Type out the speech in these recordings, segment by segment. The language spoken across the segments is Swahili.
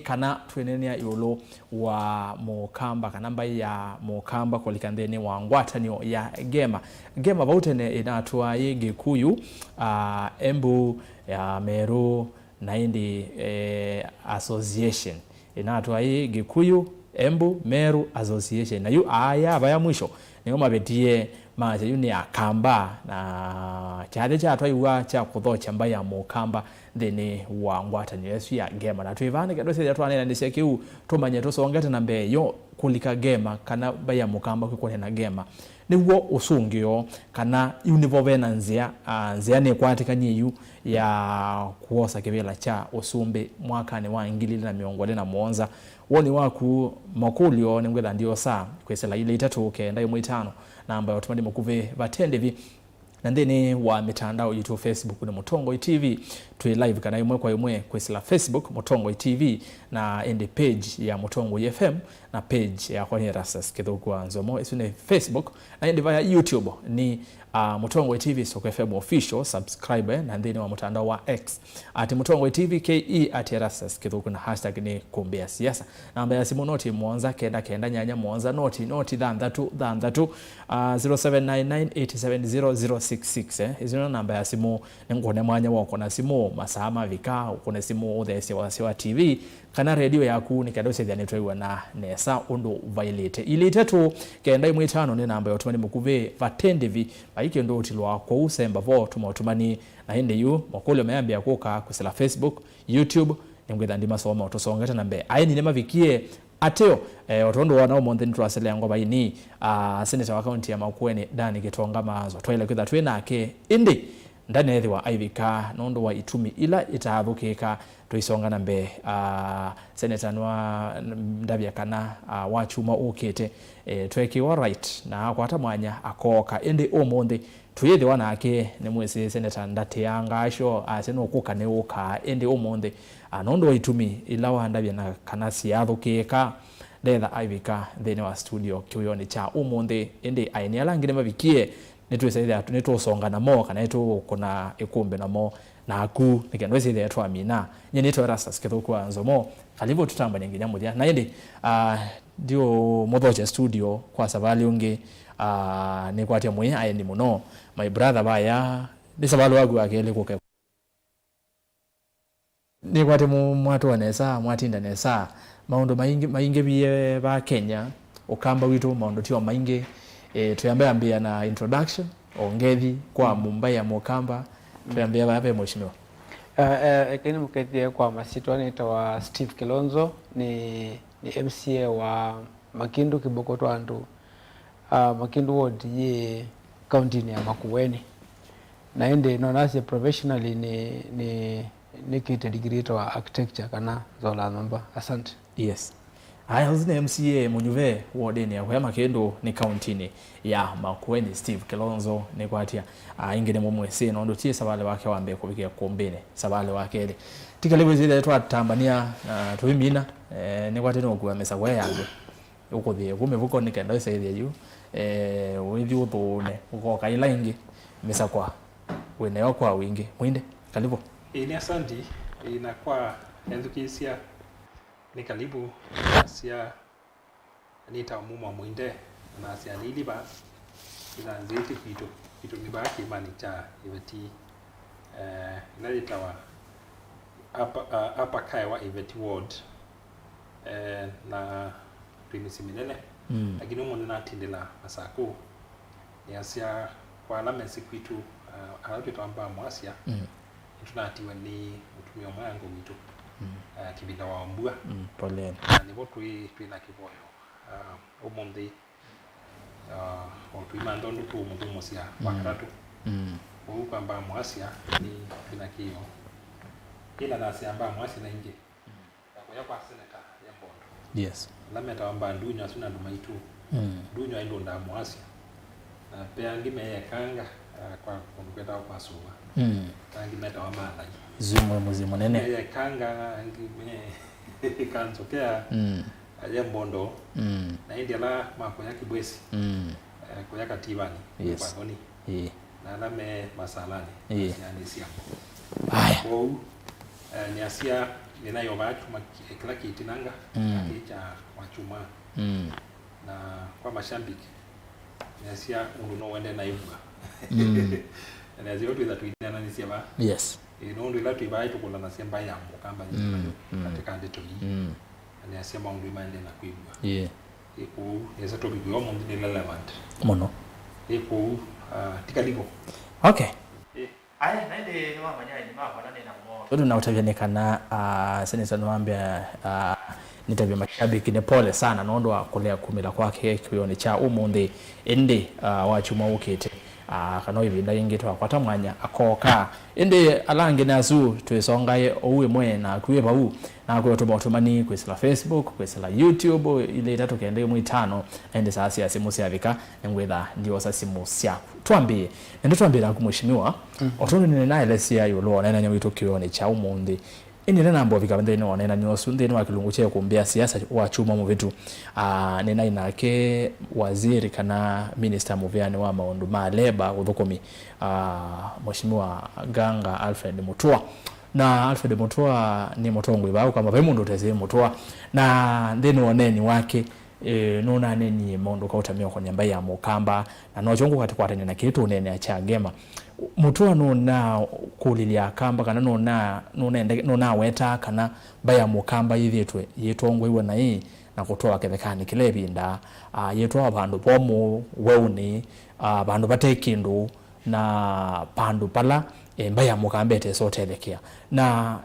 kana twenenia yolo wa mukamba kana mbai ya mukamba kolikandeni wa ngwatanio ya gema bautene inatwa Gikuyu Embu ya Meru na indi association inatwa Gikuyu Embu Meru association na yu aya baya mwisho niyo mabetie maje yuni akamba na cyade cyatwa yuwa cya kuthocha mbai ya mukamba thini wa ngwatanio yesu ya gema na twivane kado se yatwane ndise kiu tumanye tusongete na mbe yo kulika gema kana baya mukamba kwikone na gema niguo usungio kana univobe na nzia ne kwatikanye yu ya kuosa kibela cha usumbe mwaka ni wa 2017 woni waku makulio ningwela ndio saa kwesela ile itatu kenda yo mwitano namba ya otumani mukuve batendevi na ndene wa mitandao YouTube Facebook na Mutongo TV tu live kana imwe kwa imwe kwesela Facebook Mutongo TV na ende page ya Mutongo FM na page ya kwa Erastus Kithogwa Nzomo isune Facebook na ende via YouTube ni Mutongo TV Soko FM official subscribe na ndene wa mtandao wa X ati Mutongo TV KE ati Erastus Kithogwa na hashtag ni Kumbea Siasa namba ya simu noti Mwanza kenda nyanya Mwanza noti dhandatu 0799870066 hizo namba ya simu ngone mwanya wako na simu masama vika ukone simu uthese wa TV kana radio yaku nikadose thia netwa na nesa undu violate ile tatu kenda imwe 5 ni namba ya otumani mukuve vatendevi baike ndo utilwa kwa usemba vo tumatumani na hinde yu makolo mayambia kuka kusela Facebook YouTube ngwetha ndima soma utosongeta nambe aini nema vikie ateo otondo wana omonde ntwasele yango bayini senator wa county ya Makueni Dani Gitonga mazo twaile kwitha twina ke indi ndani ethi wa Ivika nondo wa itumi ila itathukika tuisonga nambe senator nwa ndabya kana wachuma ukete twekiwa right na kwata mwanya akoka indi omonde tuyethi wanake ni mwese senator ndate yanga asho aseno kukane uka indi omonde nondo wa itumi ila wandabya na kana siathukika ndetha Ivika thene wa studio kiuyoni cha omonde indi aini alangire mavikie nitwese nitosonga na mo kana eto kuna ikumbe na mo na aku nikendwese ile etwa mina nyene to Erastus Kithogwa Nzomo alivo tutamba nyenginya mudia na indi dio Mothoche studio kwa sabali unge ni kwatia mwe ayendi muno my brother baya ni sabali wagu akele kuke ni kwatia mwatu wanesa mwatinda nesa maondo mainge biye ba Kenya ukamba witu maondo tiwa mainge tuyambia na introduction ongethi kwa Mumbai ya Mukamba tuyambia bape mheshimiwa kini mkethie kwa masitwa nitawa Steve Kilonzo ni MCA wa Makindu Kibokoto andu Makindu ward ye county ya Makueni na ende nonase professionally ni kite degree to architecture kana zola namba asante. Yes. Haya hazine MCA munyuve wodeni ya Makindu ni county ya Makueni Steve Kilonzo ni kwatia ingene momwese nondo tie sabale wake wambe kubikia kombene sabale wake ile tikalewe zile twa Tanzania tuimina ni kwatia no kuamesa kwa yangu uko thie kumevuko nikenda ile yu withi uthune uko kaila ingi mesa kwa wene yako wingi mwinde kalipo ni asante inakuwa endukisia ni kalibu sia nita muma mwinde na sia niliba ina nzeti kitu nibaki mani cha iveti nalitawa apa kaiwa iveti ward na primisiminene lakini umuntu natindela masako ni asia kwa alama sikitu alapitamba mwasia tunatiwa ni utumio mwangu mitu kibinda wa mbua poleni ni botu twina kiboyo omonde otu imandondu tu omuntu musia wakaratu kwamba mwasia ni twina kiyo ila nasi amba mwasia na inge kwa kwa seneta ya Mbondo yes lameta amba ndunyo asuna ndumaitu ndunyo ilo nda mwasia na pia ngime kanga kwa kwenda kwa suwa tangi meta wa mala zimwe muzimu nene ya kanga ngime kanzokea ya Mbondo na india la mako yake bwesi kwa yaka tibani yes kwa ngoni na lame masalani yani sia haya kwa ni asia ninayo wachuma kila kitinanga kicha wachuma na kwa mashambiki nasia undu no wende na ibuga na zio tu za tuidana ni siaba yes ino ndu ila tuibai tukula na semba ya mukamba katika ndeto hii na nasia maundu imande na kuibuga iko yesa to bibiwa mundu ni relevant mono iko tikalibo okay aya naende ni wamanya ni mama nani na mo ndio nautavyonekana seneta Nwambia nitabia mashabiki ne pole sana nondo akolea kumila kwake kioni cha umundi ende wachuma ukete kano ibinda yingito akwata mwanya akoka ende alange nazu twesongaye owe mwena kuweba u na kuyotoba otomani kwesila Facebook kwesila YouTube ile itatu kende mu 5 ende sasa ya simu syavika ngwetha ndio sasa simu sya twambie ende twambira kumheshimiwa otono ni naye lesia yulo na nyawito kioni cha umundi ini nena mbo vika bende no nena nyosu ndeni wa kilungu che kumbia siasa wa chuma mu vitu nena inake waziri kana minister muviani wa maundu maleba uthukomi mheshimiwa Ganga Alfred Mutua na Alfred Mutua ni mutongwe ba kama vai mundu teze Mutua na ndeni oneni wake nona neni mundu kautamia kwa nyamba ya mukamba na nochongo katikwatene na kitu nene achagema Mutua nona kulilia kamba kana nona weta kana baya mukamba yithitwe yitongwe iwe na hii na kutoa kethekani kile binda yetwa abandu bomu weuni abandu batekindu na pandu pala baya mukamba ete sotelekea na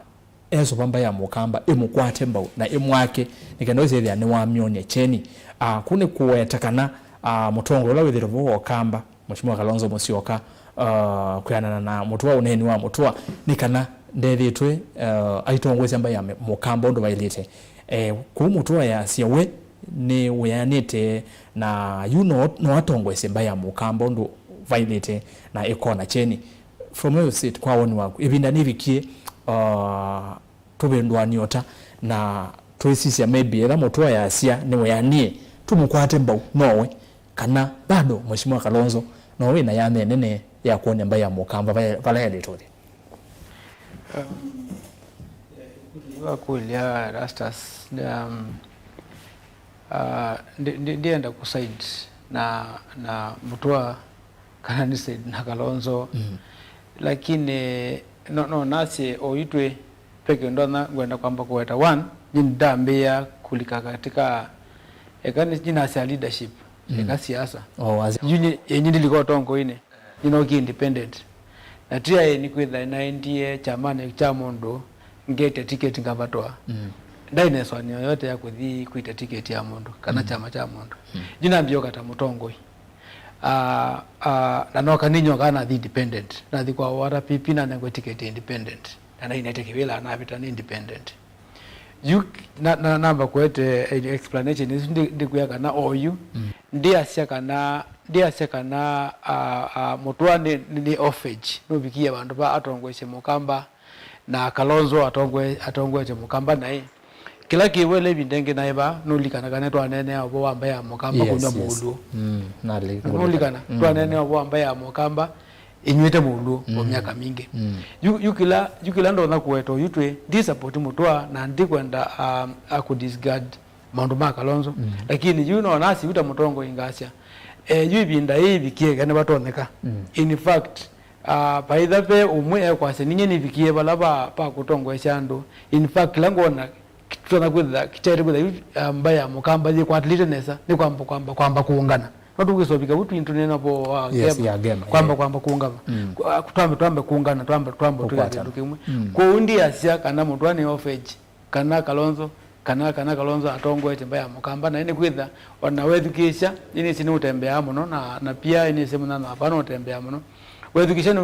ezo bamba mukamba imukwate mbau na imwake nikendo zethia ni wamyonie cheni kune kuweta kana mutongo la withiro bo kamba mheshimiwa Kalonzo Musyoka kuyana na Mutua uneni wa Mutua nikana ndethitwe aitongwese amba mukamba ndo bailite ku Mutua ya siawe ni weanite na no atongwese amba mukamba ndo bailite na ikona cheni from your seat kwa woni wako ibinda nibikie tubendwa niota na twesisia maybe era Mutua ya asia ni weanie tumukwate mbau nowe kana bado mheshimiwa Kalonzo nowe na yame nene ya kuonya mbaya mukamba pala ya detode kulia rastas ndienda kusaid na Mutua kana ni said na Kalonzo lakini no nasi oitwe peke ndona gwenda kwamba kuweta one jindambia kulika katika ekani jina sia leadership eka siasa juni yenye ndiko tongo ine ki independent na tia ni kwitha na ndie chamane cha mundu ngete ticket ngavatoa ndaine swani yote ya kuthi kuita ticket ya mundu kana chama cha mundu jina mbio kata mutongo na no kaninyo kana the independent na the kwa wara pipi na ngwe ticket independent na inaite kivila na vita ni independent you na namba kwete explanation is ndikuya na oyu ndia sia kana Mutua ni offage no bikia bandu ba atongwese mukamba na Kalonzo atongwese mukamba naye kila kiwele bindenge naye ba nulikana kana twanene abo amba ya mukamba kunywa muulu nulikana twanene abo amba ya mukamba inywete muulu kwa miaka mingi yukila ndo na kuweto yutwe support Mutua na ndikwenda discard maundu ma Kalonzo lakini nasi uta mutongo ingasya yubinda bikie kana batoneka in fact paitha pe umwe kwase ninye nibikie balaba pa kutongo eshandu in fact langona kitona kwitha kitere kwitha mbaya mukamba je kwatlite nesa ni kwamba kuungana watu kusobika utu internet hapo kwamba kuungana twambe kuungana twambe tu kimwe kuundi asia kana Mutua ni offage kana Kalonzo kana Kalonzo atongwe mbaya mukamba na ine kwitha wanawethukisha ini sini utembea muno na pia ini semu na hapana utembea muno wethukisha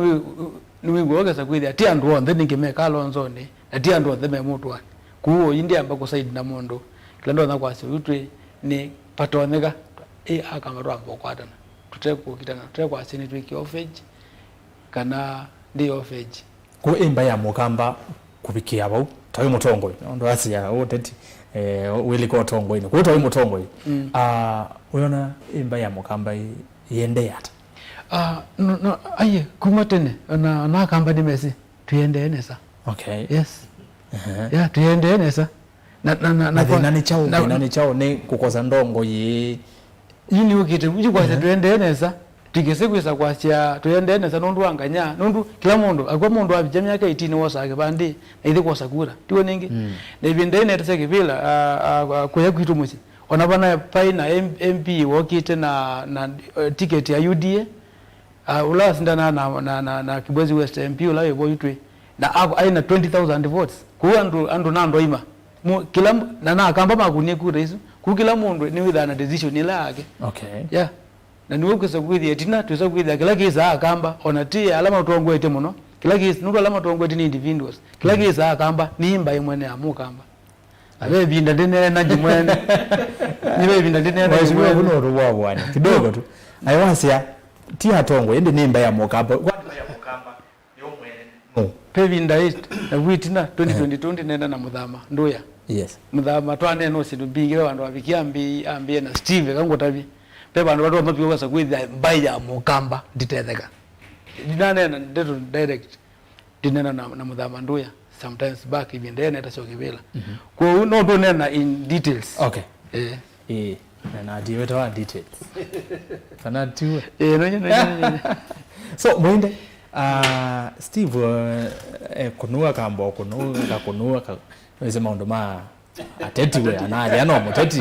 ni wigogesa kwitha ati andu onthe ningime Kalonzo ni ati andu onthe me Mutua kuo indi amba kusaidi na mundu kila ndo na kwasi utwe ni patoneka akamaro ambo kwatana tuteko kwasi ni twiki offage kana ndi offage ko mbaya mukamba kubikia abo tawe mutongo ndo asia oteti wili ko tongo ino ko tawe mutongo uyona mbaya mukamba yende yata no aye kumatene na kamba ni mesi tuyende nesa okay yes ya tuende nesa na nani chao ni kukosa ndongo yi yini ukite uji kwa tuende nesa tigese kwisa kwa cia tuende nesa nundu anganya nundu kila mundu akwa mundu abija myaka 18 wosa ke bandi na ithe kosa kura tiwo ningi na ibinde ne tese kivila kwa yakwitu musi ona bana paina MP wokite na ticket ya UDA ula sindana na Kibwezi West MP ula yebo yitwe na aina 20,000 votes ku andu nando ima kila na akamba makunie kura hizo ku kila mundu ni witha na decision ila yake yeah na niwe kwesa kwithia tina twesa kwithia kila kisa akamba ona ti alama tongwete muno kila kisa nuko alama tongwete ni individuals kila kisa akamba ni imba imwene amukamba abe binda ndene na jimwene niwe binda ndene na jimwene buno ruwa kidogo tu aiwasia ti hatongo ende nimba ya mukamba kwa ya mukamba yo mwene pe binda na witina 2020 nenda na muthama nduya yes muthama twane no sindu bingire bandu abikiambi ambie na Steve kangotabi pe bandu batu amapio kwasa kwithia mbai ya mukamba nditetheka dinanena ndeto direct dinena na muthama nduya sometimes back ibindene tasokibela kwa no do nena in details na diwe tawa details kana tu no so mwinde Steve kunua kambo kunua weze maundu ma ateti we anaje ano muteti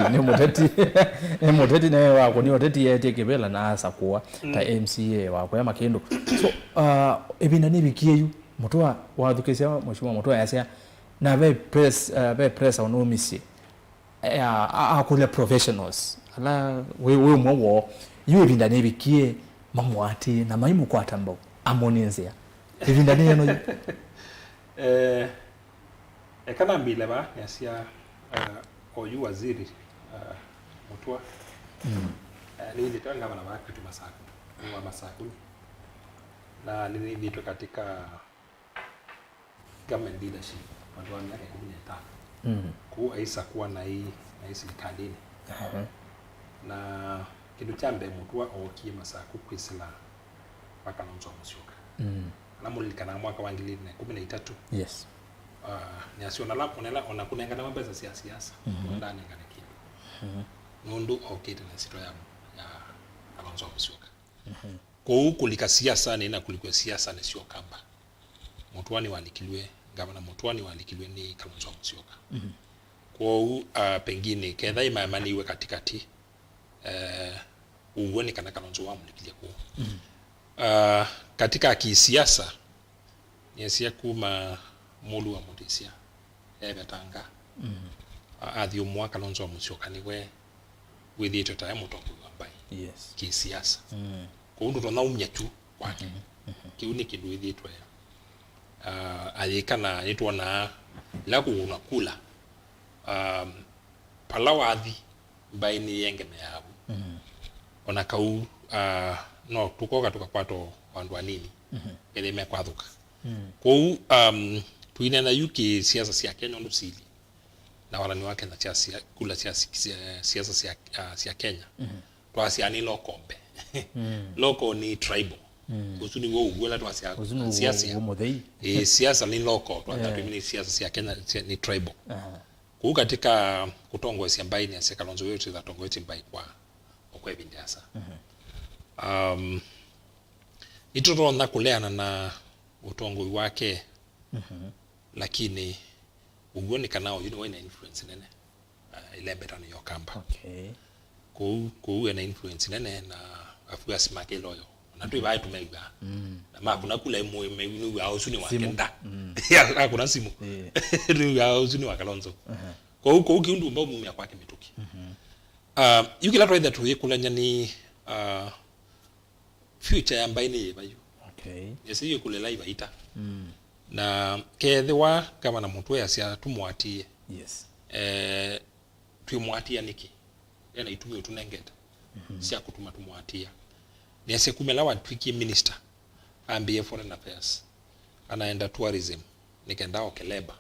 ne wa kuni oteti yete kebela na asa kuwa ta MCA wa kwa Makindu so ebinda nibikie yu mutwa wathukisia mheshimiwa mutwa yasia na very press on misi akule professionals ala we mwo yu ebinda nibikie mamwati na maimu kwa tambo amonenzia ebinda neno kana mbile ba yasia oyu waziri mutwa ni nitanga bana ba kitu masaku na nilivitwa katika government leadership kwa miaka 15 ku aisa kuwa na hii serikali na kitu cha mbe mutwa okie masaku kwisila mpaka Kalonzo Musyoka na mulikana mwaka wa 2013 yes ni asiona la ona kunengana mambo za siasa ndani ngane kitu nundu okite na sito ya Kalonzo Musyoka kwa huko lika siasa na kuliko siasa ni sio kamba mutwani walikilwe gavana mutwani walikilwe ni Kalonzo Musyoka kwa pengine kedha imani iwe katikati uone kana Kalonzo wa mulikilia kwa katika kisiasa yesia kuma mulu wa mutisia ebetanga athio mwaka Kalonzo Musyoka niwe withito ta mutongo wa mbai yes kisiasa kwa ndo na umnya tu kwake kiuni kindu withitwa alikana nitwana la kula palawathi mbai ni yengeme yabu ona kau no tukoga tukakwato wandu anini ele mekwathuka kwa tuine na UK siasa cia Kenya ndo sili na wala ni wake na siasa kula siasa cia Kenya twasiani lokombe loko ni tribal usuni wo wala twasia siasa siasa ni loko twatamini siasa cia Kenya ni tribal kwa katika kutongo cia mbai ni cia Kalonzo yote za tongo yote mbai kwa ebindiasa itoto na kuleana na utongo wake lakini uguoni kanao ina influence nene ile betano yokamba kwa ina influence nene na afuga simake loyo na tu ibai tumeiba na ma kuna kula imwe wa usuni wa kenda ya kuna simu ni wa usuni wa Kalonzo kwa huko ukiundu mbao mumia kwake mituki yukila toida tu kula nyani future ya mbaini bayu yesi yukulela ibaita na kethwa kama na mutwe asia tumwatie yes tumwatia niki yana itumio tunengeta sia kutuma tumwatia ni asia kumelawa twiki minister ambie foreign affairs anaenda tourism nikenda okeleba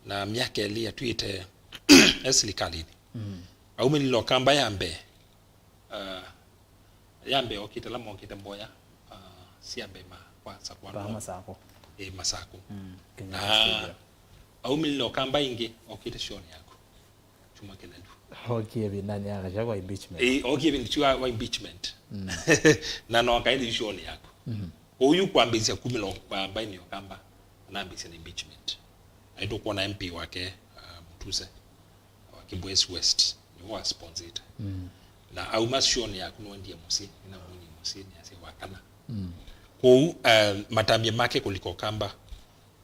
na miaka elia tuite eslikali au mlilo kamba yambe okita lamo okita mboya siambe ma kwa masako masako au mililo kamba ingi okite shoni yako chuma kelelu okay binani akashakwa impeachment okay bindichwa wa impeachment na no kaidi shoni yako huyu kwambizia kumilo kwamba ni kamba anaambizia impeachment aido kuona MP wake mtuse wa Kibwezi West ni wa sponsored na au mashoni yako no ndiye musi na mwenye musi ni ase wakana matambia make kuliko kamba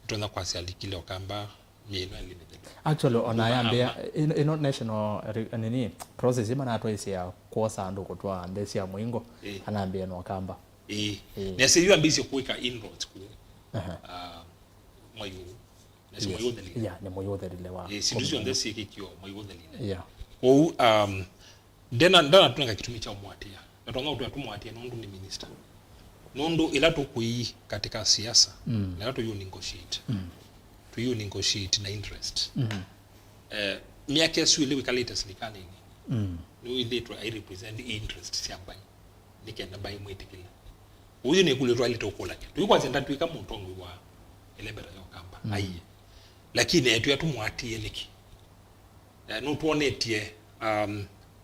tuna kwa siali kile kamba yeno limited actually onayambia ino national nini process imana atwaisi ya kosa ndo kutwa ndesi ya mwingo anaambia no kamba ne se yu ambisi kuika inroads ku mayu nasi mayu dali ya ne mayu dali wa solution ndesi kikio mayu dali ya ndana tunanga kitumi cha umwatia natonga utu umwatia nondu ni minister nondo ilato kui katika siasa ilato you negotiate to you negotiate na interest miaka yesu ile wikalita serikali ni ile to I represent interest siambai nikenda bai mwetikile huyu ni kule rwali to kola tu kwa senta tu kama mtongo wa elebera yo kamba aiye lakini etu ya tumwatie niki no tuonetie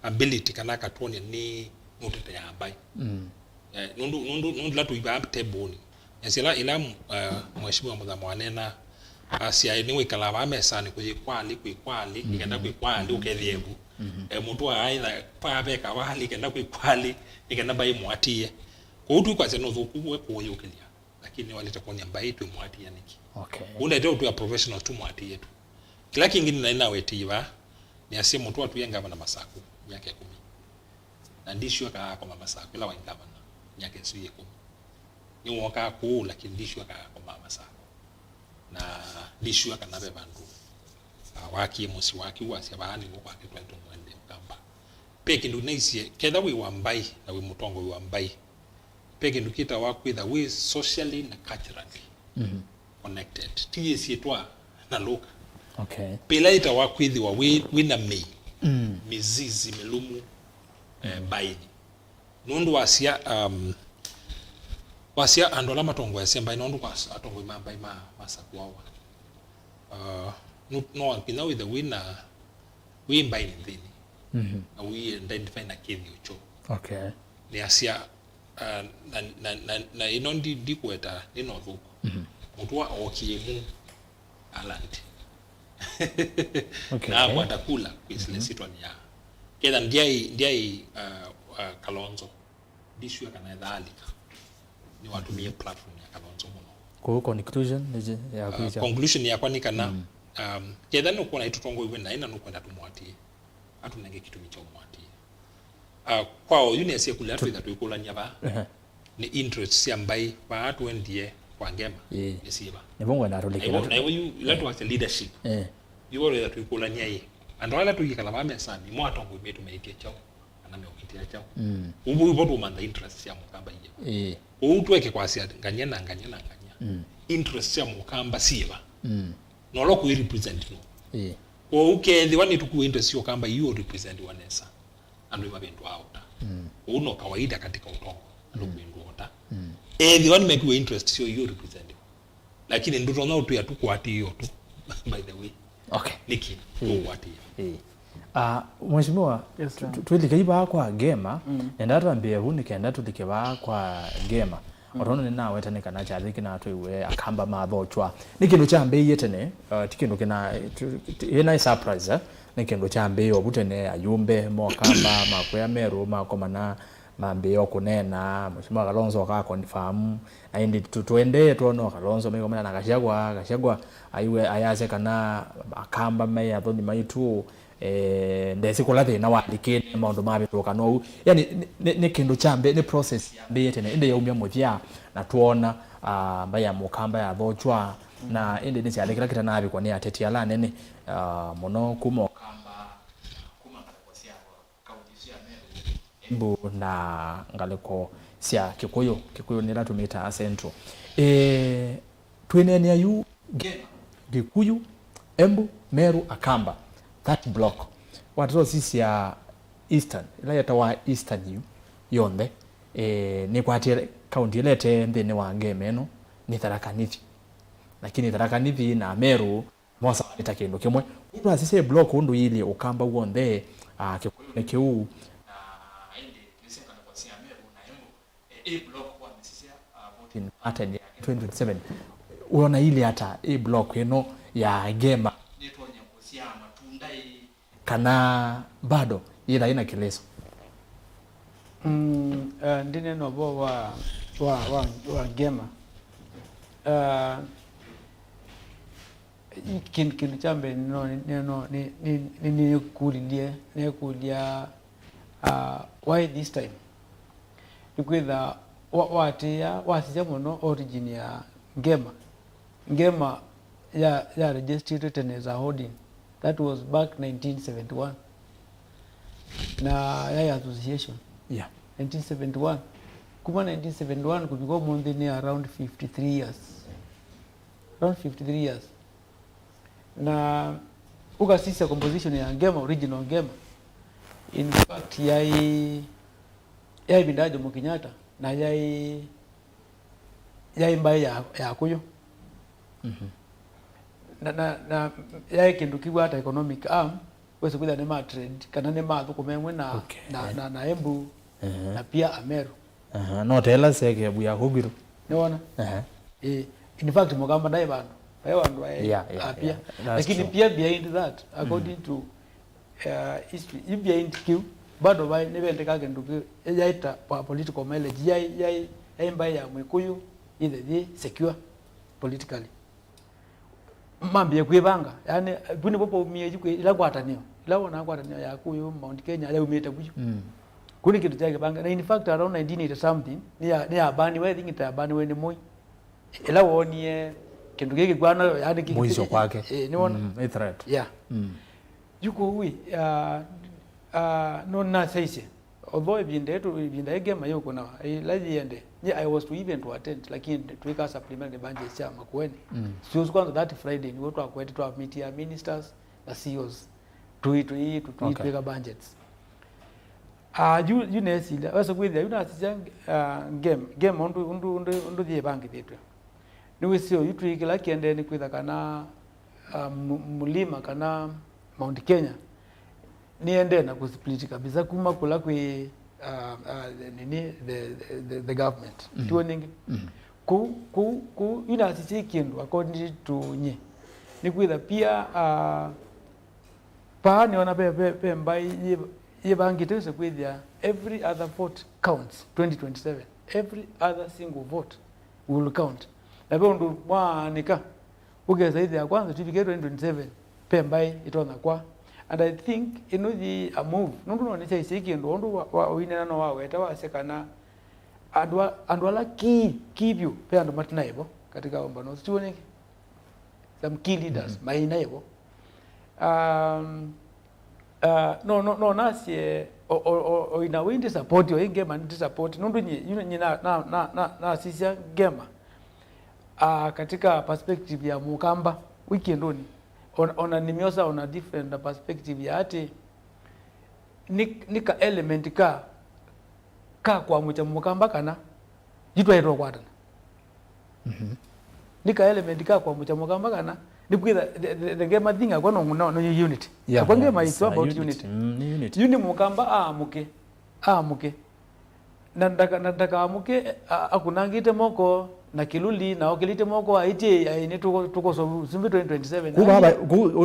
ability kana katuone ni notete ya bai nundu la tuiba teboni yasila ila mheshimiwa mwanena asia ni wikala ba mesa ni kuyikwali ikenda kuyikwali ukethiebu muntu aitha pa beka wali ikenda kuyikwali ikenda bai mwatie kwa utu kwa seno thuku we kuyokelia lakini waleta konya bai tu mwatie niki okay una ndio tu ya professional tu mwatie tu kila kingine na ina wetiwa ni asia muntu atu yenga na masaku yake 10 na ndishwa ka kwa masaku ila waingaba nyake suye ko ni woka ko lakini ndishwa ka kwa mama sako na ndishwa kana be bandu waki musi waki wasi abani ngo kwake twento mwende mkamba peke ndu naisie kedha we wambai na we mutongo we wambai peke ndu kita wakwitha we socially na culturally connected tiesie twa na loka okay pela ita wakwithi wa we na me mizizi melumu baini nundu wasia andola matongo ya semba nundu kwa atongo mamba ima masakwawa no pina with the winner we baini ndini we identify na kithi ucho okay ni asia na inondi dikweta nino thuku mtu wa okiemu alanti okay na watakula kwisile sitwani ya keda ndiai Kalonzo dishu kana dhalika ni watumie platform ya Kalonzo muno kwa conclusion nije ya kuja conclusion ya kwani kana keda no kuna itutongo iwe na ina no kwenda tumwatie atunenge kitu micho mwatie kwao yune asie kule atu ithatu ikula nyaba ni interest si ambai ba atu endie kwa ngema nisiba ni bongo na rolekela na you let us leadership you were that ikula nyai andwala tu yikala ba mesa ni mwatongo imetu meitie chao na meokitia chao ubu tu manda interest ya mukamba hiyo utweke kwa sia nganya interest ya mukamba siba no lo ku represent no uke wani tu ku interest yo kamba you represent wanesa ando mabendu auta uno kawaida katika utongo ando kuindu ota wani make you interest so you represent lakini nduto na utu ya tu kwati hiyo tu by the way okay niki kwati mheshimiwa tulikaiba kwa gema enda twambie huni kenda tulikiba kwa gema otono nina wetane kana cha thiki na twiwe akamba mathochwa nikindu cha mbei tene tikindu kina ina surprise nikindu cha mbei obutene ayumbe mokamba makwya meru makomana mambeo kunena mheshimiwa Kalonzo ka confirm na indi tuende tuono Kalonzo mekomana na Gachagua aiwe ayaze kana akamba mai athoni maitu ndesi kula thina wandikine maundu mabituka no yani ni kindu chambe ni process ya mbeye tene inde yaumia muthia na tuona mbaya mukamba ya thochwa na inde ni cyandikira kita nabi kwa ni ateti ala nene muno kuma kamba kuma kwa cia kaunti cia Meru Embu na ngaliko cia Kikuyu ni latumita central twenene ayu Kikuyu Embu Meru Akamba that block watu sisi ya eastern ila yatawa eastern yonde ni kwatie county ilete ndene wa ngeme no ni Tharaka Nithi lakini Tharaka Nithi na Meru mosa ita kindu kimwe ndo asise block undu ili ukamba uonde kikuyu kiu indi nisenga kwa sia meru na embu block kwa misisia voting pattern ya 2027 uona ile hata block ino ya Gema nitonya kusia matunda kana bado ila ina kileso ndine nobo wa Gema kintu chambe ni kulia why this time nikwitha wasija muno origin ya Gema ya registered as a holding that was back 1971 na ya association 1971 kuma 1971 kulikuwa mundi ni around 53 years na ukasisa composition ya Gema original Gema in fact yai bindajo Mukinyata na yai mbai ya kuyo na yai kindu kigwa hata economic arm wese kuja ne ma trade kana ne ma thukumemwe na Embu na pia Ameru no tela seke buya hugiru niona in fact Mugamba dai bandu pia lakini pia behind that according to history behind Q bado bai nebende kage ndugu yaita political mileage yai mbai ya Mwikuyu either secure politically mambi kwibanga yani buni popo umieji ila kwatanio ila wana kwatanio ya kuyo Mount Kenya ya umeta buju kuni kitu chake banga na in fact around 1980 something ni abani we think abani we ni moi ila wonie kintu kiki kwana yani kiki mwizo kwake niona a threat yuko wi no na saisi although ibinda Gema yuko na laji ende I was to even to attend lakini tuika supplement the budget ya Makueni sio kwanza that Friday ni watu wakwete to meet ya ministers na CEOs tuika budgets you nesi wasa kwithia yuna sija game undu die banki bitu ni wisio yutuikila kiende ni kwitha kana mulima kana Mount Kenya niende na kusplit kabisa kuma kula kwi the government tuoningi ku yuna sisi kindu according to nye ni kwitha pia pa ni ona pe mbai yebangi tese kwithia every other vote counts 2027 every other single vote will count na bondo mwanika ugeza hizi ya kwanza tifike 2027 pe mbai itona kwa and I think inoji a move nundu no nicha isiki ndo ndo wina no wawe tawasekana andwala kibyu pe ando matina yebo katika omba no tuone some key leaders maina yebo no nasie o ina windi support yo Gema ndi support nundu nyi na sisi Gema katika perspective ya Mukamba weekendoni ona nimiosa ona different perspective ya ati nika element ka kwa mucha Mukamba kana jitwa iro kwatana nika element ka kwa mucha Mukamba kana nikwitha the Gema thing akwa no unit akwa Gema is about unity uni Mukamba amuke na ndaka amuke akunangite moko na Kiluli na okilite moko aiti aine tuko so simbi 2027 kuba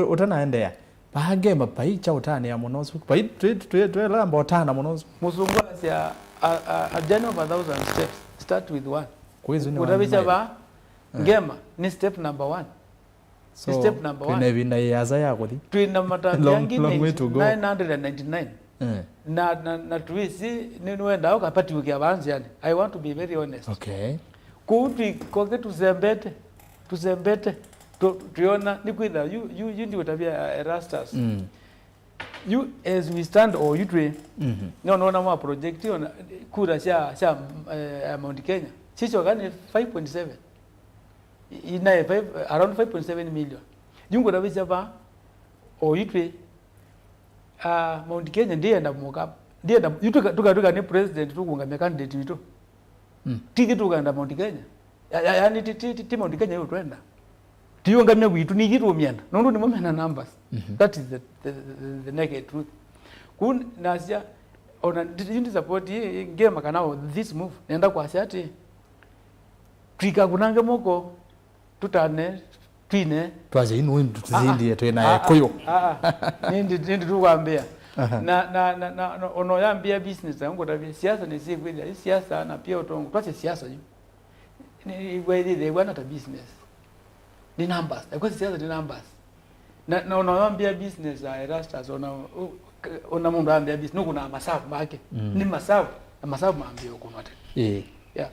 utanaendea pa Gema pai cha utani ya monosu pai twe lamba utana monosu musungwa sia a journey of 1,000 steps start with one kwezo ni utabicha ba Gema ni step number 1 so step number 1 tunevinda yaza yako thi twina matatu yangi 999 na tuisi niwenda ukapati wiki abanzi yani I want to be very honest kuti koke tuzembete tuona nikwitha you ndi utabia Erastus you as we stand or you twe no ma project on kura sha Mount Kenya chicho gani 5.7 ina around 5.7 million jungo tabisha ba or you twe Mount Kenya ndiye enda Mukamba ndiye tuka ni president tukungamia candidate wito tiki tukaenda Mount Kenya yani ti Mount Kenya hiyo twenda tiyo ngamya witu ni kitu miana nondo ni mama na numbers that is the naked truth kun nasia ona did support ye game kana this move nenda kwa siati twika kunange moko tutane twine twaje inu tuzindi twena koyo nindi tukwambia na ono yambia business yangu tabia siasa ni si kweli siasa na pia utongo twache siasa hiyo ni kweli they want a business ni numbers kwa siasa ni numbers na ono yambia business Erastus ona mundu ambia business kuna masafu make ni masafu na masafu maambia huko mate yeah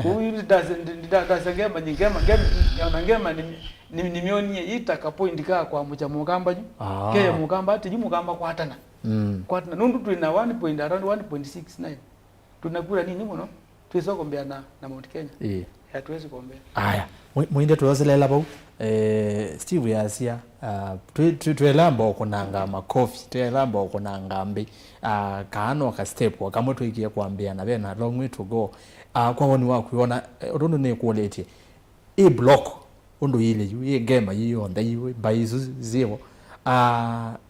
huyu doesn't ngema ni mioni itakapoindika kwa mucha mukamba ju ke mukamba ati ju mukamba kwatana kwatana nundu tuina 1.69 tunakula nini muno tuisoko mbea na Mount Kenya hatuwezi kuombea aya muinde tuyoselela bau Steve yasia twelamba okunanga makofi twelamba okunanga mbi kaano ka step wakamwe twikie kuambia na bena long way to go kwa woni wa kuona rondo ne quality block ondo ile yu game yiyo ndayiwe baizu zero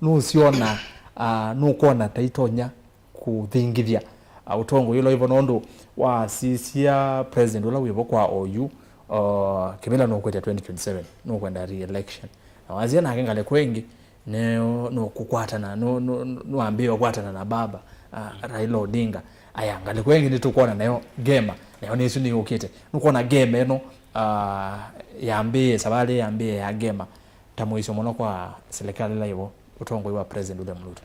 no siona no kona taitonya kuthingithia utongo yilo hivyo nondo wa sisia president wala wibo kwa OU kibela no kweta 2027 no kwenda re-election na wazia na ngale kwengi no kukwatana no ambiwa kwatana na baba Raila Odinga aya ngale kwengi nitukuona nayo game nayo nisu ni ukite nukuona game eno yambie sabale yambie ya game tamuiso mono kwa serikali la hivyo utongo wa president ule mluto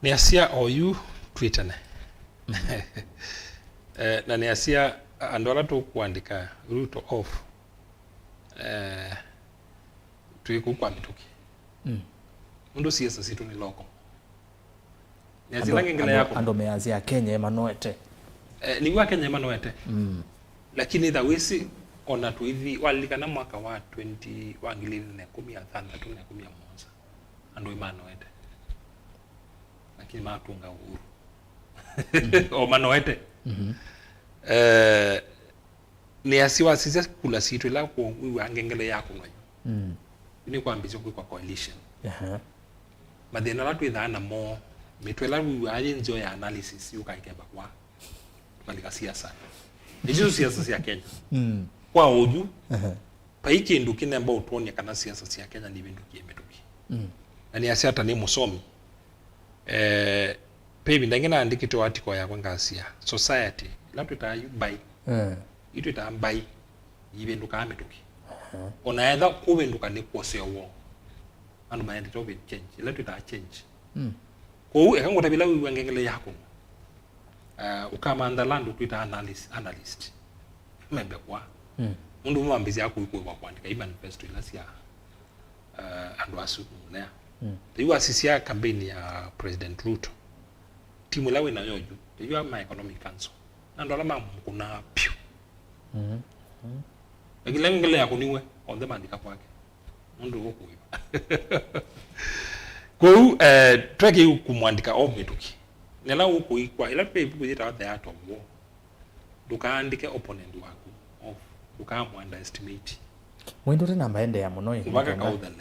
ni asia OU twitane na ni asia andola tu kuandika root of tuikukwa mituki ndo siasa situ ni loko ni asia ngengele yako ando meazia Kenya Emanoete ni Kenya Emanoete lakini the wisi ona tu hivi walikana mwaka wa 20 wangilini na 10 ando Emanoete lakini matunga uhuru o Manoete ni asiwa sisi kula situ la kwa angengele yako nayo ni kwa ambizo kwa coalition madena la tu idhana mo mitwela wiwaje njo ya analysis yukaikeba kwa tukalika siasa hizo siasa ya Kenya kwa oju paiki ndukine ambao tuone kana siasa ya Kenya ni binduki emetuki na ni asia tani musomi pebi ndangena andikito article ya kwanga asia society lapto ta bai itu ta bai yibenduka ametuki onaedha kubenduka ne kwose wo anu maende to be change lapto ta change ko ekango tabila wangengele yako ukama andalando tuita analyst membe kwa mundu mwambizi yako yuko kwa kuandika iba manifesto ilasia ando asu na hiyo asisia campaign ya President Ruto timu lawe na yoju hiyo ama economic council ando alama kuna piu ngile yako niwe on the mandika kwake mundu huko hiyo kwa traki kumwandika ometuki nela huko ikwa ila pe ibu zita the art of war dukaandike opponent wako of dukamwanda estimate mwendo tena maende ya muno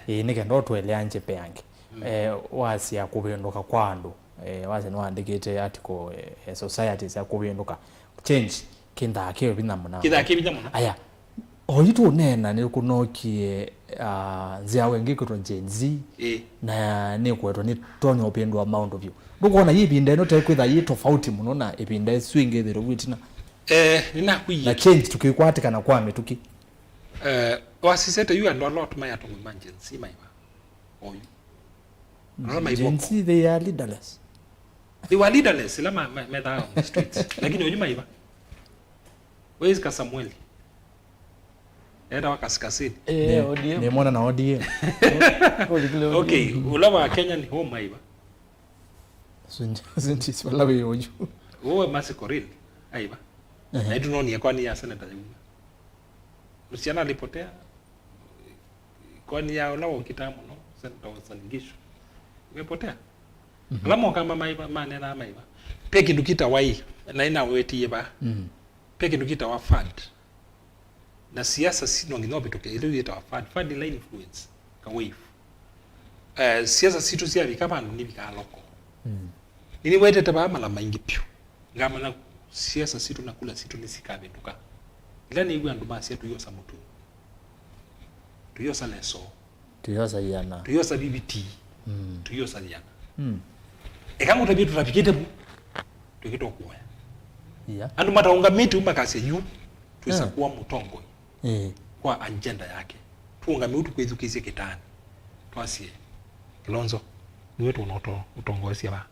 nike ndo twele anje pe yange wasi ya kubenduka kwandu wasi no andikite article society za kubenduka change kinda akebe binamuna aya oyitu nena ni kunokie ziawe ngiko to Gen Z na ni kweto ni tonyo upendo amount of view ndukona yibinde no tekwitha yi tofauti muno na ibinde swinge thero witina nina kuyi na change tukikwatikana kwa mituki wasisete you and a lot my atom emergency maiba oyu Gen Z they are leaderless they were leaderless la meda on the streets lakini oyu maiba where is Samuel era wakaskasini ODM ni mwana na ODM okay ulawa Kenya ni home maiba sinti swala we oju wewe Masikoril aiba na ndio ni kwani ya senator yuma msichana alipotea kwani ya ulawa kitamu no senator Wasangisho imepotea alamo kama maiba manena maiba peki ndukita wai na ina weti yeba peki ndukita wa fund na siasa sino ngino bitoke ile yeta fad line influence ka wave siasa situ sia bikaba ni bikaloko ini wete taba mala maingi pyo ngama na siasa situ nakula situ nisikabe tuka ila ni gwandu basi tu yosa mutu tu yosa leso tu yosa yana tu yosa BBT tu yosa yana ekangu tabi tutapikete bu tukito kuwa yeah andu mataunga miti umakase yu tuisa kuwa mutongo kwa agenda yake tuunga miutu kwethukisie kitani twasie Kilonzo niwe tunoto utongosia ba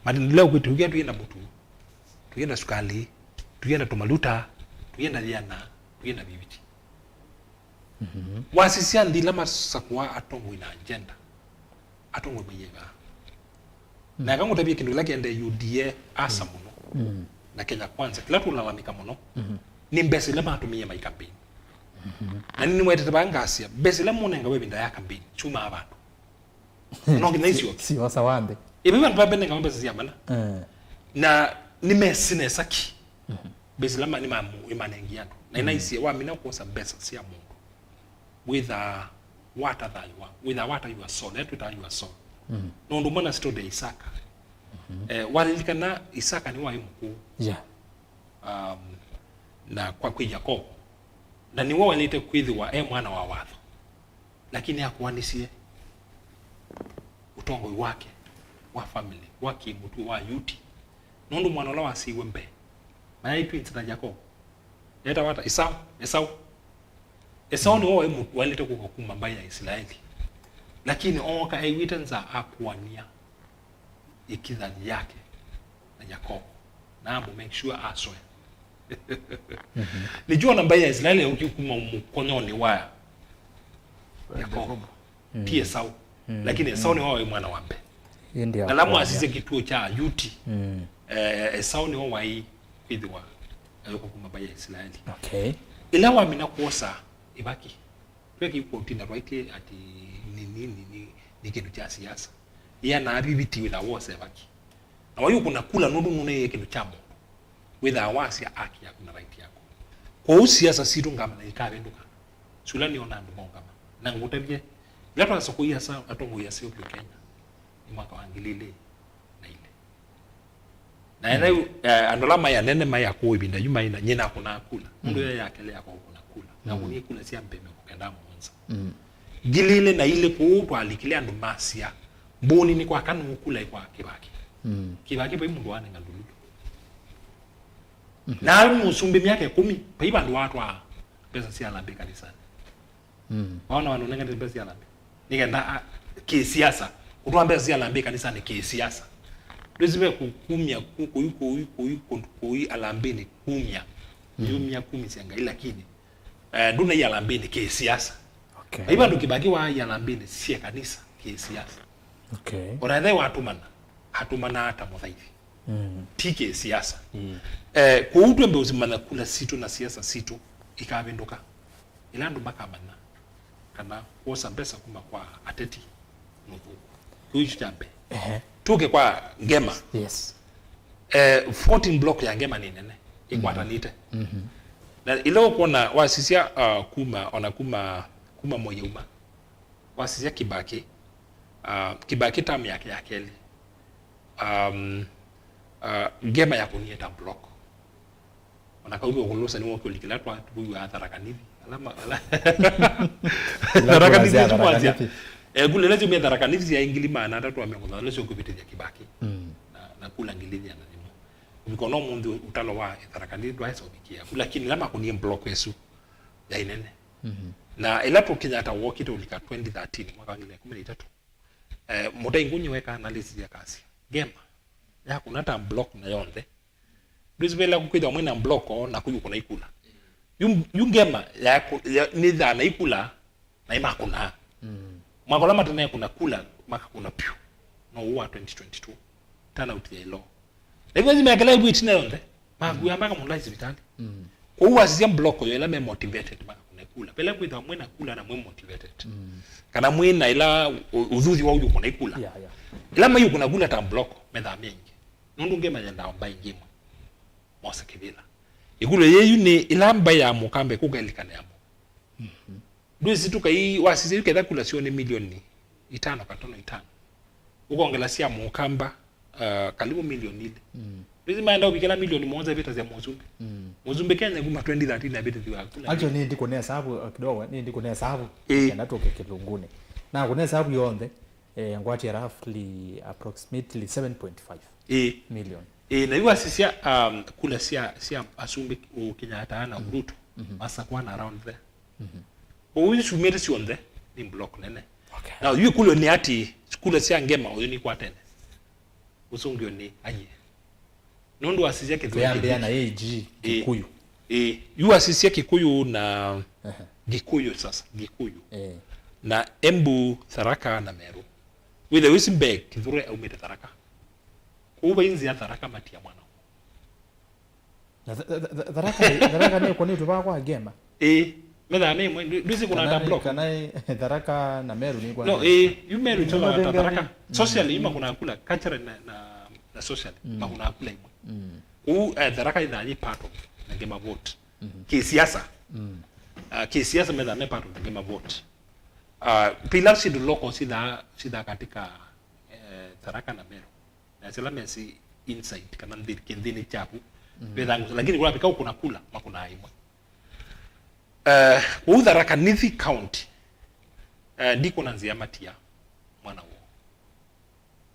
mali leo kwetu tugienda mutu tugienda sukali tugienda tumaluta tugienda yana tugienda BBT wasisia ndila masakwa atongo ina agenda atongo bayega na kangu tabia kindu lake ende UDA asa muno na Kenya Kwanza kila tulalamika muno ni mbese lama atumie mai campaign na nini mwete tabangasia mbese lama munenga webinda ya campaign chuma abantu no ginaisio si wasa wande ibe bantu babenga mbese yamana na nimesine saki mbese lama ni mamu imanengiano na inaisi wa mina kosa mbese si ya Mungu with what other you are with what you are soul let you are soul no ndo mwana sto de Isaka walilikana Isaka ni wa mkuu yeah na kwa Yakobo na ni wao walete kwithiwa mwana wa watho lakini hakuanisie utongo wake wa family wake mtu wa yuti nondo mwana la wasiwe mbe mayai twins na Yakobo yeta wata Esau ni wao mtu walete kukuma mbaya ya Israeli lakini oka ewitanza akuania ikidhani yake na Yakobo na amo make sure asoe nijua namba ya Israeli ukikuma mkononi wa Yakobo tie Esau lakini Esau ni wao mwana wa mbe ndio na lamu asise kituo cha yuti Esau ni wao hii kwidwa ayokuma mbaya ya Israeli okay ila wa mina kuosa ibaki kweki kuotina right ati ni kitu cha siasa ya na BBT wila wose baki na wayo kuna kula nodu nune kitu chamo with awasi ya aki ya kuna right yako kwa siasa situ ngama na ikabe nduka sulani ona ndo ngama na ngutabye lato asoko ya sa atongo ya sio Kenya ni mwaka wa ngilile na ile na ene andolama ya nene maya ko ibinda yuma ina nyina kuna kula ndo ya kele yako kuna kula na kuni kula sia mpeme kukenda mwanza gilile na ile ko twalikile ndo masia mboni ni kwa kanu kula kwa Kibaki Kibaki bai mundu wane ngandulu na musumbi miaka 10 bai bandu watu pesa si alambe kanisani waona wanonenga pesa si alambe nigenda kisiasa utwambia si alambe kanisani kisiasa lazima kukumia kuko alambe ni kumia yumia 10 sianga lakini nduna ya alambe ni kisiasa okay bai bandu Kibaki wa ya alambe ni si kanisa kisiasa okay oraithe watumana hatumana hata mudhaifi tike siasa kuutwe mbe uzimana kula situ na siasa situ ikabenduka ilandu makamana kana kuosa pesa kuma kwa ateti nuvu kuichu jambe tuke kwa Ngema yes 14 block ya Ngema ni nene ikwatanite na ilo kuona wasisia kuma moyeuma wasisia Kibaki Kibaki tamu yake ya keli Ngema ya kunieta block wanakaubi wakulusa ni wako likilatwa tubuyu ya Tharaka-Nithi alama Tharaka-Nithi tukuanzia gule lezi umea Tharaka-Nithi ya ingilima na atatu wamekuna lezi ukupitiza Kibaki na kula ngilithi ya nanimo umikono mundu utalo wa Tharaka-Nithi tuwaisa ubikia lakini lama kunie block yesu ya inene na ilapo Kenyatta wakita ulika 2013 mwaka wangile 13 muda ingunyi weka analysis ya kasi Ngema ya kunata block na yonde duzibela kukwida mwena block na kuyu kuna ikula Ngema ya nidha na ikula na ima kuna mwakola matana ya kuna kula maka kuna piu no uwa 2022 turn out ya ilo hivyo zime akela ibu itina yonde maka kuyambaka mulaisi vitali kwa uwa sisi block yo ila me motivated maka kuna ikula pela kuida mwena kula na mwe motivated kana mwena ila udhuzi wa uyu kuna ikula ila mayu kuna kula ta block medha mingi nundu Ngema yanda mbai ngima mosa kibila ikulu yeyu ni ila mbai ya mukambe kugalikana yamo Duzi tuka hii wasisi yuke kula sio ni milioni 5 ukaongela sia Mukamba karibu milioni ile. Duzi maenda ubikela milioni 1 vita za Mozumbe. Mozumbe Kenya kuma 2013 na vitu vya kula. Acho ni ndiko ne sababu kidogo ni ndiko ne sababu natoke Kilunguni. Na kuna sababu yonde ngwati roughly approximately 7.5 million. Na hiyo asisia kula sia Asumbe Kenyatta na Ruto. Masa kwa na around there. Owi sumere si on there ni block nene. Okay. Now you kula ni ati kula sia ngema oyo ni kwa tene. Usungyo ni aye. Nondo asisia ke ya na AG Gikuyu. You asisia Kikuyu na Gikuyu sasa Gikuyu. Na Embu, Tharaka na Meru. With the Wisenberg Kithure au mete Tharaka. Kuba inzi ya Tharaka matia mwana. Na Tharaka ni kwa nini tuba kwa Gema? Meda ne duzi kuna ta block. Kana Tharaka na Meru ni kwa. No, you Meru chola Tharaka. Social ima kuna kula culture na social. Ma kuna kula ima. Tharaka ina ni part of the Gema vote. Kisiasa. Kisiasa meda ne part of the Gema vote. Pilar si loko sida katika Tharaka na Meru. Na sila mesi insight kana ndiri kendini chapu. Bedangu lakini kuna pikao kuna kula makuna aima. Tharaka Nithi County. Ndiko nanzia matia mwana wo.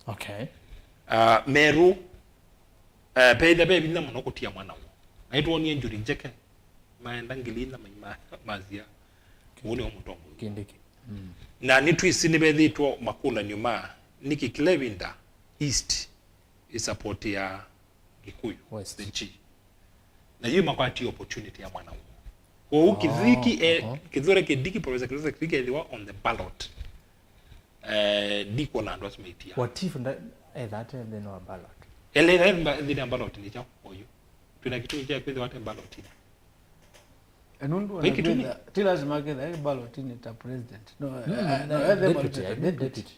Okay. Meru peda be binda monoko tia mwana wo. Naitwa ni njuri njeke. Maenda ngilina mazia. Wone omutongo. Kindiki. Na nitu isini bedhitwa makula nyuma Niki Clevinda East support ya Gikuyu West the G. Na hiyo makwati opportunity ya mwana huo. Kwa ukidhiki Kithure Kindiki Professor Kithure Kindiki they were on the ballot. Diko na endorsement ya. What if that they know a ballot? Ele ballot ni chao oyo. Tuna kitu cha kwenda watu ballot. Enundu tila zimake the ballot in the president. No,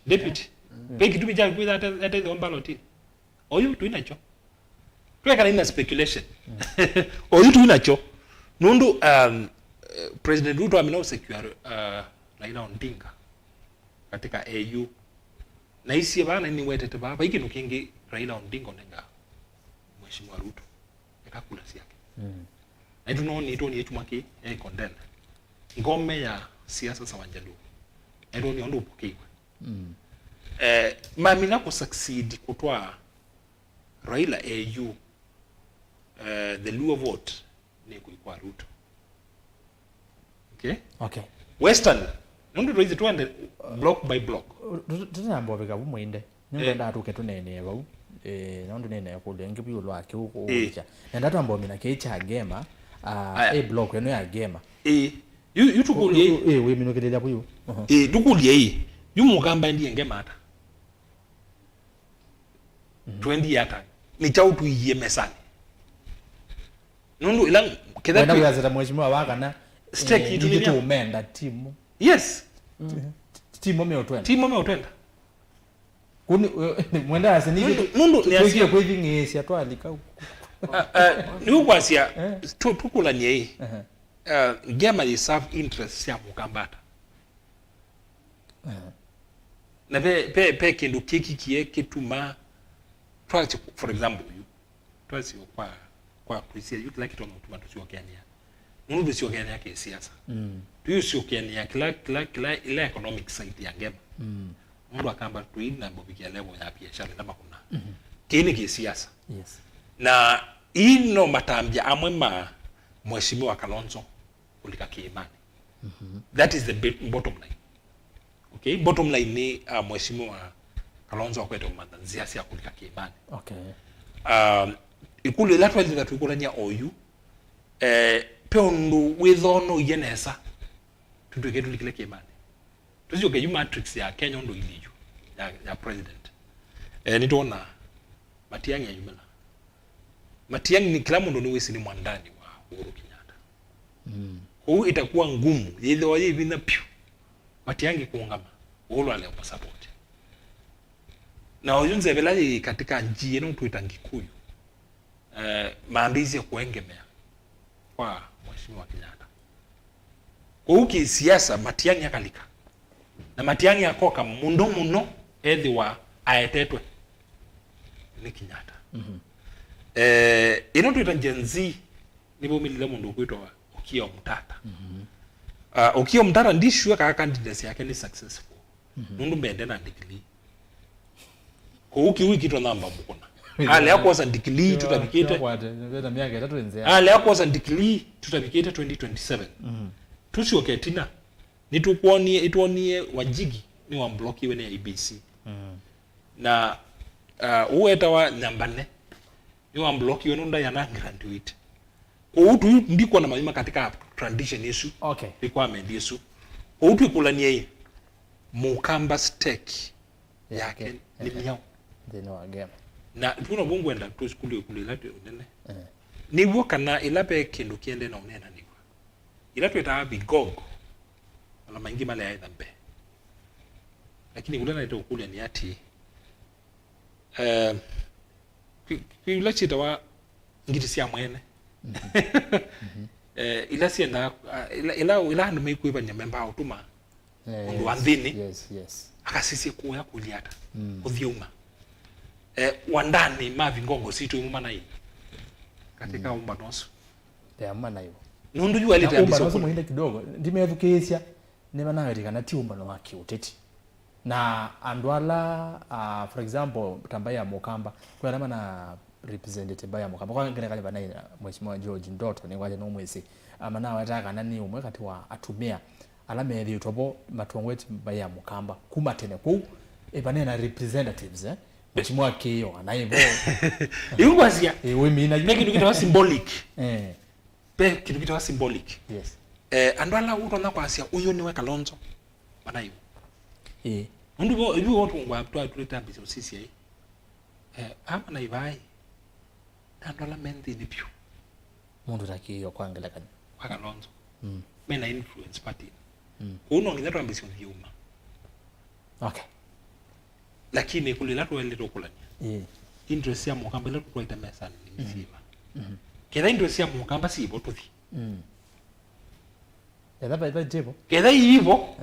deputy. Peki tu bija kwenda hata the ballot. Oyo tu inacho. Tuweka ina speculation. Oyo tu inacho. Nundu President Ruto amena secure Raila Odinga katika AU. Na isi bana ni wetete baba hiki nukingi Raila Odinga onenga Mheshimiwa Ruto yakakula siake. Na ito ni echumaki condemn. Ngome ya siasa za Wanjaluo. Ndo ni ondo upokewe. Mamina ko succeed kutwa Raila AU the Luo vote ni kuikwa Ruto. Okay. Western ndo roizi tuende block by block. Tutambo bega bumwinde. Nyumba atuke tunene bau. Nondo nene yakule ngibiyo lwake uko ucha. Ndatu ambo mina kecha Gema block eno ya Gema. You tukulie we minokelela kuyo. Tukulie yumugamba ndiye Ngema ata. 20 yata. Ni chau tuiye mesani. Nundu ilang keda wenda kuyazira mheshimiwa waka na stake itu ni umenda timu. Yes. Timu meotwenda. Timu meotwenda. Kuni mwenda asiniki nundu ni asia kwa hivi ngesi atwalika. Ni ukwasia tukula ni hii. Ngema yi serve interest ya mukambata. Na pe kindu kiki kie kituma twachi for example you twachi kwa kuisia you like to mutuma tusio Kenya. Mundu sio Kenya ke siasa. Tu sio Kenya kila ile economic side ya Ngema. Mundu akamba tuina mbobikia level ya biashara na makuna. Kini ke siasa. Yes. Na ino matambia amwema Mheshimiwa Kalonzo kulika kiimani. That is the bottom line. Okay, bottom line ni Mheshimiwa Kalonzo akwete umandanzia sia kulika kiimani. Okay. Ikulu ila twali that tukulanya oyu peondo withono yenesa tutuke tulikile kiimani. Tuzio ke matrix ya Kenya ndo iliju ya president. Nitona Matiang'i ya Yumela. Matiang'i ni kila mundu ni wesi ni mwandani wa Uhuru Kenyatta. Huu itakuwa ngumu. Yedhe waje ibina piu. Matiang'i kuungama. Uhuru ale support. Na oyunze velaji katika njie no tuita Gikuyu. Maambizi ya kuengemea kwa Mheshimiwa Kenyatta. kwa uki siasa Matiang'i akalika na Matiang'i akoka muno ethi wa aetetwe ni Kenyatta ino twita Gen Z nibo milile mundu kwitwa Okiya Omtata Okiya Omtata ndishwe kaka candidacy yake ni successful nundu mbende na ndikili kwa uki wiki to namba mukuna ale yakoza ndikili tutabikite na miaka 3 nzea ale yakoza ndikili tutabikite 2027 tushoke tina nituonie Wajigi ni wa block iwe na IBC na uweta wa Nyambane ni wa block iwe nunda yana graduate kwa utu ndiko na manyima katika transition issue requirement issue kwa utu ikulanie hii Mukamba stake yake ni miao ndino agema na tuno bungu enda to school kulilate unene niwo kana ilape kindu kiende na unena niwa ilatu ita bigogo wala maingi male aidha mbe lakini kulena ito kulia ni ati kiulachi itawa ngiti siya mwene ila sienda ila handu meiku iba nyamemba hautuma undu andhini akasisi kuya kuliata kuthiuma wandani mavi ngongo situ imumana hii katika umba nosu ya mana hiyo nundu yu alita umba nosu muhinde kidogo ndimethukisya nema nawetikana ti umba no waki uteti na andwala for example tambaya Mukamba kwa nama na representative baya Mukamba kwa ngene kale bana mheshimiwa George Ndoto ni kwaje no mwezi amana wataka nani umwe kati wa atumia alame eli utobo matongweti baya Mukamba kumatene ku ebane na representatives mheshimiwa Kiyo anaibo ingwazia we mina kitu kitwa symbolic pe kitu kitwa symbolic yes andwala utona kwasia uyo niwe Kalonzo banayo ndu ibu watu ngwa twa tulitambiza usisi ai ama na ivai andwala mendi ni pio mundu takiyo kwangela kani kwa Kalonzo mena influence party uno ngitwa ambition yuma lakini kulila tuwele tokulania interest ya Mukamba ila tuwaita mesa ni mzima keda interest ya Mukamba si ibo tuthi eba jebo keda ibo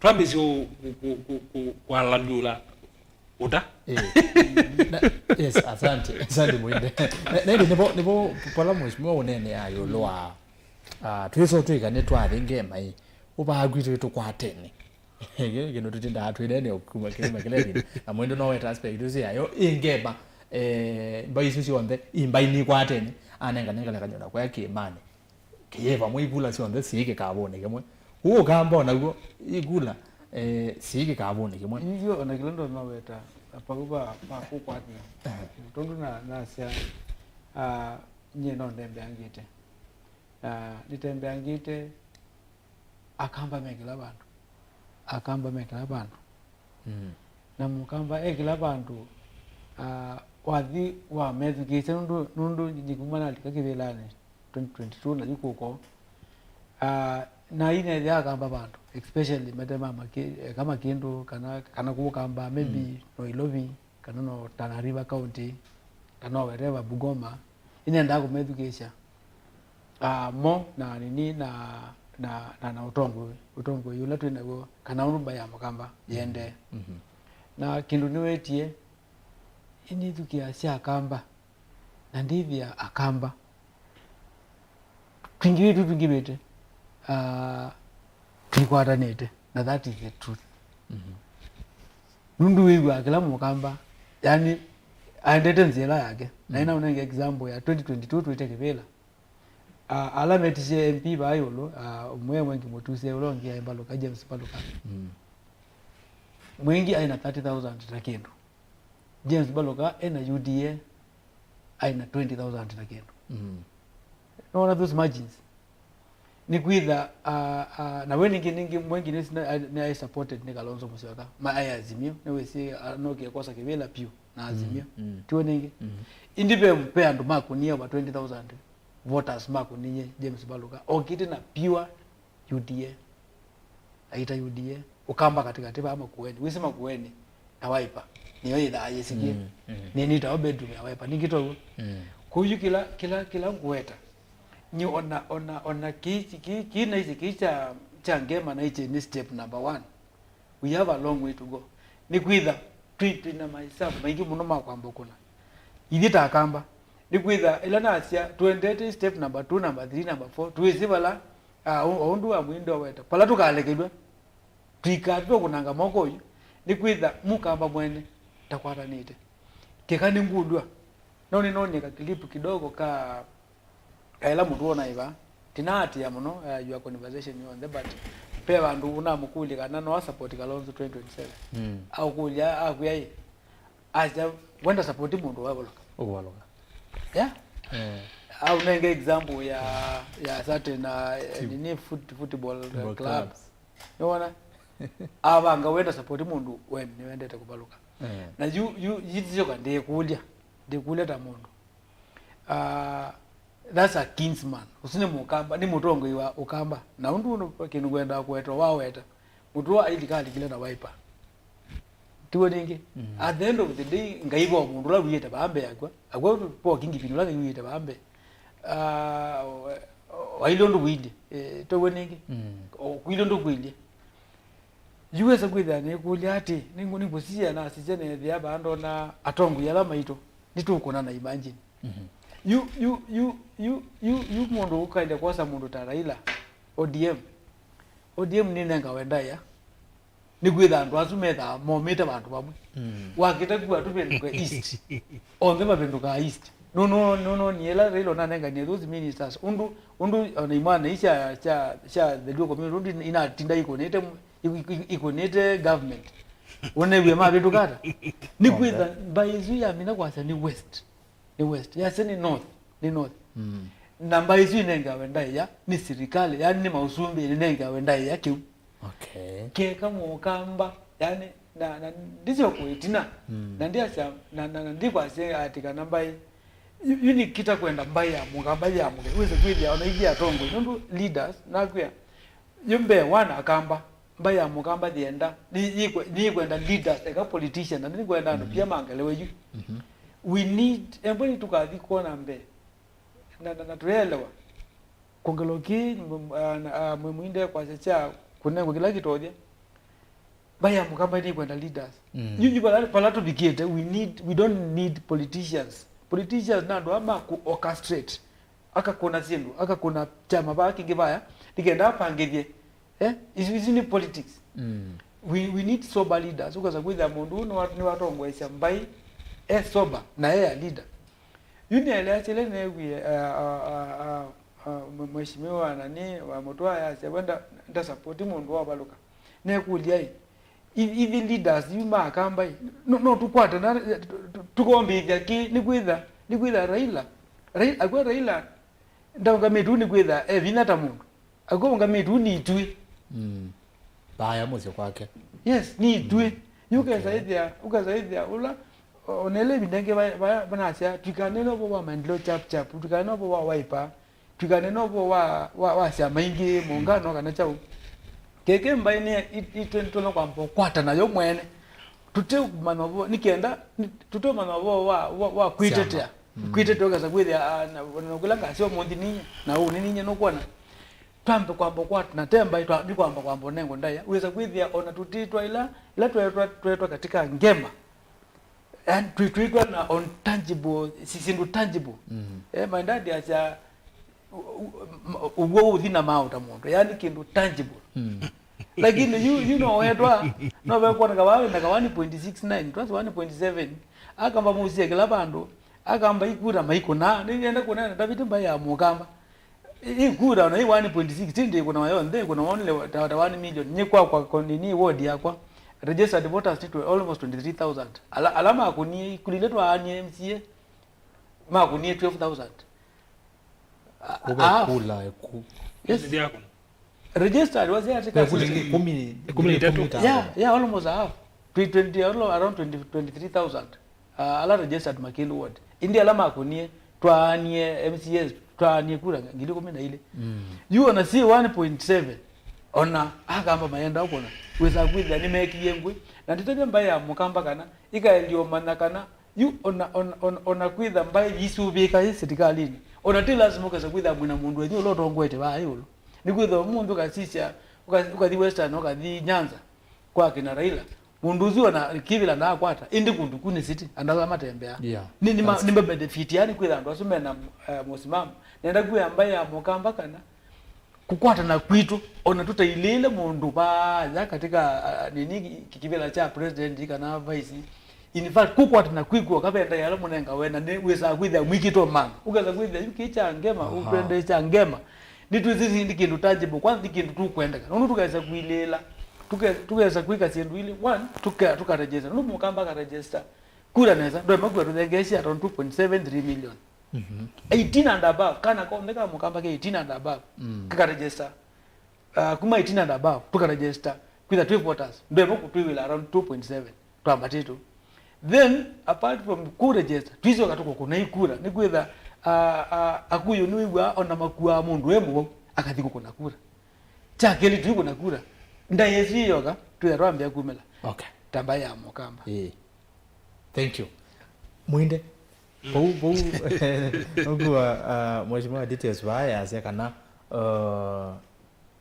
twambizio kwa landula uta yes asante mwende nende nibo pala mheshimiwa unene ayo loa twiso twikane twathinge mai uba agwito tukwatene gino tutinda atwirene okuma kile kile na mwendo no weta aspect uzi ayo ingeba mbai sisi onde imbai ni kwatene anenga kanyona kwa yake imane kiyeva mwibula si onde sike kabone kemwe uwo kamba na go igula sike kabone kemwe ndio na kilondo no weta pakuba pakukwatene tondu na sia nye no ndembe angite nitembe angite akamba mekila bantu na Mukamba ekila bantu wathi wa methukise nundu nyikumana likakibelane 2022 na yuko na ine ya kamba bantu especially madema kama Kindu kana kukamba maybe no Ilovi kana no Tana River County kana wherever Bugoma ine ndago methukisha mo na nini na utongo yula twinago kana urumba ya Mukamba yende na Kindu niwetie ini tukia sia akamba na ndivya akamba twingibete tukwatanete na that is the truth nundu wiwa kila Mukamba yani aendete nzela yake na ina unenge example ya 2022 tuitekebela alametishe MP bayolo umwe mwengi motuse ulongi ya Mbaloka James Mbaloka mwengi aina 30,000 na Kindu James Mbaloka ena UDA aina 20,000 na Kindu no those margins ni kwitha na weni ningi mwengi ni I supported ni Kalonzo Musyoka ma aya Azimio ni wesi anoke kosa kibela pio na Azimio tuwe ningi indipe mpea ndo makunia wa 20,000 voters mako ninye James Mbaloka okiti na pure UDA aita UDA ukamba katika tiba ama kuweni wisema kuweni na Wiper niyo ida ayesikie nini ta bedroom ya Wiper nikito kuyu kila ngweta ni ona ki na hizi cha ngema na hizi ni step number 1. We have a long way to go. Ni kwitha twina maisabu maingi muno makwamba kuna ithita kamba ni kwitha ila nasia tuendete step number 2 number 3 number 4 tuisibala ondu wa mwindo weta pala tukalekedwa twikatwa kunanga moko yu ni kwitha mukamba mwene takwatanite kekani ngudwa noni ka clip kidogo ka ela mtu ona iva tinati ya muno your conversation on the but pe bandu una mukuli kana no support Kalonzo 2027 au kulya akuyai aja wenda support mundu waboloka yeah au nenge example ya certain nini football clubs unaona abanga wenda support mundu when ni wendete kubaluka na you yizo kande kulya ta mundu that's a kinsman usine mukamba ni mutongo iwa ukamba na undu kinu kwenda kwetwa waweta mutu aidikali kile na wiper tiwo ningi at the end of the day ngaibo mundu la wiyeta bambe yakwa akwa po kingi pinu la wiyeta bambe wailondo bwide to ningi kwilondo kwile yuweza kwitha ne kulya ati ninguni busia na sijene thia bando na atongo yala maito nitukona na imagine you mundu ukaile kwasa mundu ta Raila ODM ni nenga wenda ya ni kwitha andu azumetha momete bandu bamwe wakita kwa tupenduka east onde mapenduka east no niela Raila na nenga ni those ministers undu ona imana isha cha the local community undu ina tinda ikonete government one we mabetukata ni kwitha baizu ya mina kwasa ni west ya seni north namba hizi nenga wenda ya ni serikali yani ni mausumbi nenga wenda ya kiu ke kama kamba yani na ndizo kuitina na ndia cha na ndikwa se atika namba yuni kita kwenda mbaya mugamba ya muge wese kwili ona ijia tongo ndu leaders na kwa yumbe wana akamba mbaya mugamba dienda ni kwenda leaders eka politician na ni kwenda ndo pia mangalewe yu we need everybody tukathi kuona mbe na tuelewa kongeloki mwinde kwa chacha kunengo kila kitodia baya mukamba ni kwenda leaders you pala to bikete we don't need politicians na ndo ama ku orchestrate aka kuna zindu aka kuna chama baki ngibaya tikenda pangithie is in politics we need sober leaders ukaza kwitha mundu ni watongwesha mbai sober na yeye leader yuni aliachele newe mheshimiwa nani wa mtoa ya wenda nda support mundu wa baluka ne kulia hivi leaders yuma kamba no tukwata na tukombithia ki ni kwitha Raila ndanga metu ni kwitha vinata mundu agonga metu ni tui baya mozo kwake yes ni tui ukazaidia ula onele bindenge banacha tukaneno bo wa mandlo chap tukaneno bo wa wiper tukaneno bo wa chama ingi mungano kana chau keke mbaine itwentono kwampo kwata nayo mwene tute manobo nikenda tute manobo wa kwitetea kaza kwithia nokulanga sio mondi ninye na u ninye nokwana twambe kwambo kwata na temba itwa ni kwambo nengo ndaya uweza kwithia ona tutitwa ila twetwa katika ngema and treatment na on tangible sisindu tangible my dad acha uwo udhina mauta mundu yani kindu tangible lakini you know wetwa no bekwa na 1.69 twas 1.7 akamba musie kila bandu akamba ikura maiko na nienda kuna David mbaya mukamba ikura na 1.6 ndi kuna wayo ndhe kuna only 1 million nyikwa nini ward yakwa registered voters to almost 23,000 alama akuni kuliletwa ani MCA ma kuni 12,000 kula yes registered was there tika 13 yeah almost half 20 around 23,000 ala registered Makindu ward indi alama akuni twanie MCAs twanie kula ngili 10 ile you ona see 1.7 ona akamba mayenda ukona weza kwitha ni mekiye ngwe na nditete mbaya mukamba kana ikaelio manakana you ona kwitha mbaya yisubika serikali ona ti lazima ukaza kwitha mwina mundu wenyu lo tongwete ba yulu ni kwitha mundu kasisha ukathi Western ukathi Nyanza kwa kina Raila mundu uzio na kivila na akwata indi kundu kuni city andaza matembea ni benefit yani kwitha ndo asume na musimamo nenda kuya ambaye amokamba kana kukwata na kwitu ona tutailile mundu ba katika nini kikivila cha president kana vice in fact kukwata na kwiko kapenda yala munenga wena ni wesa kwitha mwikito man ukaza kwitha yukicha ngema upende cha ngema nituzizi ndikindu tangible kwanza ndikindu tukwenda nunu tukaweza kuilela tukaweza kuika sindu ile one tukaregister nunu mukamba ka register kura neza ndo makwa tuzengesha around 2.73 million 18 and above kana kondeka mukamba ke 18 and above kaka register kuma 18 and above tukaregister kwitha 12 voters ndo makutwiwila around 2.7 twambatito then apart from kura register twizo katuko kuna ikura ni kwitha akuyo niwa ona makua mundu emo akathiko kuna kura chakeli tuko na kura nda yesi yoga tuyarambia kumela okay tamba ya mukamba thank you mwinde bau ogwa mheshimiwa details baya asekana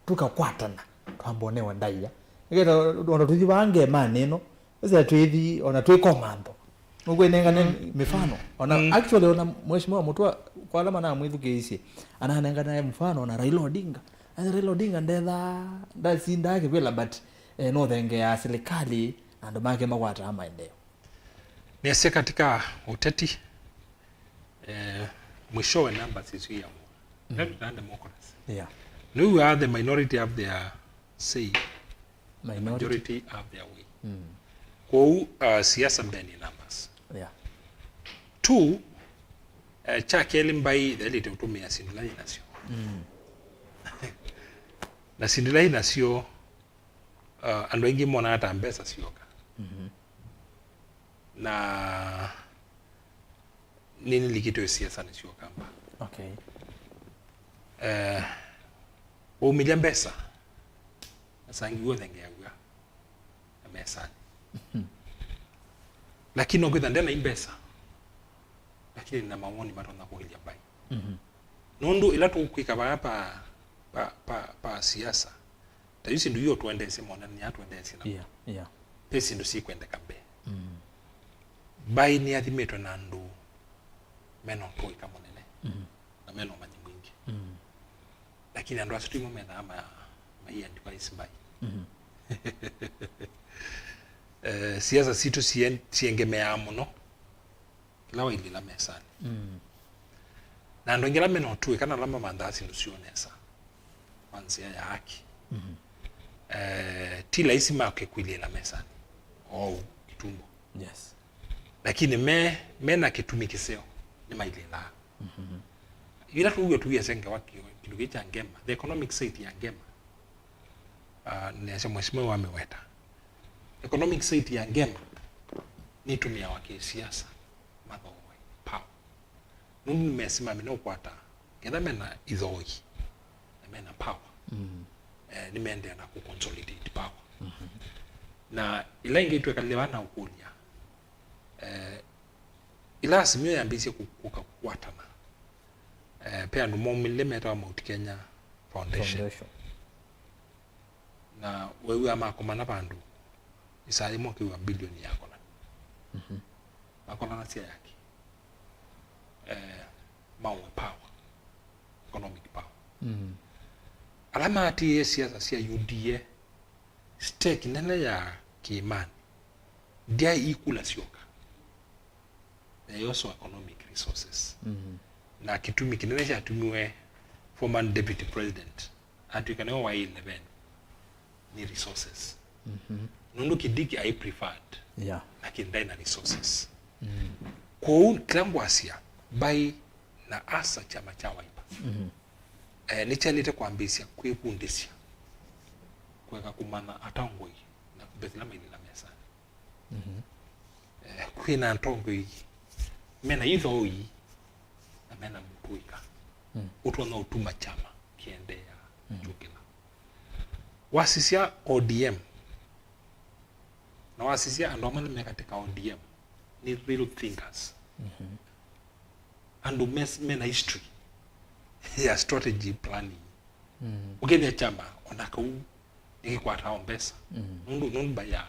tukakwatana twambonewa ndaiya ngeta ona tuthi bange maneno ese twithi ona twikomando ugwenengane mifano ona actually ona mheshimiwa mutwa kwa alama na mwithukiicie ananengana mfano ona Raila Odinga ndasinda yake bila but no thenge ya serikali ando make magwata maendeleo nese katika uteti mwishowe namba sisi ya democracy no we are the minority of their say majority of their way kwa siasa mbeni numbers two chakeli mbai delete utumia sindilai nasio na sindilai nasio ando ingi mona hata mbesa sioka na nini likito siasa nasio kamba okay umilia mbesa asangi wo thenge yaga mesa lakini ngwitha ndena imbesa lakini na maoni matona kuhilia bai nundu ila tukwika hapa pa siasa tayusi ndu yo tuende simona ni atuende sina pesi ndu si kwende kambe bai ni athimetwe na ndu meno toika monene na meno manyi mwingi lakini andu asitimo mena ama maia ndikwa isimbai siasa situ siengemea muno lawa ili la mesani na ndo ngela meno tuwe kana lama mandasi ndusionesa kwanzia ya haki tila isi make kwili la mesani kitumbo lakini mena kitumi kiseo ni maile la ila tuwe tuwe senge waki kilugicha ngema the economic state ya ngema nese mheshimiwa wameweta economic state ya ngema ni tumia wake siasa mathoe power nunu mesima mino kwata ketha mena ithoi mena power ni mende na ku consolidate power na ila ingeitwe kalebana ukulia ila simio yambisi kukwatana pia ndo momile meta Mount Kenya Foundation na wewe ama komana bandu isaye moke wa bilioni yako na makola na sia yake mawe power economic power alama ati siasa sia UDA stake nene ya Kimani dia ikula sioka also economic resources na kitumi kinene cha tumiwe former deputy president atukane wa 11 ni resources nundu kidiki I preferred lakini ndai resources kwa klangu asia by na asa chama cha Wiper ni chalite kuambisia kwepundisia kweka kumana atangoi na kubethila ile la mesa kwina ntongoi mena hizo oi na mena mtuika utu na utuma chama kiendea jukila wasisia ODM na wasisia andomana mekatika ODM ni real thinkers and mena history ya strategy planning ukethia chama ona kau ikikwata mbesa nundu ba ya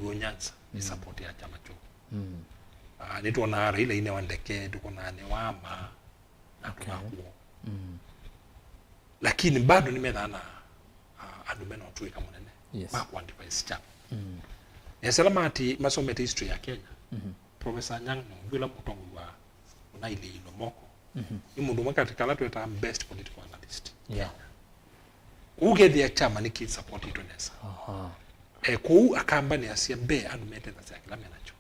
Luonyanza ni support ya chama cho nituona Raila ine wandeke tukona ne wama na tunakuo lakini bado nimethana andu mena utui kama nene ba quantify chama salama ati masomete history ya Kenya Professor Nyang' Nyong'o mutongo wa unaile inomoko ni mundu katika la tweta best political analyst ugethia chama ni ki support itonesa ku akamba ni asia be andu meteza cia kila menacho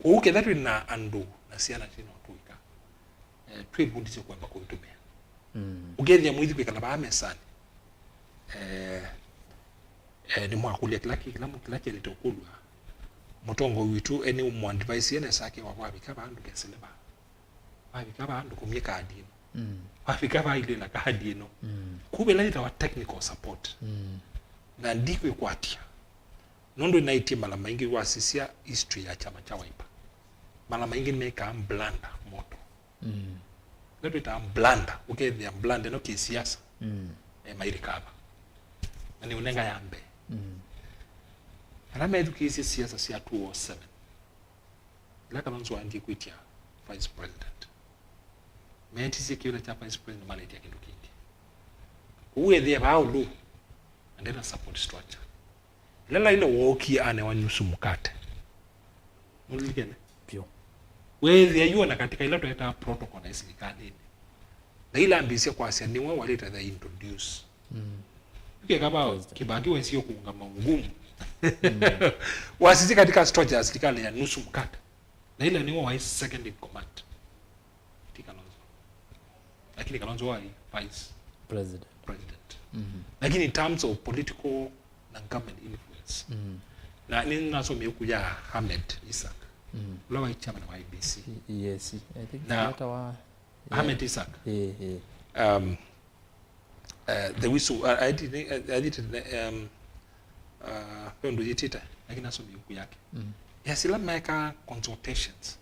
uketha twi na andu na ciana tino tuika twi bundise kwamba kuitumia ugethia mwithi kwikala ba mesani ni mwakulia kila litokulwa mutongo witu eni mu advice yene sake wa wabika bandu keseleba wabika bandu kumye kadi wabika ba ile la kadi no kubela ita wa technical support na ndiko ikwatia nondo naiti mala maingi wasisia history ya chama cha Wiper mala maingi meka blanda moto ndio ita blanda ukethia blanda no kisiasa mairikaba ni unenga yambe alama edukisi siasa sia 207 la Kalonzo andi kwitia vice president meti security cha vice president maneti ya kindukindi uwe thia baulu andena support structure lela ile woki ane wanyusu mkate mulikene pio wewe yua katika ile tunaita protocol ya serikali na ile ambisia kwa asia ni wao waleta the introduce kama Kibaki wensio kuunga ngumu wasisi katika structure ya serikali ya nusu mkate na ile ni wao second in command Kalonzo lakini Kalonzo wa vice president lakini in terms of political na government influence na nini nasomea kuja Ahmed Isaac ulawa chama na IBC yes I think hata wa Ahmed Isaac the whistle I did ndo yitita lakini nasomea huku yake yes ila make consultations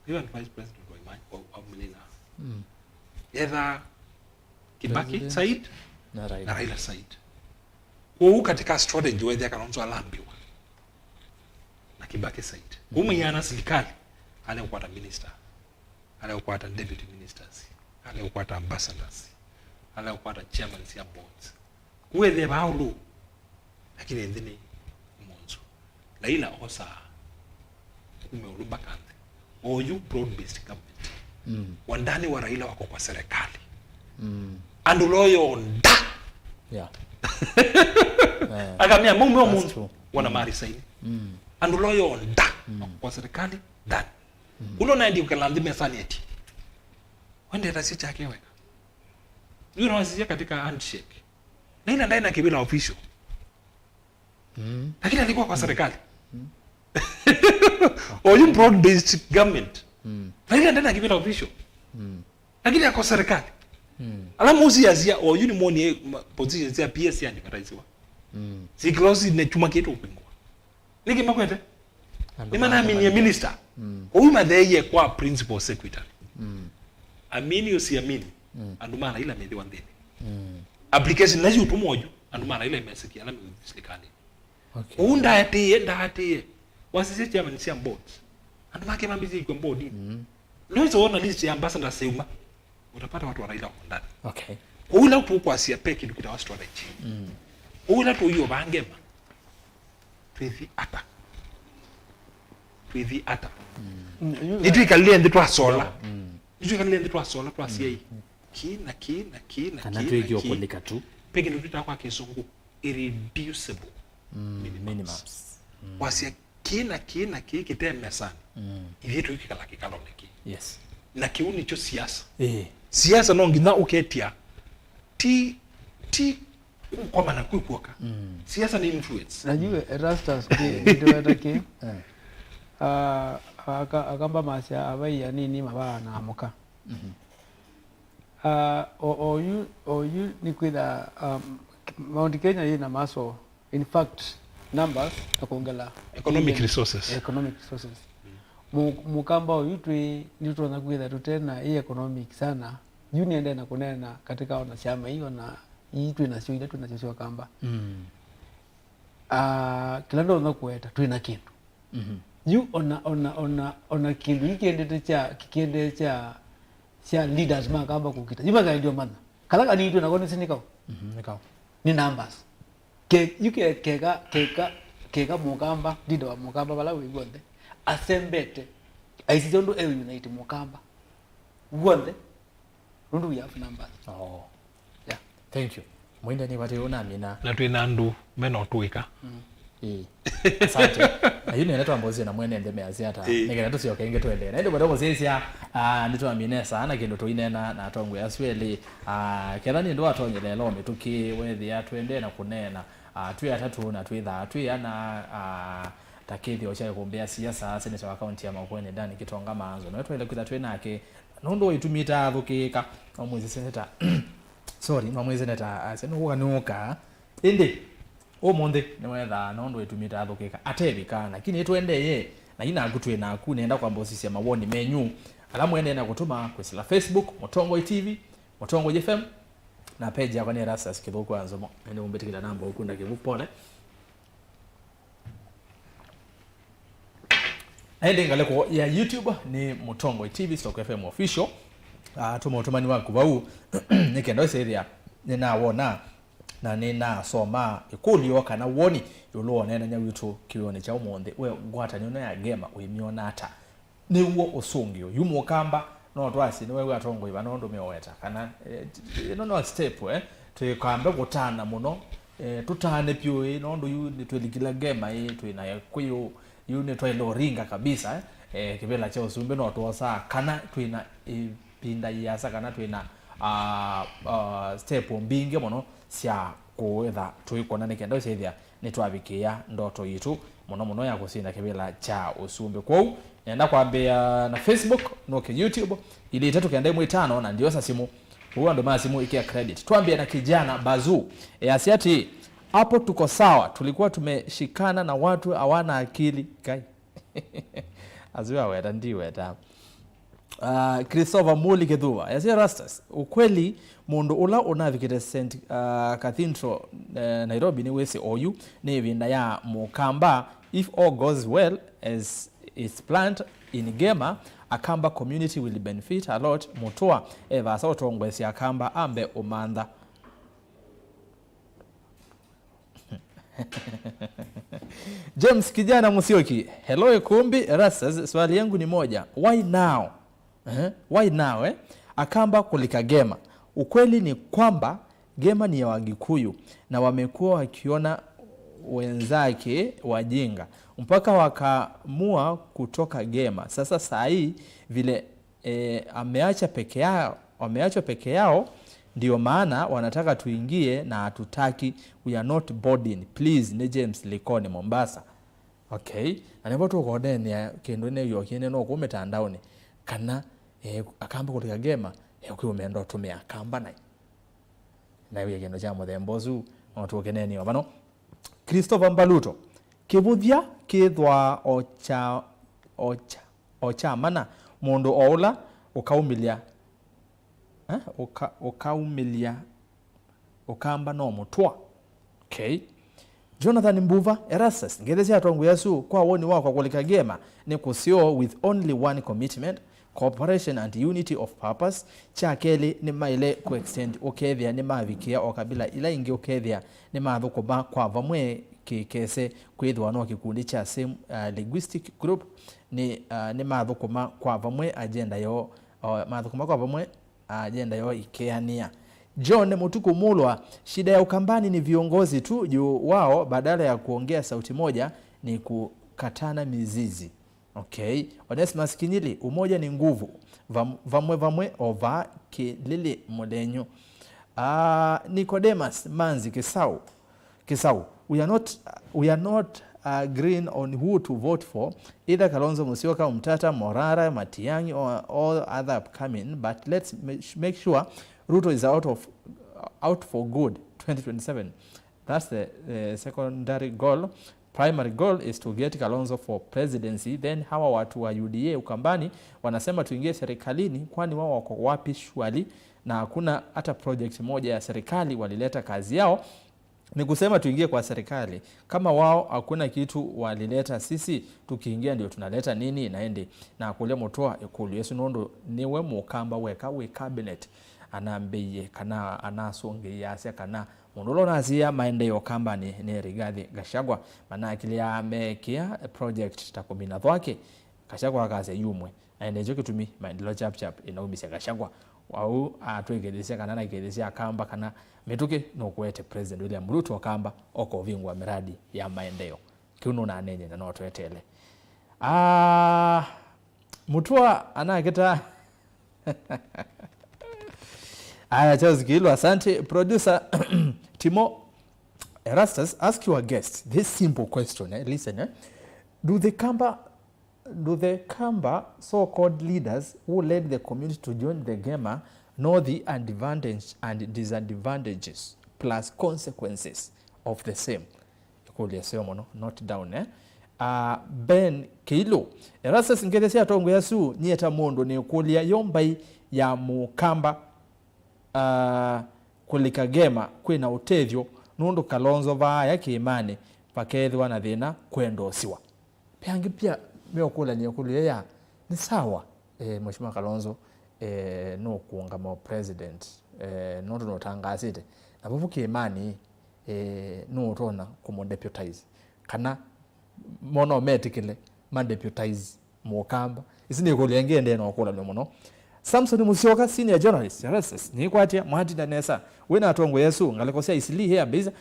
even vice president wa imani wa Mlina either Kibaki Said na Raila Said kwa katika strategy wewe Kalonzo alambiwa na Kibaki Said yana serikali ale kupata minister ale kupata deputy ministers ale kupata ambassadors ala kupata chairman ya boards kuweze baulu lakini ndini mwanzo Raila osa umeuluba kande oyu broad based government wandani wa Raila wako kwa serikali anduloyo nda akamia mume mundu wana mari saidi anduloyo nda kwa serikali dan ulo na ndi ukalandi mesani eti wende rasi chake weka yule wasije katika handshake na ina ndani na kibila official lakini alikuwa kwa serikali oyu broad based government lakini ndani na kibila official lakini yako serikali alamu usiazia oyu ni moni position ya PS yani kataisiwa si close ne chuma kitu upingwa niki makwete ni maana mimi ni minister huyu madheye kwa principal secretary amini usiamini andumana ila mediwa ndeni application nazi utumojo andumana ila imesikia na serikali unda ati wasisi chairman si boards andumana kama bizi kwa board leo ona list ya ambassador Seuma utapata watu wa Raila kwa ndani ula tu kwa sia peke ndio kwa strategy ula tu hiyo bangema twithi ata nitu ikalia ndio asola nitu ikalia ndio asola tu asia kina kana tu hiyo koleka tu peke ndio tutakuwa kisungu irreducible minimums wasia kina kiteme sana hivi tu kikala kikaloneki yes na kiuni cho siasa siasa no ngina uketia ti kwa maana kuipoka siasa ni influence najue Erastus ndio atake akamba masia abai nini mabana amuka oyu ni kwida Mount Kenya ina maso in fact numbers akuongela economic resources mukamba uyutwi ndio na kuitha tutena hii economic sana union ende na kunena katika ona chama hiyo na itwi na sio ile tunachoswa kamba kila ndo na kueta twina kindu you ona kindu ikiendete cha leaders makamba kukita yuma ndio maana kala ni itwi na kone sinikao nikao ni numbers yuke kega mukamba leader wa mukamba bala wigonde asembete aisizondo unite mukamba gwonde rundu we have numbers. Yeah, thank you mwinde ni wate una mina na twina ndu meno tuika asante ayuni neto ambozi na mwene ndeme aziata nigera tusio kenge twende na ndio bado cia ndito amine sana kindu tuinena na atongo ya sweli kethani ndo atonyele lo mituki wethi atwende na kunena twi atatu na twi tha twi ana takithi ocha kumbea siasa seneta wa county ya Makueni Dani Kitonga Manzo no twende kwitha twi nake nondo itumita thukika omwezi seneta sorry mwezi seneta seno hukanuka indi omonde niwetha nondo itumita thukika atebika lakini twende ye na ina gutwe na ku nenda kwa mbosi ya mawoni menyu alamu ende na kutuma kwa Facebook Mutongo TV Mutongo FM na page ya kwani Rastas Kiboko anzomo ende umbetikira namba ukunda kibupole ende ngaleko ya YouTube ni Mutongo TV Stock FM official tumotumani wangu bau nikenda seria ninawona na nina soma ikulio kana woni yulo nena nyawitu kione cha umonde we gwata nyono ya gema uyimiona ata niwo osungio yumo kamba no twasi niwe watongo ibano ndo meweta kana no step tukambe gutana muno tutane pyo no ndo yu tweligila gema twina kuyo yune twelo ringa kabisa kibela cha usumbe no twosa kana twina pinda yasa kana twina step mbinge muno cia kuwetha tuikona nikenda ucethia nitwabikia ndoto yitu muno ya kusinda kibela cha usumbe kwau nenda kwambia na Facebook no YouTube ili itatu kenda 5 na ndio sasa simu huwa ndo simu ikia credit tuambie na kijana Bazu asiati hapo tuko sawa tulikuwa tumeshikana na watu hawana akili kai azua weta ndiweta Christopher Muli Kedhuwa yasia Rastas ukweli mundu ula unavikite St Cathedral Nairobi ni wese oyu ni vinda ya mukamba if all goes well as is planned in Gema Akamba community will benefit a lot mutua eva sautongwesi Akamba ambe umanda James kijana Musioki hello Kumbi Rastas swali yangu ni moja why now why now Akamba kulika Gema ukweli ni kwamba Gema ni ya Wagikuyu na wamekuwa wakiona wenzake wajinga mpaka wakamua kutoka Gema sasa saa hii vile ameacha peke yao ndio maana wanataka tuingie na hatutaki we are not boarding please ni James Likoni Mombasa okay na nebo to kodene kendo ne yo kene no ku mitandaoni kana Akamba kulika Gema ukiwa umeenda utumia Akamba na hiyo kendo cha muthembozu watu keneni bano Christopher Mbaluto kibuthia kithwa ocha mana mundu oula ukaumilia ukaumilia ukamba no mutwa okay Jonathan Mbuva Erastus ngethesha atongo yasu kwa woni wako kulika Gema ni kusio with only one commitment cooperation and unity of purpose chakeli ni maile ku extend okethia ni mavikia okabila ila ingi okethia ni mathukuma kwa vamwe kikese kwithwa no kikundi cha same linguistic group ni mathukuma kwa vamwe agenda yo mathukuma kwa vamwe agenda yo ikeania John Mutuku Mulwa shida ya Ukambani ni viongozi tu juu wao badala ya kuongea sauti moja ni kukatana mizizi okay Onesmus Kinyili umoja ni nguvu vamwe ova kilili modenyo Nicodemus Manzi Kisau we are not agreeing on who to vote for either Kalonzo Musyoka Mtata Morara Matiang'i or all other upcoming but let's make sure Ruto is out for good 2027 that's the secondary goal primary goal is to get Kalonzo for presidency. Then hawa watu wa UDA Ukambani wanasema tuingie serikalini, kwani wao wako wapi shwali? Na hakuna hata project moja ya serikali walileta. Kazi yao ni kusema tuingie kwa serikali. Kama wao hakuna kitu walileta, sisi tukiingia ndio tunaleta nini naende. Na kule Mutua Ikulu Yesu Nondo niwe Mukamba weka we cabinet anambeye kana anasonge yase kana mundulo nazia maendeleo kamba ni Rigathi Gachagua manakilia amekia project takomina thwake Gachagua akaze yumwe aende jo kitumi maendeleo chap inaumisia Gachagua wau atwegedesia kana na gedesia kamba kana metuke no kwete president William Ruto kamba oko vingwa miradi ya maendeleo kiuno na nenye na no twetele Mutua anaketa Charles Gilu, asante. Producer Timo Erastus, ask your guest this simple question. Listen, do the Kamba so-called leaders who led the community to join the Gema know the advantage and disadvantages plus consequences of the same? Not down, Ben Kilo Erastus ngedesia tongo yasu nieta mondo ni kulia yombai ya Mukamba kulika Gema kwina utethyo nundu Kalonzo vaya kiimani pakethwa na thina kwendosiwa peangi pia meokula ni okulia ni sawa Mheshimiwa Kalonzo no kuunga mo president nundu no tangasite na bubu kiimani no utona kumo deputize kana monomatically man deputize Mukamba isini kulia ngende no okula no muno. Samson Musyoka, senior journalist, Erastus, ni kwatia mwati danesa. Wena atongo Yesu, ngalekosea isili here biza.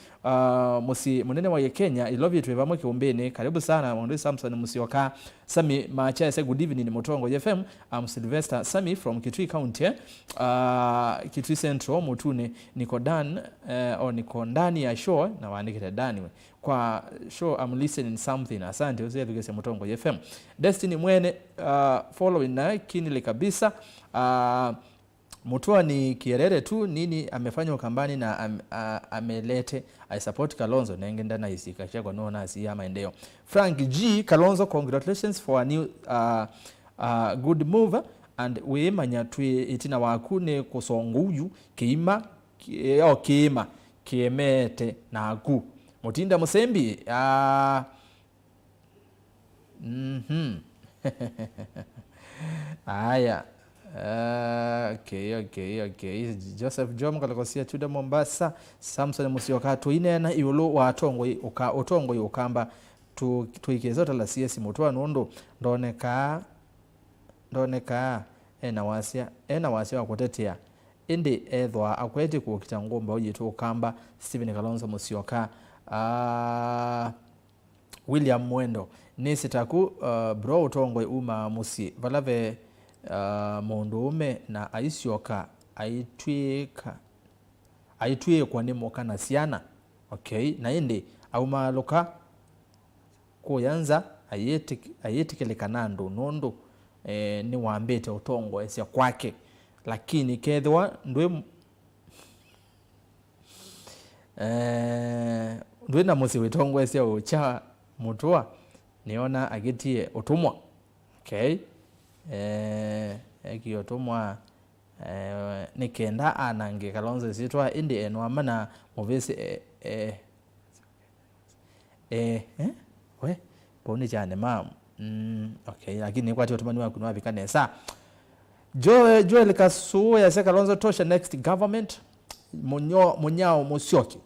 Musi munene wa Kenya, I love you to evamu kiumbeni. Karibu sana, mwende Samson Musyoka. Sami macha say good evening ni Mutongo FM. I'm Sylvester Sami from Kitui County. Kitui Central, Mutune, niko dan, or niko ndani ya show, na waandikita dani we. Kwa show I'm listening something. Asante, usia tukese Mutongo FM. Destiny mwene, following na kinile kabisa. Mutua ni kierere tu nini amefanya Ukambani na amelete I support Kalonzo nengenda na isika chako no na siya maendeleo. Frank G Kalonzo, congratulations for a new good move and we manya twi itina wakune kusonguyu kiima kiemete na aku Mutinda Musembi Aya okay. Joseph Jom kalakosia chuda Mombasa. Samson Musyoka tuinena iulu wa otongo Ukamba tuikizota la CS Mutua Nondo ndoneka ena wasia wa kutetea indi edhwa akweti kukitangomba ujitu Ukamba. Stephen Kalonzo Musyoka William Mwendo nisitaku bro utongo uma musi valave mondume na Aisyoka aitwie kwa nemoka na siana. Okay, na indi au maluka kuyanza ayetikele kanando nondo ni wambete utongo esya kwake lakini kethwa ndwe na musi witongo esya ucha Mutua niona agitie utumwa. Okay, ekiyotumwa nikenda anange Kalonzo sitwa indi enwa mana movesi we poni chane mam okay lakini kwati otumani wa kunwa bikanesa Joel Kasuo ya se Kalonzo tosha next government Munyao Musyoki.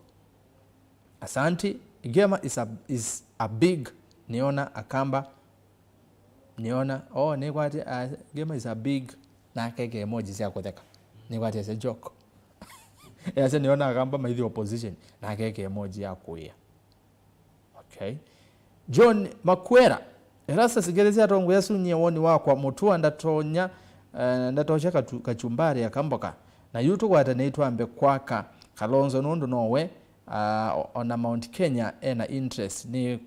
Asante. Gema is a big niona akamba niona ni kwati Gema is a big na keke emojis ya kutheka ni kwati as a joke yase niona akamba maithi opposition na keke emoji ya kuia. Okay, John Makwera Erasa sigelezea tongo Yesu nyewoni wako Mutua ndatosha kachumbari ya kamboka na yutu kwa ataneitwa ambe kwaka Kalonzo nundu nowe on Mount Kenya ena interest ni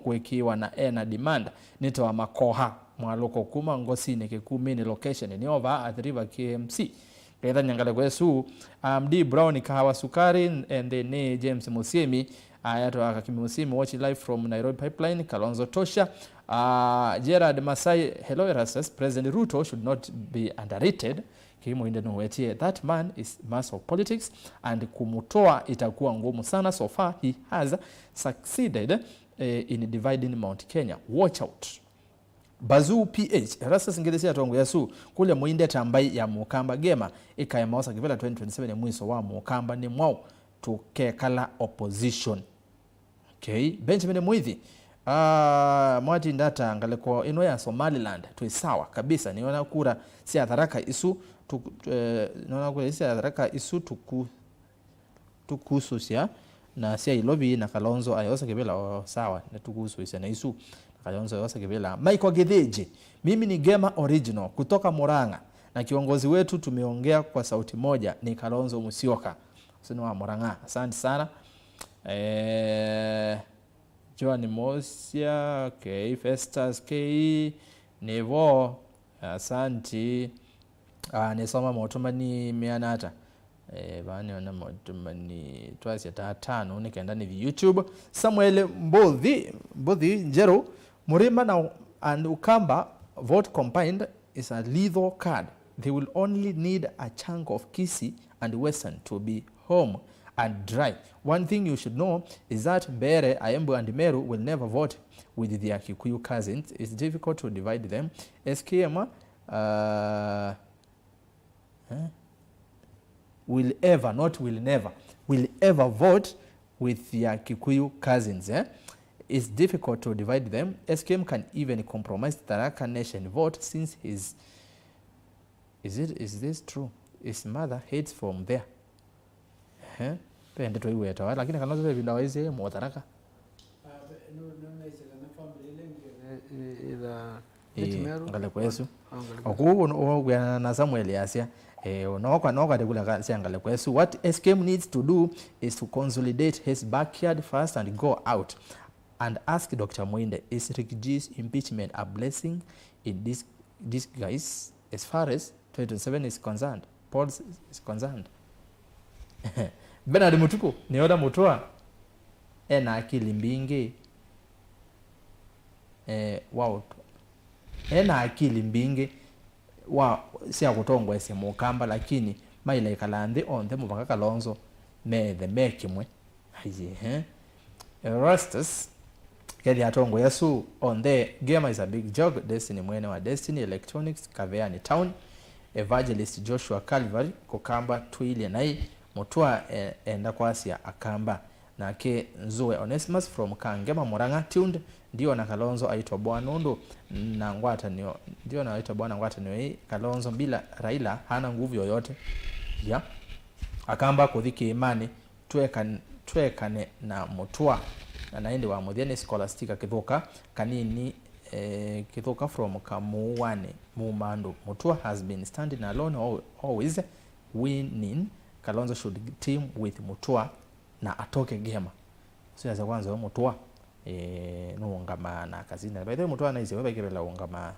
kuekiwa na ena demand nitoa makoha mwaloko kuma ngosini kikumi ni location ni over at River KMC kaitha nyangale kwesu D Brown Kahawa Sukari and then James Musiemi Aya to Akakimusimu watch live from Nairobi Pipeline. Kalonzo Tosha. Gerard Masai, hello Erastus. President Ruto should not be underrated. That man is master of politics and kumutoa itakuwa ngumu sana. So far he has succeeded in dividing Mount Kenya. Watch out. Bazuu PH Erastus Ngelesi atongo yasu kule muinde tambai ya Mukamba gema ikaya maosa kivela 2027 mwiso wa Mukamba ni mwao tukekala opposition. Okay, Benjamin Muithi mwati ndata ngaleko ino ya Somaliland tuisawa kabisa. Niona kura si atharaka isu niona kura si atharaka isu tukususia na si ilobi na Kalonzo ayosa kibela sawa na tukususia na isu Kalonzo ayosa kibela. Michael Gedeje, mimi ni Gema Original kutoka Murang'a na kiongozi wetu tumeongea kwa sauti moja ni Kalonzo Musyoka. Sino wa Murang'a. Asante sana. John Mosia, okay, Festus K, Nevo, asante. Nisoma motumani mianata. Bani wana motumani tuwasi ya tano nikaenda ni YouTube. Samuel Mbodhi Njero, Murima na and Ukamba vote combined is a lethal card. They will only need a chunk of Kisii and Western to be home and dry. One thing you should know is that Mbere, Ayembu and Meru will never vote with their Kikuyu cousins. It's difficult to divide them. SKM will ever, not will never, will ever vote with their Kikuyu cousins. It's difficult to divide them. SKM can even compromise the Tharaka Nation vote since is this true? His mother hates from there. Pende to iwe tawa lakini Kalonzo vile vinaweze mwataraka ngale kwesu oku na Samuel yasia noka dekula ngale kwesu. What SKM needs to do is to consolidate his backyard first and go out and ask Dr. Mwinde, is Rigathi impeachment a blessing in this guys as far as 2027 is concerned? Paul is concerned. Bernard Mutuku nioda mutoa ena akili mbingi wow ena akili mbingi wa sia kutongwa ese Mukamba lakini maila ikalande on them mubaka Kalonzo me the mekimwe hayi Erastus kedi atongo yasu on the game is a big job. Destiny mwene wa Destiny Electronics Kaveani Town. Evangelist Joshua Calvary Kokamba Twile nai Mutua enda kwasia akamba na ke Nzuwe Onesimus from Kangema Murang'a tuned ndio na Kalonzo aitwa Bwanundu na Ngwata ndio na aitwa Bwana Ngwata ndio Kalonzo bila Raila hana nguvu yoyote ya akamba kuthiki imani tuekane na Mutua na naende wa Muthiani Scholastica Kithuka kanini Kithuka from Kamuwane Mumandu. Mutua has been standing alone always winning. Kalonzo should team with Mutua na atoke Gema. So yaza kwanza wa Mutua nuungama na akasindwa. By the way Mutua anaize weba kibela ungama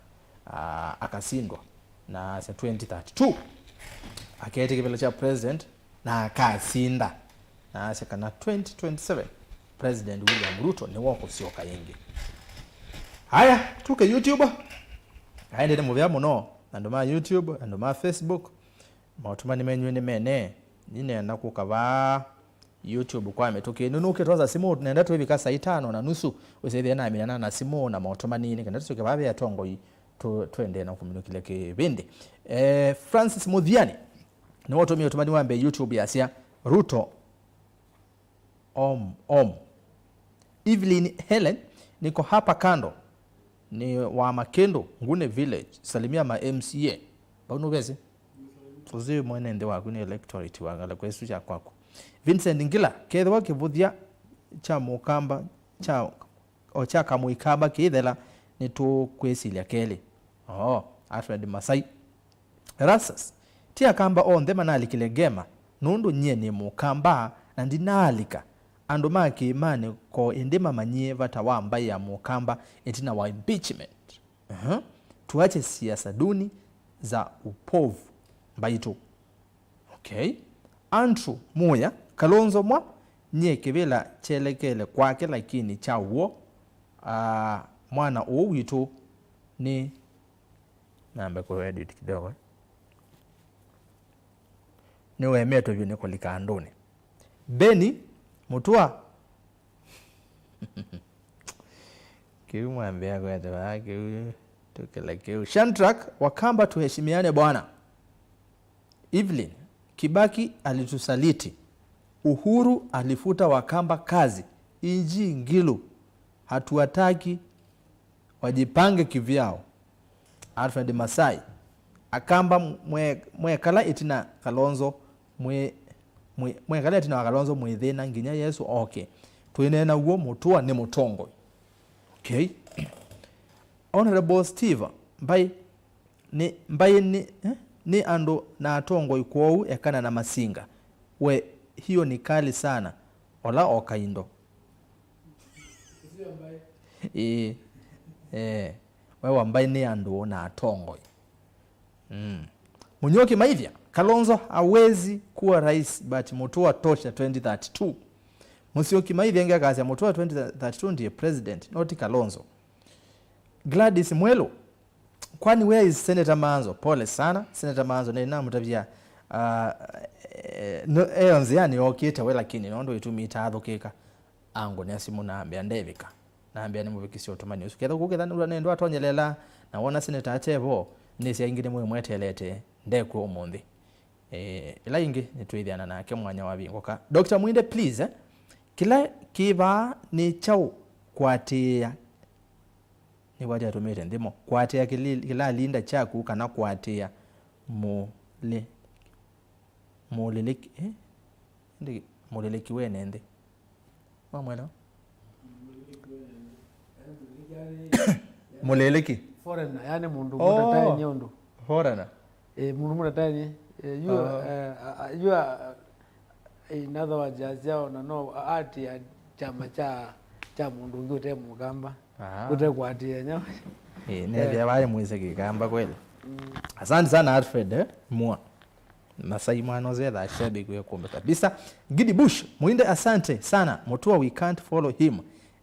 akasindwa na 2032 akete kibela cha president na akasinda na aseka na 2027 President William Ruto ni wako sioka yengi. Haya tuke YouTube haende mu bya muno andoma YouTube andoma Facebook mautumani menyu ni mene nine na kukaba YouTube kwa metoke nunuke toza simu tunaenda tu hivi kasa 5:30 usaidie na amina na simu na mautumani ni kenda tuke babe ya tongo twende na kuminukile kibindi. Francis Mudhiani ni watu mautumani wambe YouTube yasia Ruto Evelyn Helen niko hapa kando ni wa Makendo Ngune Village salimia ma MCA baunubeze tuzi mwenende wa kuni electorate wangala kwesu cha kwako. Vincent Ngila ketho wakivuthia cha Mukamba cha ocha Kamuikamba kithela ni tu kwesilia kele Alfred Masai Rasas tia kamba on them analikile Gema nundu nye ni Mukamba na ndinalika anduma ke imane ko endema manyie vatawa mbai ya Mukamba etina wa impeachment. Tuache siasa duni za upovu mbaito. Okay. Andrew Moya Kalonzo mwa nye kibila chelekele kwake lakini chawo mwana witu ni namba kwa edit kidogo ni wemeto vyo niko likandoni Beni Mutua kiu mwambia kwa ete wake huyu tukela kiu Shantrak Wakamba tuheshimiane bwana. Evelyn Kibaki alitusaliti. Uhuru alifuta Wakamba kazi. Inji Ngilu hatuwataki wajipange kivyao. Alfred Masai Akamba mwekala itina Kalonzo mwekala itina Kalonzo mwithina nginya Yesu okay. Tuinena uo Mutua ni Mutongo. Okay. Honorable Steve mbai ni ando na atongo ikuou ekana na Masinga. We hiyo ni sana. Ola okaindo. Wewe mbai ni ando na atongo. Munyoki Maivia Kalonzo hawezi kuwa rais but Mutua tosha 2032. Musyoki Maivia ngia kazi ya Mutua 2032 ndiye president not Kalonzo. Gladys Mwelo kwani where is Senator Manzo? Pole sana Senator Manzo na mutabia nziani okita we lakini nondo itumita athukika ango ni asimu naambia ndevika naambia ni mubikisi otomani usuketha kuketha nendo atonyelela na wona Senator Achevo nisi ingine mwe mwetelete ndeko omundi ila ingi nitwithiana nake mwanya wa bingoka. Dr. Mwinde please kila kiba ni chau kwatia ni waje atumire ndimo kwatia kila linda chaku kana kwatia muleleki ndi muleleki wenende mamwela muleleki foreigner yani mundu mutataye nyondo foreigner mundu mutataye you in other words yao no ati ya chama cha mundu ngute mugamba ute kwatia nyo ne bya mweze kigamba kweli. Asante sana Alfred Mua Masai mwana zeda shabi kwa kombe kabisa. Gidi Bush Mwinde asante sana Mutua we can't follow him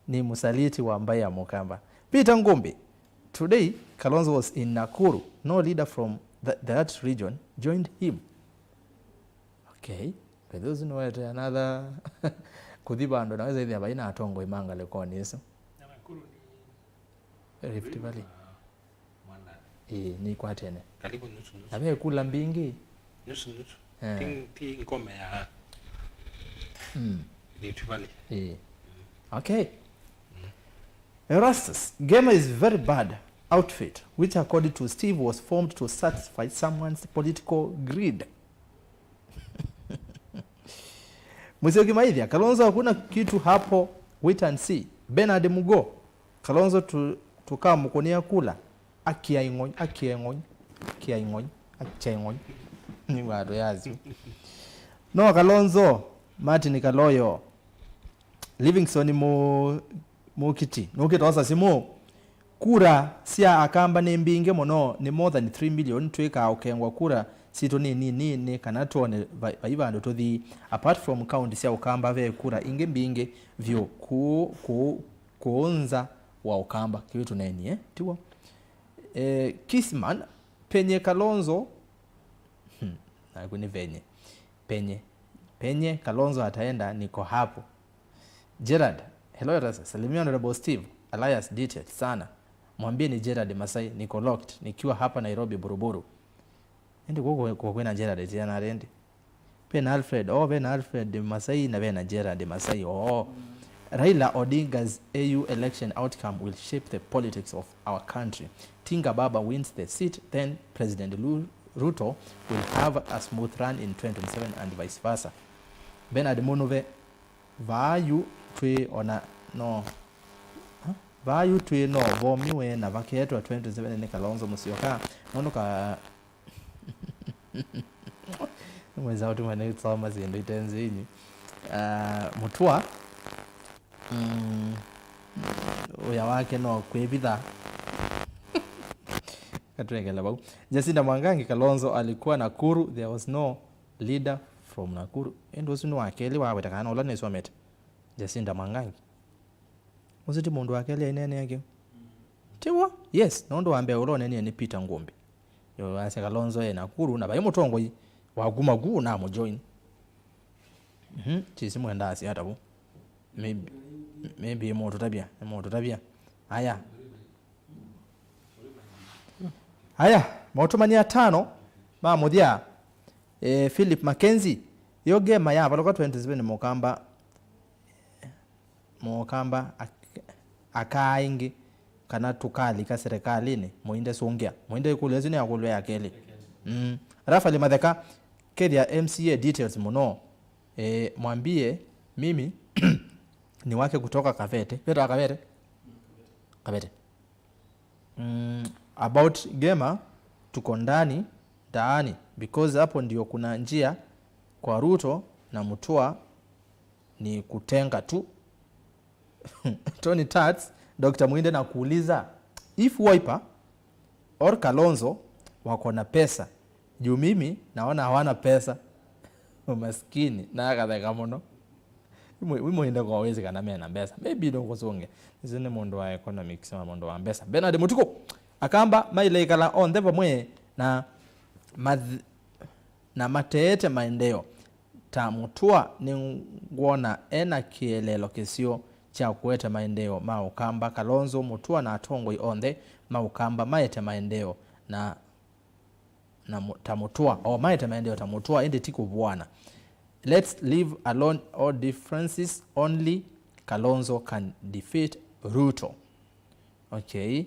ni musaliti wa ambaye ya Mukamba. Peter Ngombe today Kalonzo was in Nakuru, no leader from that region joined him. Okay, for those who know it another kudhibando naweza hivi abaina atongo imanga lekoni yeso Nakuru ni Rift Valley ni kwa tene karibu nusu abe kula mbingi nusu ti ngome ya Rift Valley okay. Erastus Gema is very bad outfit which according to Steve was formed to satisfy someone's political greed. Musyoki Maivia Kalonzo hakuna kitu hapo, wait and see. Bernard Mugo Kalonzo tukaa mkonia kula akiaingoy ni wado yazi no Kalonzo Martin Kaloyo Livingston mukiti nukitosa simu kura sia Akamba ni mbinge mono ni more than 3 million tweka okengwa kura sito ni kanatone baibando to the apart from county sia Akamba ve kura inge mbinge vyo kuonza wa Akamba kitu neni tiwa Kisman penye Kalonzo na kuni penye Kalonzo ataenda niko hapo. Gerard hello Rasa salimia honorable Steve Elias detail sana mwambie ni Gerard Masai niko locked nikiwa hapa Nairobi Buruburu ndi kwa kwena Gerard tena rendi pena Alfred pena Alfred Masai na pena Gerard Masai Raila Odinga's AU election outcome will shape the politics of our country. Tinga Baba wins the seat, then President Ruto will have a smooth run in 2027 and vice versa. Bernard Munove vayu twe ona no vayu twe no vomiwe na vakeetwa 2027 ni Kalonzo Musyoka nono ka mweza watu mwana tsoma zindu itenzini Mutua uya wake no kwebitha katwekela bau Jacinda Mwangangi Kalonzo alikuwa Nakuru, there was no leader from Nakuru endo sinu wakeli wawe takana ola nesomete Jacinda Mwangangi uziti mundu wakeli inene yake tiwa yes nondo wambe ulone ni Peter Ngombe yo ase Kalonzo ye Nakuru na bayo tongo yi waguma gu na mo join chisi mwenda asi hata bu maybe mo tabia haya mautumania 5 ba mudia Philip Mackenzie yo game ya baloka 27 mokamba akaingi kana tukali ka serikali ni muinde songea muinde kulezi ni akulwe yakeli Rafael Madheka kedia MCA details muno mwambie mimi ni wake kutoka Kavete Peter Kavete about Gema tuko ndani because hapo ndio kuna njia kwa Ruto na Mutua ni kutenga tu Tony Tats Dr. Mwinde na kuuliza if Wiper or Kalonzo wako na pesa juu mimi naona hawana pesa maskini na akadheka muno Mwinde kwa wezi kana mena pesa maybe ndo kusonge zine mondo wa economics ama mondo wa pesa Bernard Mutuko akamba maile kala on the mwe na mateete maendeo ta Mutua ni ngona ena kielelo kisio cha kueta maendeo maukamba Kalonzo Mutua na Atongoi onde maukamba maete maendeo na tamutua o maete maendeo tamutua ende tiku bwana. Let's leave alone all differences, only Kalonzo can defeat Ruto. Okay,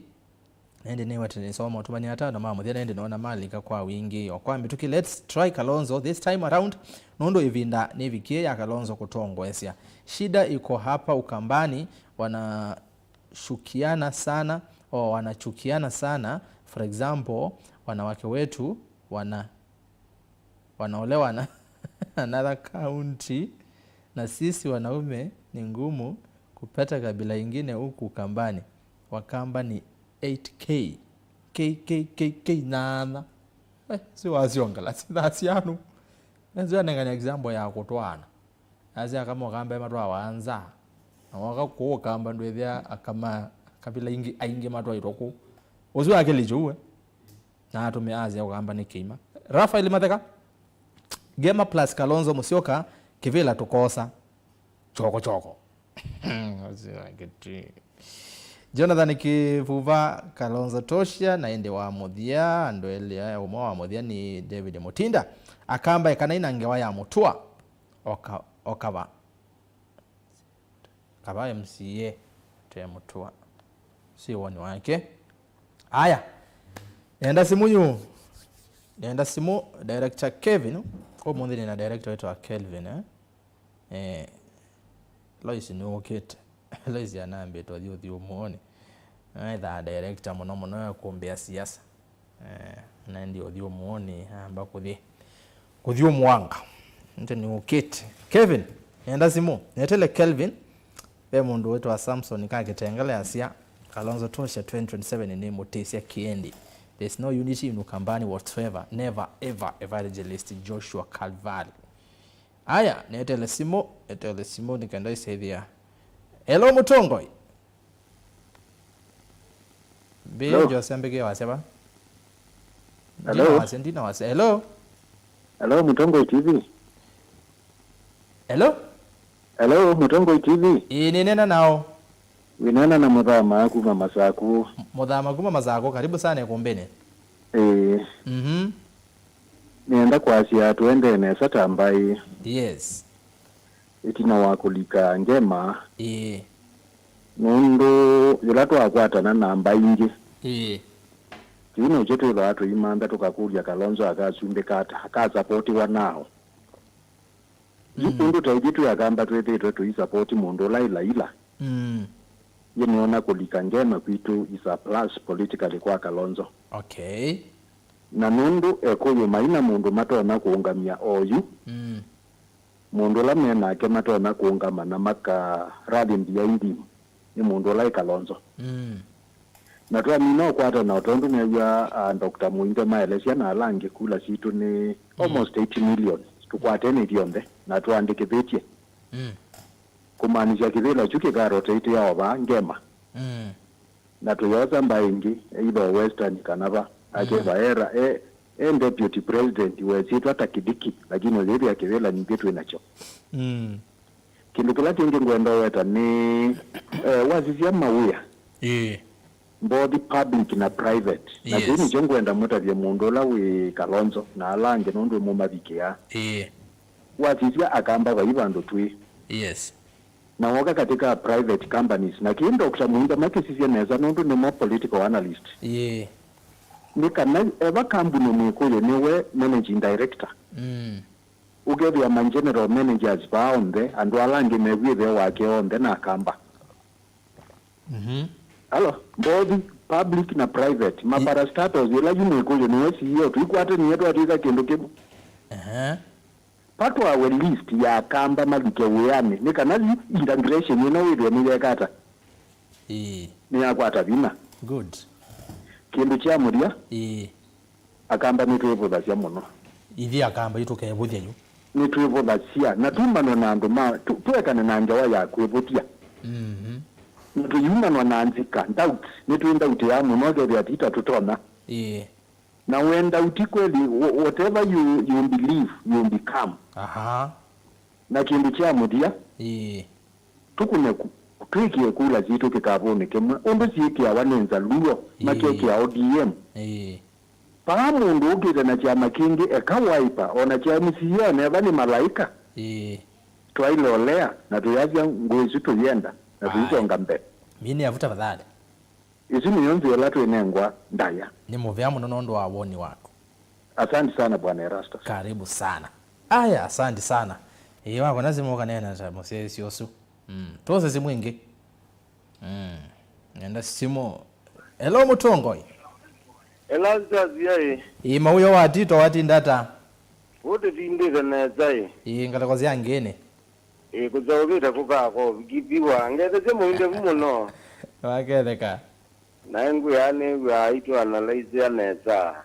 ende ni watu nisoma utumani hata na mamu ende naona malika kwa wingi okwambi tuki let's try Kalonzo this time around nondo ivinda nivikie ya Kalonzo kutongo esia shida iko hapa Ukambani wanashukiana sana o wanachukiana sana. For example wanawake wetu wanaolewa na another county na sisi wanaume ni ngumu kupata kabila ingine huku Ukambani. Wakamba ni 8k k nana si waziongala sithasianu nzia nenganya example ya kutwana azia kama Wakamba matwa waanza na wakakuo Kamba ndwethia akama kabila ingi aingi matwa iroku uzu akelijuwe na atume azia Wakamba ni kima. Rafael Madheka Gema plus Kalonzo Musyoka kivila tukosa choko azia geti Jonathan Kivuva Kalonzo Tosha na ende wa Muthia ndwele ya umo wa Muthia ni David Mutinda akamba kana inangewa ya Mutua okava kaba MCA te Mutua si woni wake. Aya nenda simu director Kevin ko muthini na director wetu wa Kelvin Lois ni okete Lois yanambe to thio muone aitha director muno ya kuombea siasa na ndio thio muone amba kuthio mwanga ndio ni okete. Kevin nenda simu netele Kelvin be mundu wetu wa Samson kakitengele asia Kalonzo Tosha 2027 ni Mutesia Kiendi. There's no unity in Ukambani whatsoever. Never ever evangelist Joshua Calvary. Aya netele simu nikaenda isaidia. Hello Mutongoi. Bejo sembege waseba. Hello. Hello. Hello Mutongoi TV. Hello. Hello Mutongoi TV. Ninena nao. Winana na Muthama kuma Masaku. Muthama kuma Masaku karibu sana kumbene. Nienda kwa asia tuende nesa tambai. Yes. Itina wakulika ngema. Nundu yulatu wakwatana namba ingi. Kino chetu watu imanda tukakulia Kalonzo akasumbe kata akasapoti wanao. Yipundu taijitu ya gamba tuwetu isapoti mundu ila. Yeniona kulika ngema kwitu isa plus politically kwa Kalonzo. Okay. Na nundu ekoyo maina mundu matona kuungamia oyu. Mundu la mena ke matona kuungama na maka radi ndia indi ni mundu la Kalonzo. Na tuwa mino kwata na otondu ni ya Dr. Mwinde maelesia na alangi kula situ ni almost 80 million tukwatene ityombe na tuandikithitie Mm. kumaanisha kivila chuki karotate ya oba ngema Mm. na tuyoza mbaingi either western kanava akeva era deputy president wesitwa takidiki lakini uziri ya kivila nyingitu inacho Mm. kindu kila kingi ngwenda weta ni wazizia mawia both public na private na Yes. kini chongwenda mutavye mundu la wi Kalonzo na alange nundu mumavike wazizia akamba vaivandu twi Yes. na woka katika private companies na kii Dr. Muinda makisisye neza nundu ni mo political analyst ni kana eva kambuni mwikuyo niwe managing director ugethia man general managers baonde andu alangi mewithe wake onde na kamba alo both public na private maparastatos ila yumwikuyo niwe CEO tuikwate niyetu atuika kindu kibu pato awe list ya kamba malike weane ni kana integration ino withwe niyekata ni akwata vina good kindu kya muria akamba nitwivuthacia muno ithi akamba itukevuthia yu nitwivuthacia na tumano na andu tuekane na njawa ya kwivutia nituyumanwa na nzika doubt nitwindauti ya muno gethia tita tutona na when doubt kweli whatever you believe you become na kindu kya muria tukune twikie kula zitu kikavuni kimwe undu ciikia wanenza luo makekia ODM paa mundu ukite na chama kingi ekawaipa ona cha MCA neva ni malaika twailolea na tuyazia ngwezi tuyenda na tuyisonga mbe mini avuta vadhali izi ni yonzi yola tuenengwa ndaya ni muvea muno nondo wa woni wako. Asante sana bwana Erastus. Karibu sana. Aya, asante sana. Wako nazima ukanena ta mosesi yosu. Tose simwingi. Nenda simo. Hello Mutongoi. Erastus yai. Mauyo watito wati ndata. Wote tindika na zai. Ngatakozi yangene. Kuzawita kukako vikipiwa ngeze semo inde muno. Waketheka. Na ngu yane waitwa analyze ya neza.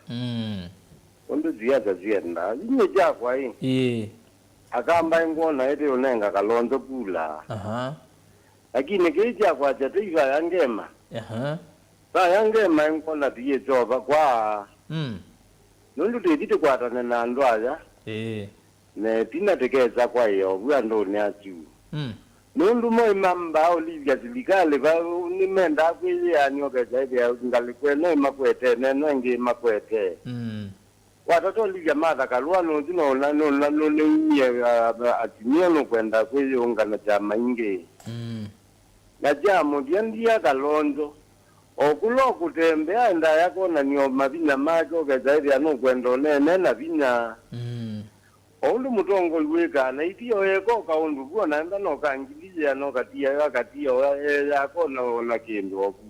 Ondo ziyaza ziyenda. Zinye jakwa hii. Akamba ngona ete unenga Kalonzo pula. Lakini kija kwa jatifa yangema. Ba yangema ngona tiye joba kwa. Nundu tete kwatana na ndwaya. Ne tina tekeza kwa hiyo bwa ndo ni achu. Nundu moi mamba olivia zilikale ba ni menda kwili anyoka zaidi ya ngalikwe no makwete neno ngi makwete. Watoto olivia madha kalwa no dino no ni atimia no kwenda kwili ungana chama inge. Na jamu diendia Kalonzo okulo kutembea enda yako na niyo mabina majo zaidi ya no kwendo nene na bina. Oundu mutongo lweka na itiyo eko kaundu kuwa naenda no kangilize ya no katia yako na kendo waku.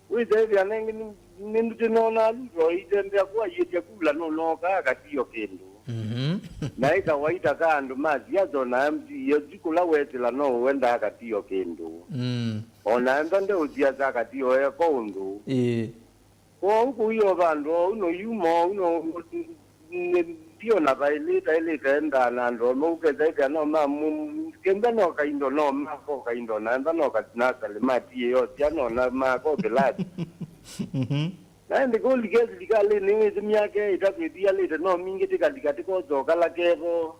Wite hivi anengi nindu nona luto itembea kuwa yete kula no katiyo kendo. Na ika waita kandu mazi yazo na mti yozikula wetela no wenda katiyo kendo. Ona ndande uzia za katiyo eko undu. Kwa huku hiyo bando uno yumo uno Pio na bailita enda na ndo muke zaidi no kenda no kaindo no mako kaindo na ndo no katinasa le mati yo tiano na mako belati na ndiko ligale ni wezi miake itakudia le no mingi tikati ko zoka la kevo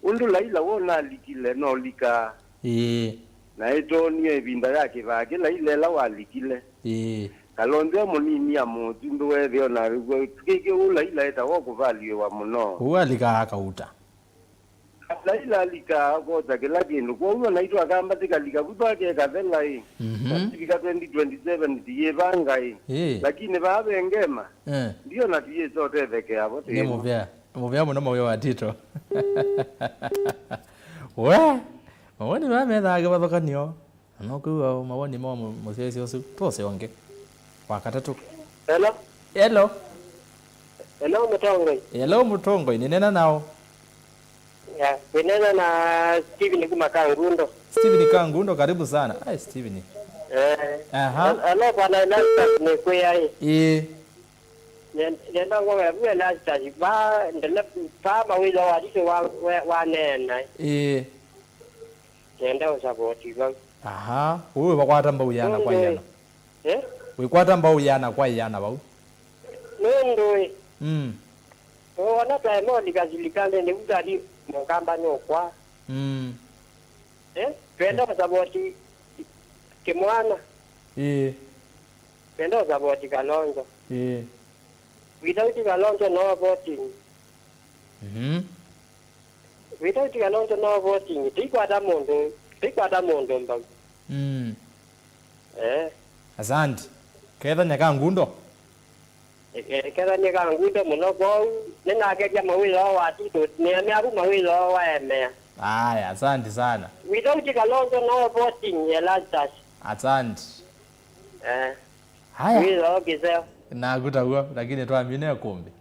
undu laila wona likile no lika na ito ni ebinda yake bage laila la walikile Kalonzo munini ya mutu nduwe vyo na kike ula ila eta wako valiwa muno. Uwalika akauta. Ila alika kota kila kinu. Kwa uwa naitu akamba tika lika kutu wake kavela hii. Tika 2027 tiye vanga hii. Lakini vaave ngema. Ndiyo na tiye sote veke hapo. Ni muvea muno maweo watito. Wee. Mawoni vame dhage vathoka niyo. Anokuwa mawoni mawa musesi yosu. Tose onge. Wakatatu. Hello Mutongoi. Hello Mutongoi, ninena nao. Ya, ninena na Steven Kangundo. Steven Kangundo, karibu sana. Hai Steven. Hello bwana Erastus ni kwea hii. nenda ngwe bwe la tasi ba ndele pa ma wi lo wa di wa nena nenda usapoti ba aha wewe bakwata mbau yana kwa yana we kwata mbau yana kwa yana bau nendo ona ta mo dikazilikane ni udadi mukamba no kwa twenda usapoti kimwana twenda usapoti Kalonzo without Kalonzo no voting without Kalonzo no voting tikwata mundu mba asante ketha nyaka ngundo ketha nyaka ngundo muno ko nina keja mawilo wa tito ni aru mawilo wa emea aya asante sana without Kalonzo no voting ya lazas asante haya wilo kizeo na gutagua lakini twamine kumbe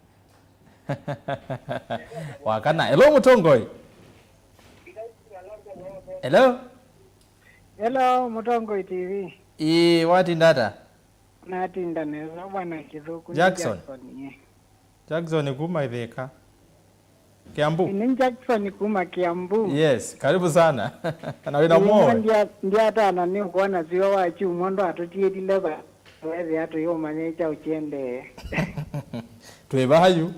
wakana hello Mutongoi hello Mutongoi TV wati ndata natinda neza bwana Kithuku Jackson kuma Ithika Kiambu ni Jackson kuma Kiambu yes karibu sana na wina moyo ndia tana ni kuona zio wa chumo ndo atotiedi leba wewe hata yo manyecha uchende twebayu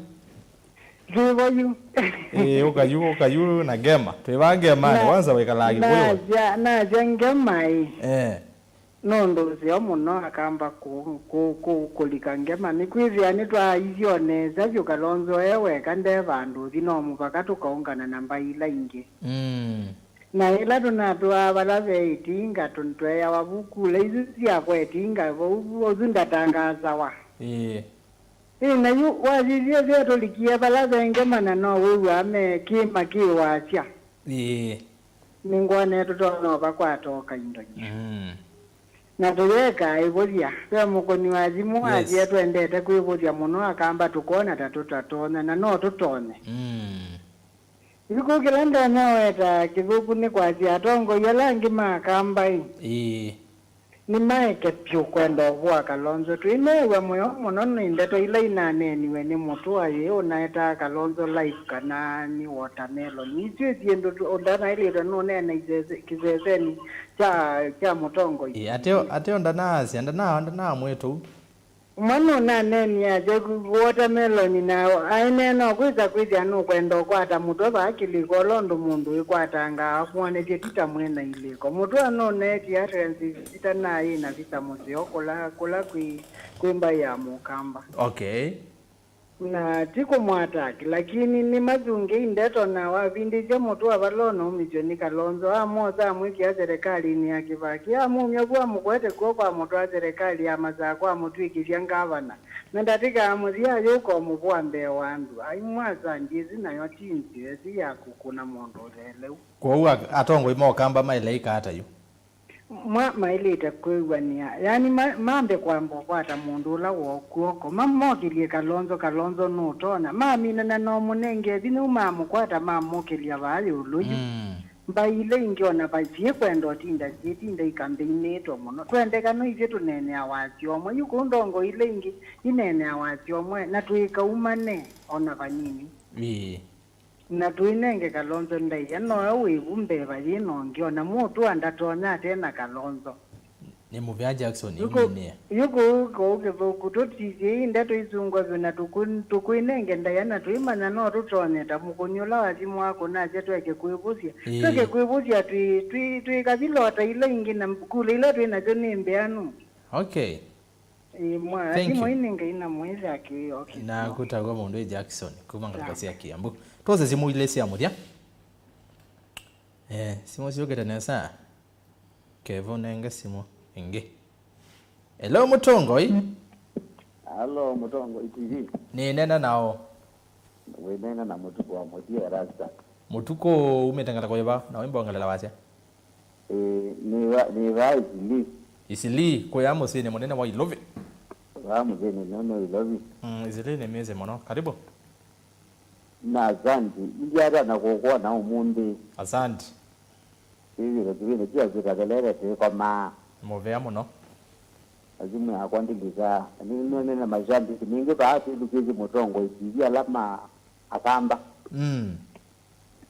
ukayu na gema twebangema kwanza wekalagi boyo na jengema nondo zio muno akamba kulikangema nikwizia nitwa izione zavyo Kalonzo ewe kande bandu thino mupaka tukaungana namba ila ingi na ila tunatwa balave itinga tuntweya wabukule izi cia kwetinga uzunda tangaza wa na yu wazizie zetu likia balave ngemana no wewe ame kima kiwacha ningwane tutono bakwatoka indonye na tuweka ibodia kwa mukoni wazimu aje twendete kuibodia muno akamba tukona tatutatona na no tutone Yuko kilanda naweta Kithuku ni kwa atongo yalangi makamba ni maeke pyo kwenda kwa Kalonzo tuimewe moyo muno indeto ile inaneniwe ni mutu aye unaeta Kalonzo life kana ni watermelon ni tiendo ondana ile no nena kizezeni cha Mutongo ateo ndana mwetu mwana naneni aje watermelon na aineno kwiza no kwenda kwata mutu bakili kolondo mundu ikwatanga afwane tita mwena iliko mutu anone tiarenzi titana ina vita muzio kula kwimba ya Mukamba na tiko mwataki lakini ni mazungi indeto na wavindije mutu abalono umijoni Kalonzo amoza mwiki ya serikali ni ya kibaki amumyo kwa mukwete kwa mutu wa serikali amaza kwa mutu ikivya ngavana mendatika amuzia yuko mubwa mbe wandu aimwaza njizi na yotinzi ezi ya kukuna mundu leleu kwa uwa atongo Mukamba maileika hata yu mailita kwegwania yani mambe kwambo kwata mundu la wokuoko mamokilie Kalonzo nutona mamina na no munenge binu mamu kwata mamokilia bali uluji mbaile ingiona bazie kwendo tinda ikambeine to muno twendeka no ivyo tunene awati omwe yuko ndongo ile ingi inene awati omwe na tuikaumane ona banyini na tuinenge Kalonzo ndai no wibumbe bayino ngiona mutu andatonya tena Kalonzo ni muvya Jackson imine yuko kutotije indato izungwa zona tukuinenge ndayana tuimanya no tutoneta mukunyola wazimu wako na jetu yake kuibusia toke kuibusia tuikazilota ile ingina mkule ile tuina joni mbeanu mwa ininge ina mwezi aki na kutagwa mundu Jackson kumangakasia Kiambu toze simu ile sia mudia simu sio ketanesa kevo nenge simu inge hello Mutongoi hello Mutongoi TV ni nena nao wenena na mutuko wa modia rasta mutuko umetangata kwa yaba na wimbo angalela wacha ni right isili kwa yamo sine monena wa ilove mzeni nono ilove isili ni meze mono karibu na asante njara na kokwa na umundi asante hivi ndio kia zikadelele kwa ma movea muno azimu ya kwandiliza nene na majambi mingi baadhi lukizi motongo ikivi alama akamba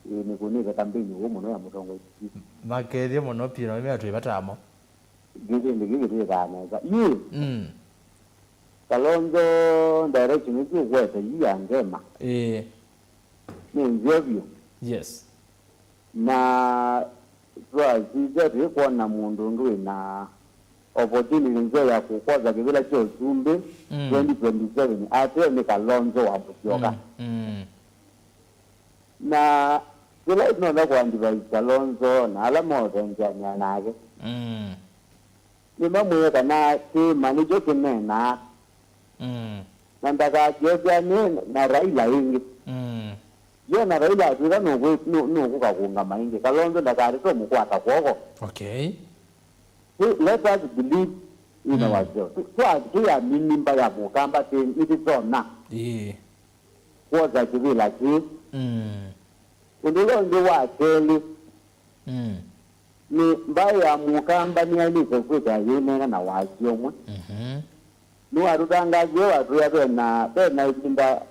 ni kunika kambini huko ya motongo ikivi makerie muno piro ime atu ibatamo gigi kaneza Kalonzo direction iti ukwete iya ngema ni nzevyo yes na zizeti kuona mundu ndui na opportunity nzo ya kukwaza kivila cho zumbi 2027 ate ni Kalonzo wa Musyoka na kila ino kuandika Kalonzo na alamo tenjanya nake ni mamuye kana ki manijo kinena nandaka jebya ni na Raila ingi yo na Raila tuka no kukakunga maingi Kalonzo ndakari to mukwata kwoko okay let us believe in ourselves so ya minimba ya mukamba te iti tona kwa kivila ki ndilo ndiwa keli ni mbaya mukamba ni alise kuja yene na wasiomwe ni warudanga je watu ya bena inda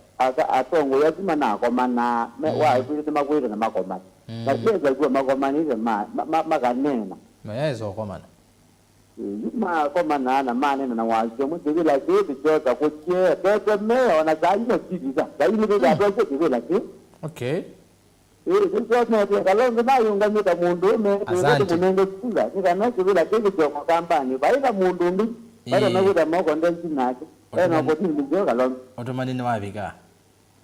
atongo yazima na komana wa kwite makwite na makomana na kile kwa makomana ile makanena mayezo komana komana na maneno na wasiomwe kivila kitu choka kuchia tete meo na zaidi kidiza zaidi bila hapo kivila kitu okay sisi ni Kalonzo na yunga mita mundu munenge kula nikana kivila kiki kwa kampani baida mundu mbi baida nakuda moko ndenzi nake na boti ndio Kalonzo otomani ni wabika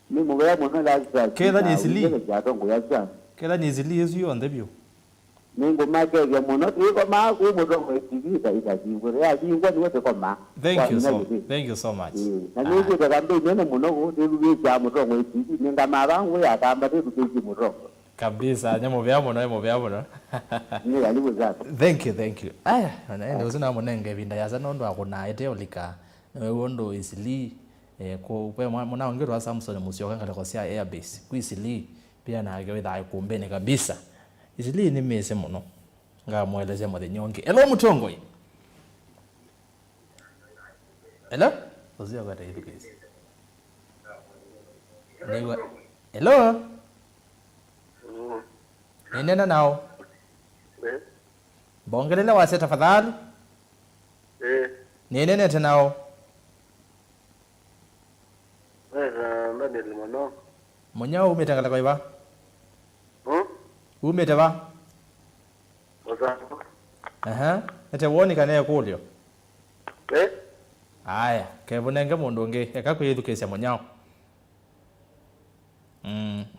ni mugaya mwana la keda ni zili jatongo ya cha keda ni zili yesu yonde bio ningo make ya muno iko ma ku mudongo itivita ikajingwe ya jingwe ni wote koma thank you so much na niki takambe nene muno ku tilu ya mudongo itivita ninga marangu ya kamba tilu kiji mudongo kabisa nyamo vya mono ni alibu zako thank you aya na uzina munenge binda yaza nondo akuna eteolika wondo isili ko pe mwana ongerwa Samson Musyoka ngale kwa sia airbase kuisili pia na agewetha kumbene kabisa isili ni mese muno ngamweleze mo nyonge elo mutongo elo ozia kwa taifu kesi lewa elo nena nao bongelele wase tafadhali nene tenao ndani limono monyao umetangala kwa iba umetaba ete woni kana kulio aya kebonenge mundu nge ekakwithukisya monyao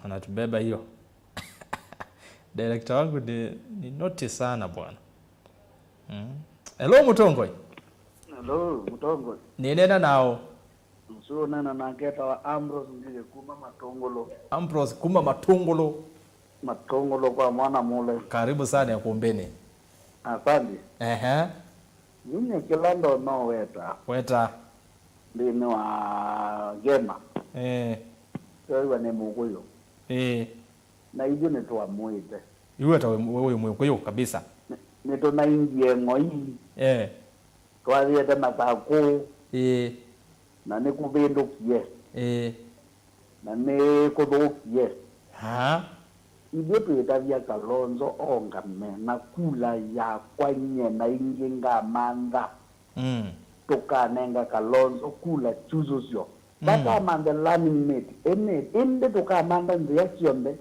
anatubeba hiyo director wangu ni noti sana bwana hello mutongo hello mutongo nena nao so nana naketa wa Ambrose ngije kuma matongolo kwa mwana mule karibu sana ya kuombeni asante mimi kilando no weta ndini wa gema so ni muguyo na hiyo ni toa muite iwe ta wewe muguyo kabisa ni to na ingie ngoi twathiete matako na nä kå bä ndå kie na nä kå thå kie ithuä twä tavia Kalonzo ongame na kula yakwa nyena ingä ngamantha tå kanenga Kalonzo kula chuzo cio bakamanthe learning mate ende tå kamantha nthia ciothe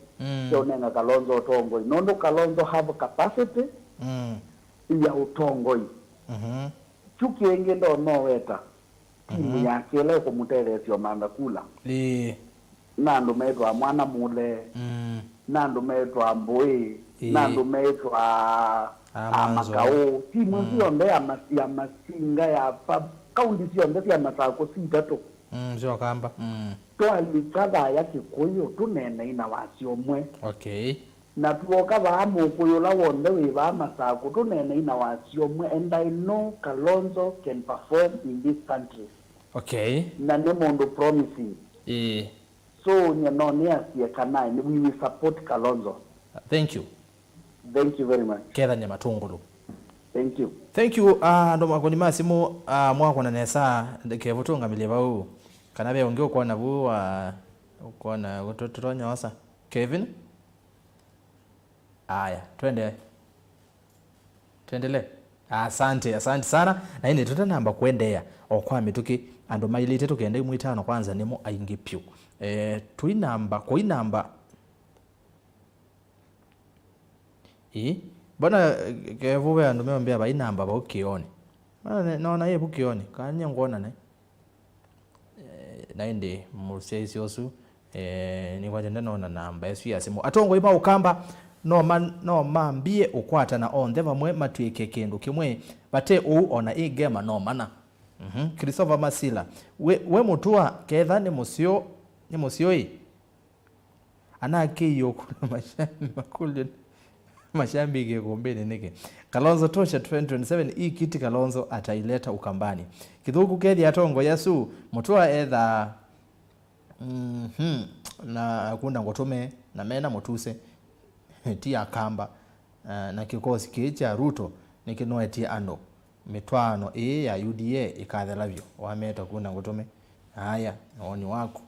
cionenga Kalonzo utongoi nondu Kalonzo have capacity ya utongoi chuki ingä ndo no weta timu yake leo kumutethecio manda kula nandu metwa mwana mule nandu metwa mbui nandu metwa amakao timu cionde ya masinga ya kaunti cionde cia Masako sitatu sio kamba twalikatha ya Kikuyu tuneneina waciomwe okay na tuoka ba mukuyu la wonde we ba Masako tuneneina waciomwe and I know Kalonzo can perform in this country okay na ne mundu promising so nyonia sia kana we will support Kalonzo thank you very much kera nya matungulu Thank you. Ndo makoni masimu mwako na nesa kevutunga milivau kana be ongeo kwa nabu uko na utotonya wasa Kevin. Aya, tuendelee. Asante sana. Na ine tutanamba kuendea okwa mituki ando mailite tukende imwitano kwanza nimo aingi pyu. Tuinamba Bwana kevuwe ando meombea ba inamba ba ukione. Naona ye bukione kanya ngona ne. Naende musesi osu ni wajenda naona namba yesu ya simu. Atongo iba ukamba no mambie ukwata na onde bamwe matwike kindu kimwe bate u ona igema no mana. Christopher Masila we mutua ketha ni musio yi anake yokuna mashambi makulu mashambi gegombeni nike Kalonzo Tosha 2027 hii kiti Kalonzo ataileta Ukambani kithuku kethi atongo yasu mutua etha na kunda ngotume na mena mutuse tia kamba na kikosi kicha Ruto nikinoetia ando mitwano ya UDA ikathelavyo wameta kuna ngutume haya oni wako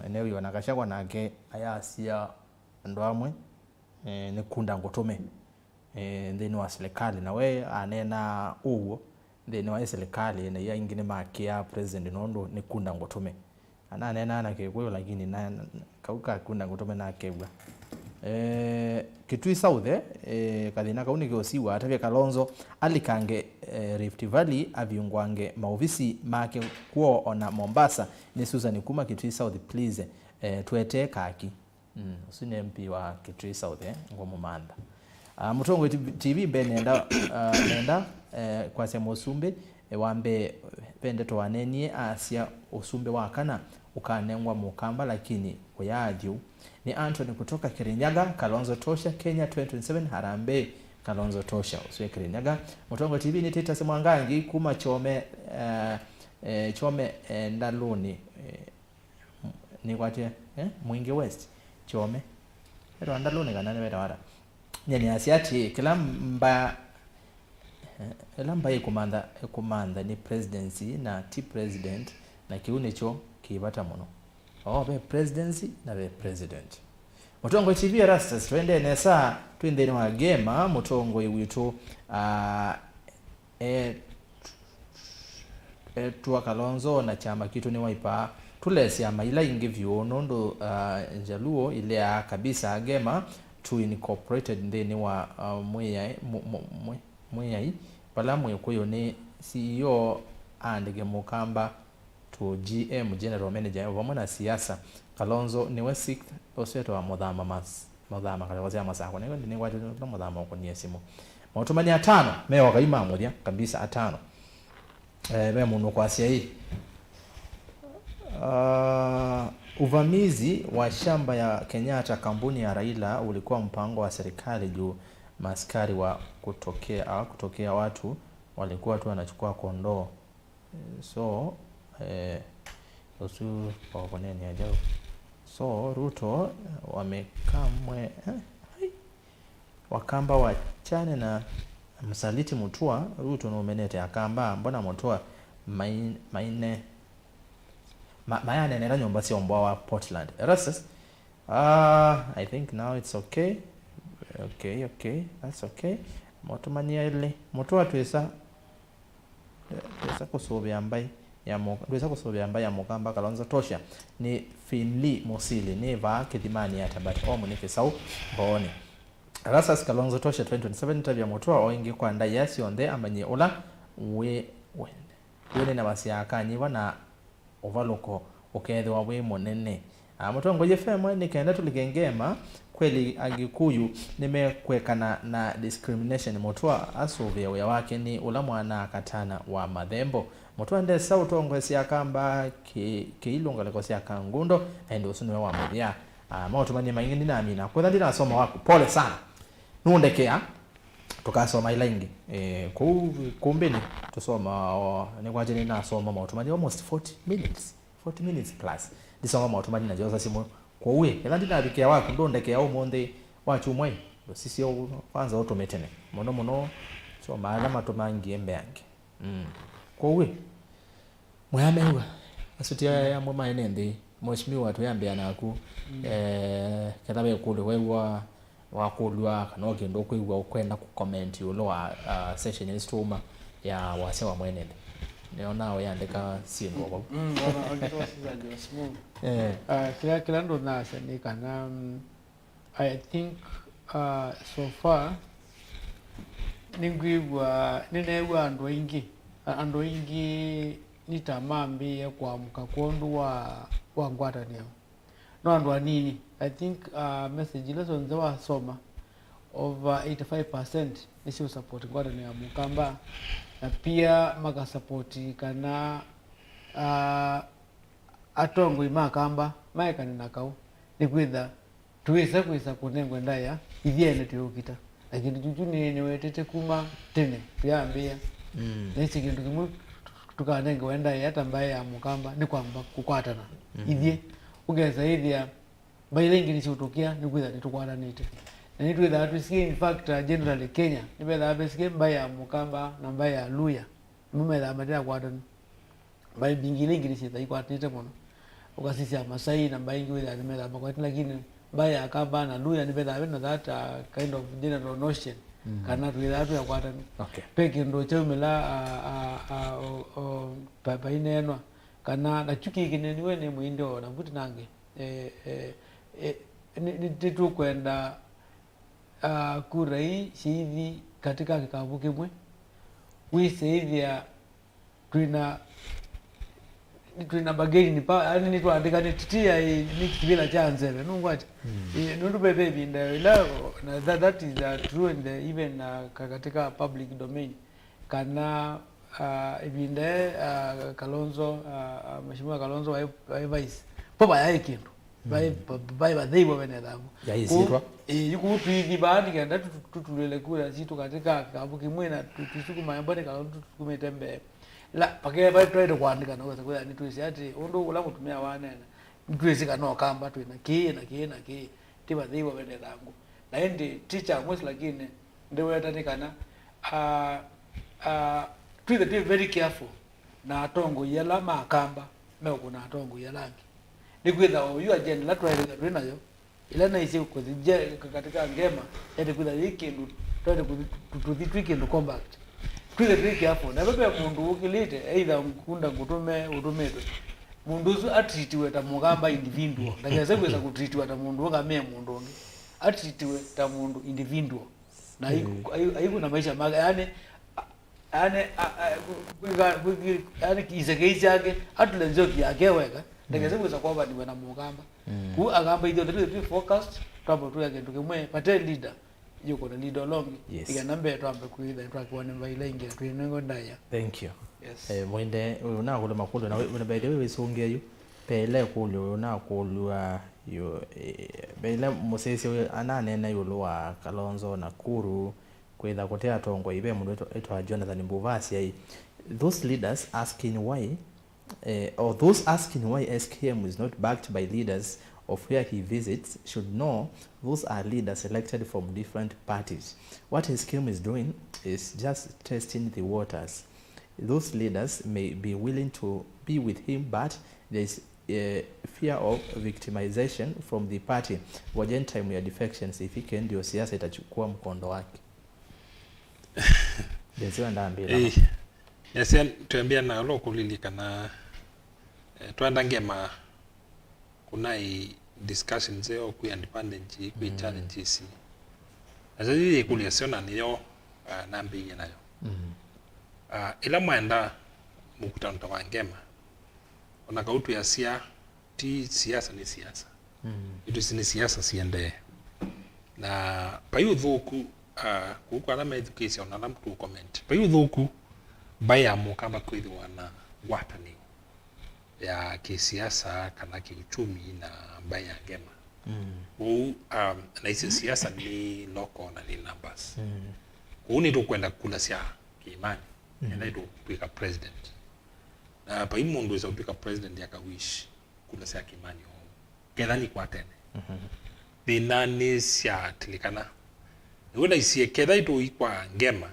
eneo yonakashakwa nake ayasia ndo amwe ni kunda ngutume ndeni wa serikali na we anena uwo ndeni wa serikali na ya ingine makia president nondo ni kunda ngutume ananena na kekwe lakini na kauka kunda ngutume na kebwa Kitui South kadhina kauni kiosiwa atavya Kalonzo alikange Rift Valley aviungwange maofisi make kuo ona Mombasa ni Susan Kuma Kitui South please tuete kaki usine MP wa Kitui South ngomo manda Mutongo TV benenda nenda kwa sema usumbe wambe pende to wanenie asia usumbe wakana ukanengwa mukamba lakini oyajiu ni Anthony kutoka Kirinyaga Kalonzo Tosha Kenya 2027 Harambee Kalonzo Tosha usiwe Kirinyaga Mutongo TV ni Tita Semwangangi kuma chome ndaluni ni kwaje Mwingi West chome ero ndaluni kana ne wara nyeni asiati kilamba kumanda ni presidency na T president na kiunecho kibata muno be presidency na be president Mutongo TV Rastas twende nesa twende ni wagema Mutongo witu tuwa Kalonzo na chama kitu ni waipa tulesi ama ila ingi viono ndo Jaluo ile ya kabisa agema to incorporated ndeni wa mweyai pala mwekuyo ni CEO andege mukamba to GM General Manager wamona siasa Kalonzo niwe 6th osweto wa modhama kalewazia masako ni watu na modhama wako ni esimu mautumani 5 mewa kaima moja kabisa 5 me muno kwa asia hii uvamizi wa shamba ya Kenyatta kampuni ya Raila ulikuwa mpango wa serikali juu maskari wa kutokea watu walikuwa tu wanachukua kondoo so usu wakoneni ajao so Ruto wamekamwe wakamba wachane na msaliti Mutua Ruto no menete akamba mbona Mutua mayane nena nyumba si ombwa wa Portland Rasas I think now it's okay that's okay motumania ile Mutua twesa kusobya ambaye ya mukamba Kalonzo Tosha ni Finli Musili ni va kidimani ya tabati omu ni kisau mboni Rasas Kalonzo Tosha 2027 tabia Mutua oingi kwa nda yasi onde amanye ula wene na basi akanyiwa na ovaluko ukethwa we monene Mutongo FM ni kenda tuligengema kweli Agikuyu nimekwekana na discrimination Mutua asuvya uya wake ni ula mwana katana wa Madhembo Mutua nde sautongo siakamba kiilunga leko siakangundo endo usunwe wa mudia mautumani maingi na amina kwa dhandi na soma wako pole sana nuondekea tukasoma ila ingi kumbini tusoma ni kwa jeni na soma mautumani almost 40 minutes plus disoma mautumani na joza simu kwa uwe dhandi na abikia wako ndondekea umonde wachumwe sisi kwanza automatene mono so maana matumangi embeange kowe mwamewa asutia ya mama enende mheshimiwa tuyambia naku katabe kule wewa wakulwa kana gendo kuigwa ukwenda ku comment ulo wa session instuma ya wase wa mwenende neona oyandika singo babo wana ogitwa sizaje smooth kila ndo nasa ni kana I think so far ningwigwa ninewa ando ingi nitamambi ya kuamka kondu wa ngwatanio no ando nini I think message lesson zawa soma over 85% nisi support ngwatanio ya Mukamba na pia maka support kana atongo imakamba maekani nakau nikwitha tuweza kuisa kunengwa ndaya ithiene tuyukita lakini juju ni wetete kuma tene tuyambia nisi kindu kimwe tukanenge wenda hata mbaye ya Mukamba ni kwamba kukwatana ithie ugeza ithia baile ingini ciutukia ni kwitha nitukwatanite na ni twitha tusikie in fact generally Kenya ni betha besikie mbaye ya Mukamba na mbaye ya Luya mumetha matira kwatana mbaye bingile ingini citha ikwatite muno ukasisia Masai na mbaye ingi witha nimetha makwatana lakini mbaye ya Kamba na Luya ni betha na that kind of general notion kana twitha tu ya kwatana peke ndo chaumela papa inenwa kana na chuki kineni wene muindo na mbuti nange ni tu kwenda kurai hivi katika kikabu kimwe wise hivi ya twina bageni ni pa yani ni tuandika ni titia ni kibila cha nzele nungwati nundu bebe binda ila na that is true in the even katika public domain kana ibinde Kalonzo mheshimiwa Kalonzo wa vice popa ya kindu bai badhibo benedhamu yaisitwa yuko tuithi baadhi kenda tutulele kula situ katika kabu kimwe na tusuku mayambone Kalonzo tukumetembe la pake bai twende kuandika na kwa ni tuisi ati undu ula kutumia wanena tuisi kana kamba tu na ki tiba dhibo benedhamu na ndi teacher mwezi lakini ndio yatanikana tuithe be very careful na atongo yala makamba meo kuna atongo yalangi nikwitha oyu agenda la tweleka twinayo ila na isi kuzije katika ngema ende kwitha ikindu twende tutwike ndo combat tuithe be careful na bebe mundu ukilite either mkunda ngutume utumetwe mundu zu atitiwe ta Mukamba individual ndakeze kweza kutitiwa ta mundu ngamie mundu ngi atitiwe ta mundu individual na ayiku na maisha maga yani kiseke chake atulenzo yake weka ndakeze kweza kwamba ni wana Mukamba ku agamba idio three focused twabo tu yake tukimwe pate leader yuko na leader longi ikanambe twambe kuida twakiwane baile inge twinengo ndaya. Thank you. Yes. Mwende una kule makulu na una baile wewe songe yu pele kule una kulwa yo baile mosesi anane na yulo wa Kalonzo na Kuru kwenda kotea tongo ibe mundu etwa Jonathan Mbuvasi ai those leaders asking why or those asking why SKM is not backed by leaders of where he visits should know those are leaders elected from different parties. What SKM is doing is just testing the waters. Those leaders may be willing to be with him, but there is fear of victimization from the party. Wajen time ya defections ifike ndio siasa itachukua mkondo wake. Desio ndambira. Yasian tuambia na loko lilikana tuanda ngema kunai discussions zeo ku independent ku challenges. Sasa hii kule siona niyo nambi nayo. Ila mwenda mkutano wa ngema. Ona kautu ya siasa ni siasa. Itu ni siasa siende. Na payu dhuku kuko alama education na lam to comment payu dhuku baya Mukamba kwithwa na watani ya kisiasa kana kiuchumi na baya ngema na isi siasa ni local na ni numbers ni to kwenda kula sia kiimani na ndo kuika president na payu mundu za kuika president ya kawish kula sia kiimani kedani kwa tene binani sia tilikana wena isie kedha ito ikwa ngema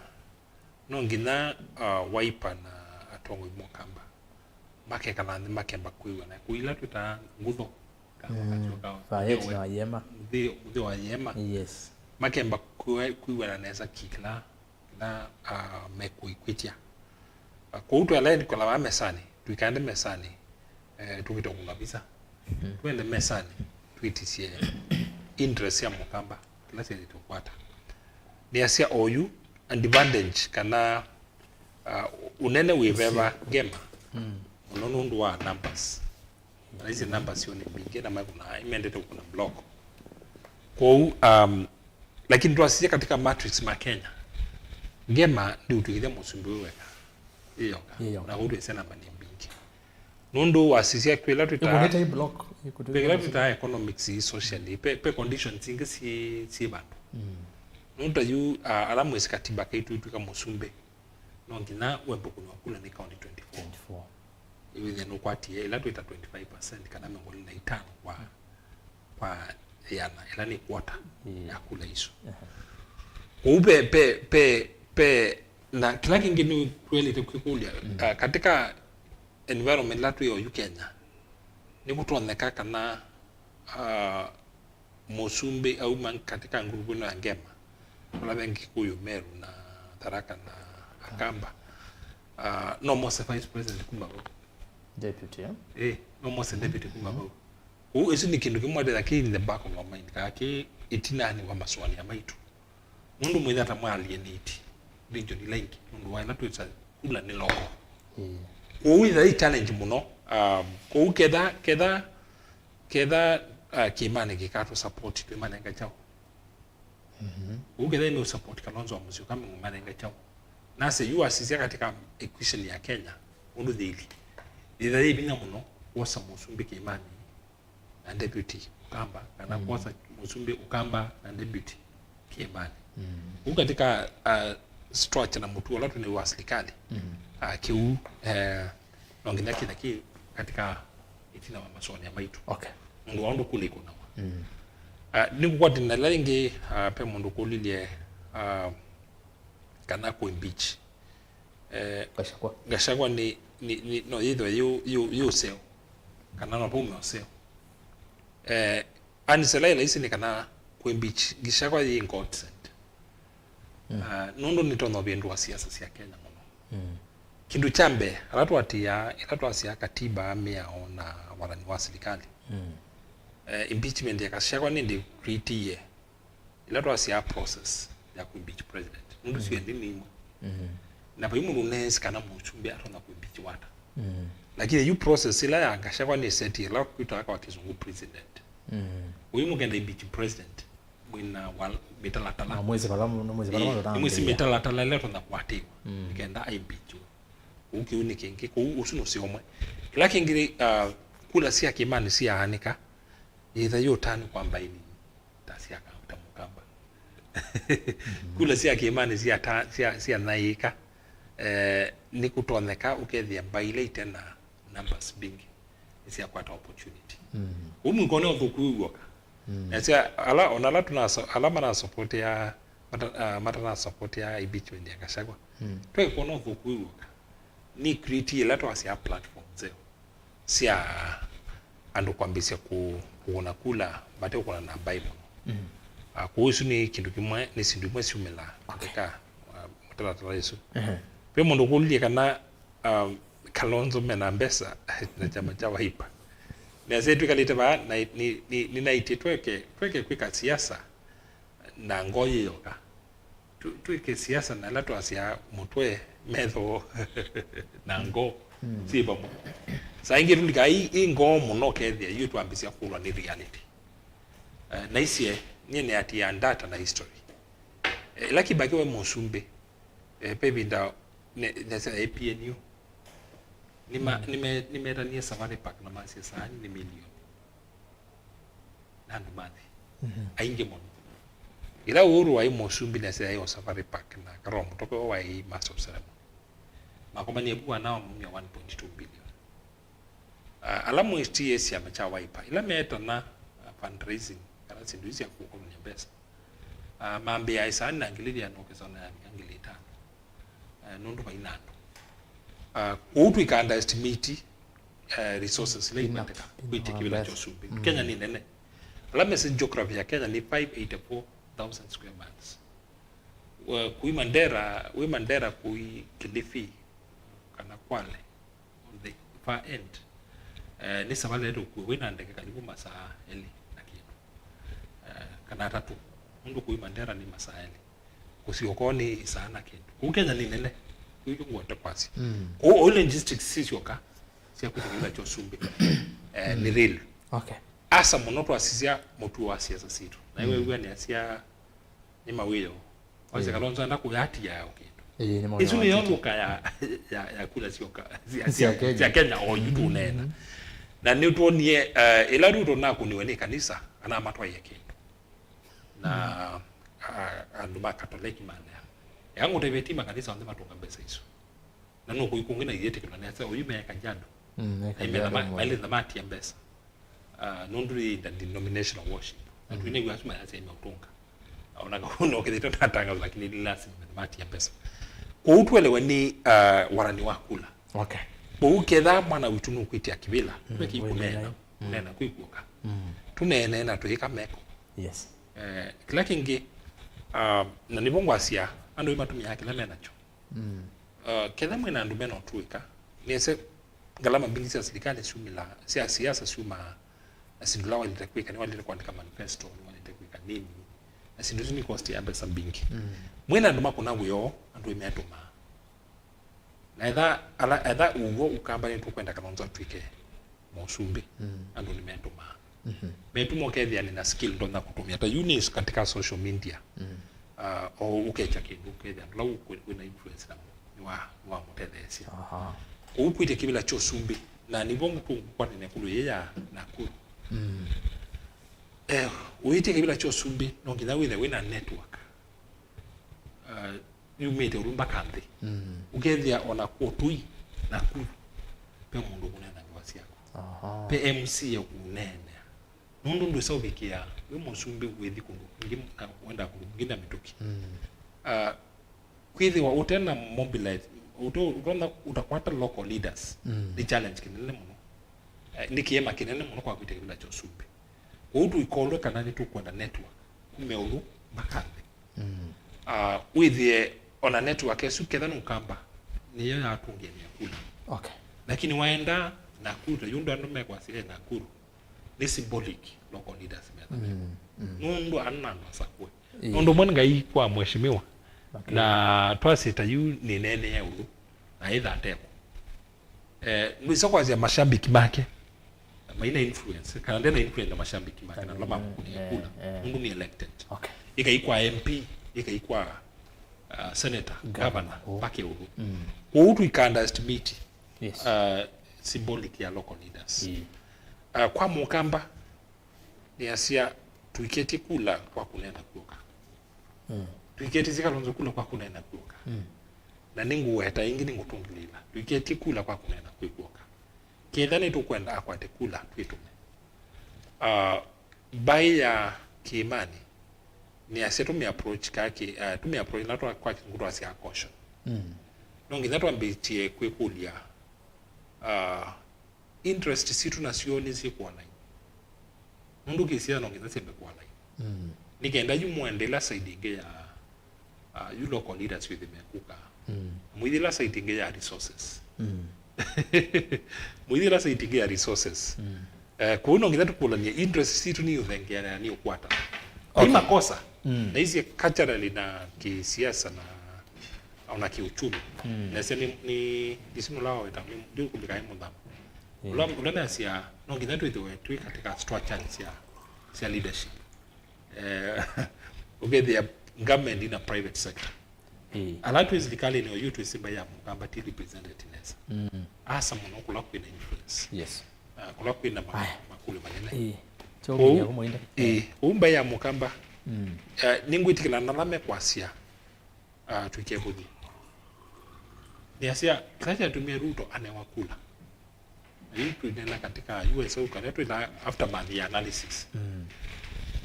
no ngina Wiper na atongo Mokamba make kana ni makemba kuiwa na kuila tuta ngutho Fayet na Yema ndio wa Yema yes makemba kuiwa na neza kikla na mekuikwitia kwa utu ala ni kwa mesani tuikaende mesani tukitongo kabisa tuende mesani tuitisie interest ya Mokamba kila sisi tukwata ni asia oyu advantage kana unene wiveva Gema unonundu wa numbers na hizi numbers yoni mingi na kuna imendete kuna block kwa lakini tuasije katika matrix ma Kenya Gema ndio tukidha musumbi weka hiyo na hudu sana mani mingi nundu wasisia kwela tuta hii block kwela tuta economics socially pe conditions ingi si bantu nundu yu alamu esikatiba kaitu tuka musumbe nongina wembo kuna kula ni county 24 iwe then ukwati ila tuita 25% kana mengoli na 5 kwa yana ila ni quarter ya kula hizo upe pe na kila kingine kweli tukikulia katika environment latu yo Kenya ni kutoneka kana Musumbi au man katika ngurubu na Ngema wala benki kuyu Meru na Tharaka na Akamba no most vice president Kumbago deputy no most deputy Kumbago isi ni kindu kimwade lakini in the back of our mind kaki itinani wa maswali ya maitu mundu mwitha ta mwali yeniti region like mundu wa latu isa ula ni loko kuwitha hii challenge muno kwa keda kimane kikato support tu imane ngachao ukeda ni support Kalonzo wa Musyoka kama imane ngachao nase yu asisia katika equation ya Kenya undu dhili idha hii binya muno wasa Musumbi Kimani na deputy Ukamba kana wasa Musumbi Ukamba na deputy Kimani katika structure na mtu wala tu ni waslikali kiu nongina kidaki katika itina wa maswali ya maitu okay mundu wando kule kuna ni kwa dina lengi pe mundu kulilie kana ko beach gashagwa ni no yido you sell kana no pume sell anisela isi ni kana ko beach gishagwa yi court nondo nitono bindu wa siasa sia Kenya muno kindu chambe ilatu asia katiba miao na walani wa serikali impeachment ya kashagwa nindi create ilatu asia process ya ku impeach president ndu sio ndini na pa yumu nesi kana Musumbi atona ku impeach wata lakini you process ila ya kashagwa ni seti ila kuitaka wakizungu president uyimu kenda impeach president mwina wal mitalatala mwezi balamu mwezi mitalatala ile tona kwatiwa kenda impeach ukiuni kingi ku usuno siomwe kila kingiri kula sia Kimani sia anika either yo tani kwamba ini tasia kama Mukamba kula sia Kimani sia naika ni kutoneka ukethia baile tena numbers bingi sia kwata opportunity ngone othukuugoka sia ala onala tuna alama na support ya matana support ya impeachment ya Gachagua twe kono othukuugoka ni create lato asia platform zeo sia ando kwambisia kuona kula bate kuna na bible kuhusu ni kindu kimwe ni sindu mwe siumela katika mtalatala Yesu pe mundu kulie kana Kalonzo mena mbesa na chama cha Wiper na zetu kalite ba ni naite tweke kwika siasa na ngoyi yoka tweke siasa na lato asia mutwe metho na ngo siba mo saingi tulika hii ngo muno kethia yu twambisia kulwa ni reality na isie nyene ati ya data na history laki bakiwe Musumbi pebinda nesa APNU nimetania Safari Park na masi sahani ni milioni na ndumathi ainge mono ila uhuru wa Musumbi nesa ya Safari Park na karomo toko wa hii master of ceremony makomani ebuwa nao mumia 1.2 billion alamu STS ya macha Wiper ila meta na fundraising kana sinduisi ya kukonya pesa mambe ya isani na ngilili ya noke sana ya ngilita nundu mainando outu ika underestimate resources ile imeteka kwite kibila chosumbi Kenya ni nene la message geography ya Kenya ni 584,000 square miles kui Mandera kui Kilifi kana Kwale on the far end ni sabale ndo kui wina ndeke karibu masaa eli na kitu kana tatu mundu kui Mandera ni masaa eli kusiokoni sana kitu ku Kenya ni nene kui ngwata kwasi o logistics sisi yoka sia kutikila chosumbi ni real okay asa monoto asisia motu wa siasa situ na iwe ni asia ni mawilo wase Kalonzo anda kuyati ya okay ni mwana isu ni yoka ya kula sioka sia Kenya o yutu nena na ni uto ni ila ruto na kuniwene kanisa ana matwa yake na anduma Catholic man yangu tebetima kanisa wanze matunga mbesa isu na nuko ikungina yete kana nasa oyime kanjando maile na mati ya mbesa nondri the denominational worship and we know asma yase imetunga ona kuno kidito tatanga lakini lazima mati ya pesa kwa utwelewe ni warani wakula okay uketha mwana witu nukwitia kibila tumekikunena nena kwikuka tunene na tuika meko yes kila kingi na nibongwasia ando imatumia kila menacho ketha mwena ndume no tuika niese galama mbili cia serikali sumila cia siasa suma asindula walitakwika ni walikuandika manifesto ni walitakwika nini asinduzi ni cost ya pesa mbingi mwena nduma kuna buyo andu imetuma na edha ugo ukamba ni tukwenda Kalonzo twike Mosumbi andu nimetuma metuma kethia ni na skill ndo na kutumia ta unis katika social media o ukecha kindu kethia ndo lau kuna influence na ni wa mutethesia ukwite kibila chosumbi na nibongo kwa nene kulu yeya na kulu uite kibila chosumbi nongitha wina network you made urumba kandi ukethia ona kotui na kulu pe mundu kunena ngwasi yako pe MC ya kunene mundu ndo saubikia we Mosumbi wethi kundu ngimna wenda kunginda mituki kwithi wa utena mobilize utona utakwata local leaders ni challenge kinene muno ni kiema kinene muno kwa kwite kibila chosumbi utu ikolwe kana ni tukwenda network kumeulu makande with on a network esu ketha nukamba niyo ya atungia ni akula okay lakini waenda Nakuru yundo ando mekwasile Nakuru ni symbolic local leaders meta nundu anando sakwe nundu mwenga hii kwa mheshimiwa na twasita yu ni nene ya ulu na either ateko mwiso kwa zia mashambiki make maina influence kana ndena influence na mashambiki make na lama kula nundu ni elected okay ikaikwa MP ikaikwa senator governor pake ulu kwa utu ika-underestimate yes symbolic ya local leaders kwa mukamba ni asia tuiketi kula kwa kunena kuoka tuiketi Kalonzo kula kwa kunena kuoka na ningu weta ingi ningu tungilila tuiketi kula kwa kunena kuoka kethani tukwenda akwate kula twitume bai ya kiimani ni asia tumi approach kaki tumi approach na kwa kingudo asia caution nongitha twambitie kwikulia interest situ na sioni sikuwa nai mundu kisia nongitha sembe kwa nai nikenda yumwendela side inge ya you local leaders with mekuka mwidila side inge ya resources mwidila side inge ya resources kwa nongitha tukula ni interest situ ni uthengea na ni ukwata ni makosa na hizi culturally na kisiasa na kiuchumi na sema ni disimu lao itamu ndio kubikai mudhamu ulana sia nongitha tu katika structure sia leadership the government in a private sector alatu serikali ni yutu simba ya mukamba ti representativeness asa muno kula kwina influence yes kula kwina makulu manene chobi ya kumoinda umba ya mukamba ningwitikila nalame kwasia tuike hudi ni asia kaja tumia Ruto anewakula hii tuinena katika USA ukanetu ila aftermath ya analysis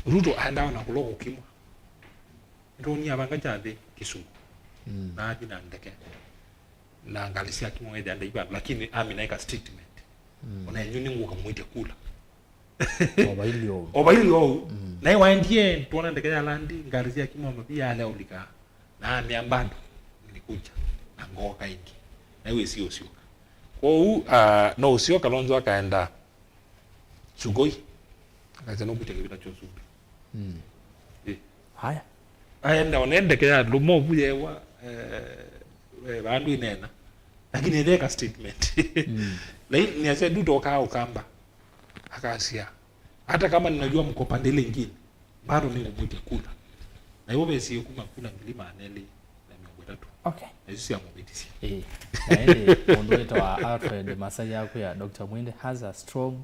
Ruto aenda na kuloko kimwa ndio ni abanga jathe Kisumu na ajina ndeke na ngalisia kimo ede anda iba lakini ami naika statement ona nyuni nguka mwite kula obailio na waendie tuona ndeke ya landi ngalisia kimo mabia ale ulika na miambando nilikuja na ngoka ingi na iwe sio kwa no sio Kalonzo akaenda Sugoi akaanza no kutenge bila chosubi haya aenda onende kaya lumo buye wa bandu inena lakini ndeka statement lakini ni ase duto ukamba akasia hata kama ninajua mko pandele nyingine bado ni mwite kula na hiyo besi kuma kula milima aneli na miongo tatu okay sisi ya mbitisi na ndio wetu wa Alfred Masai yako ya Dr. Mwinde has a strong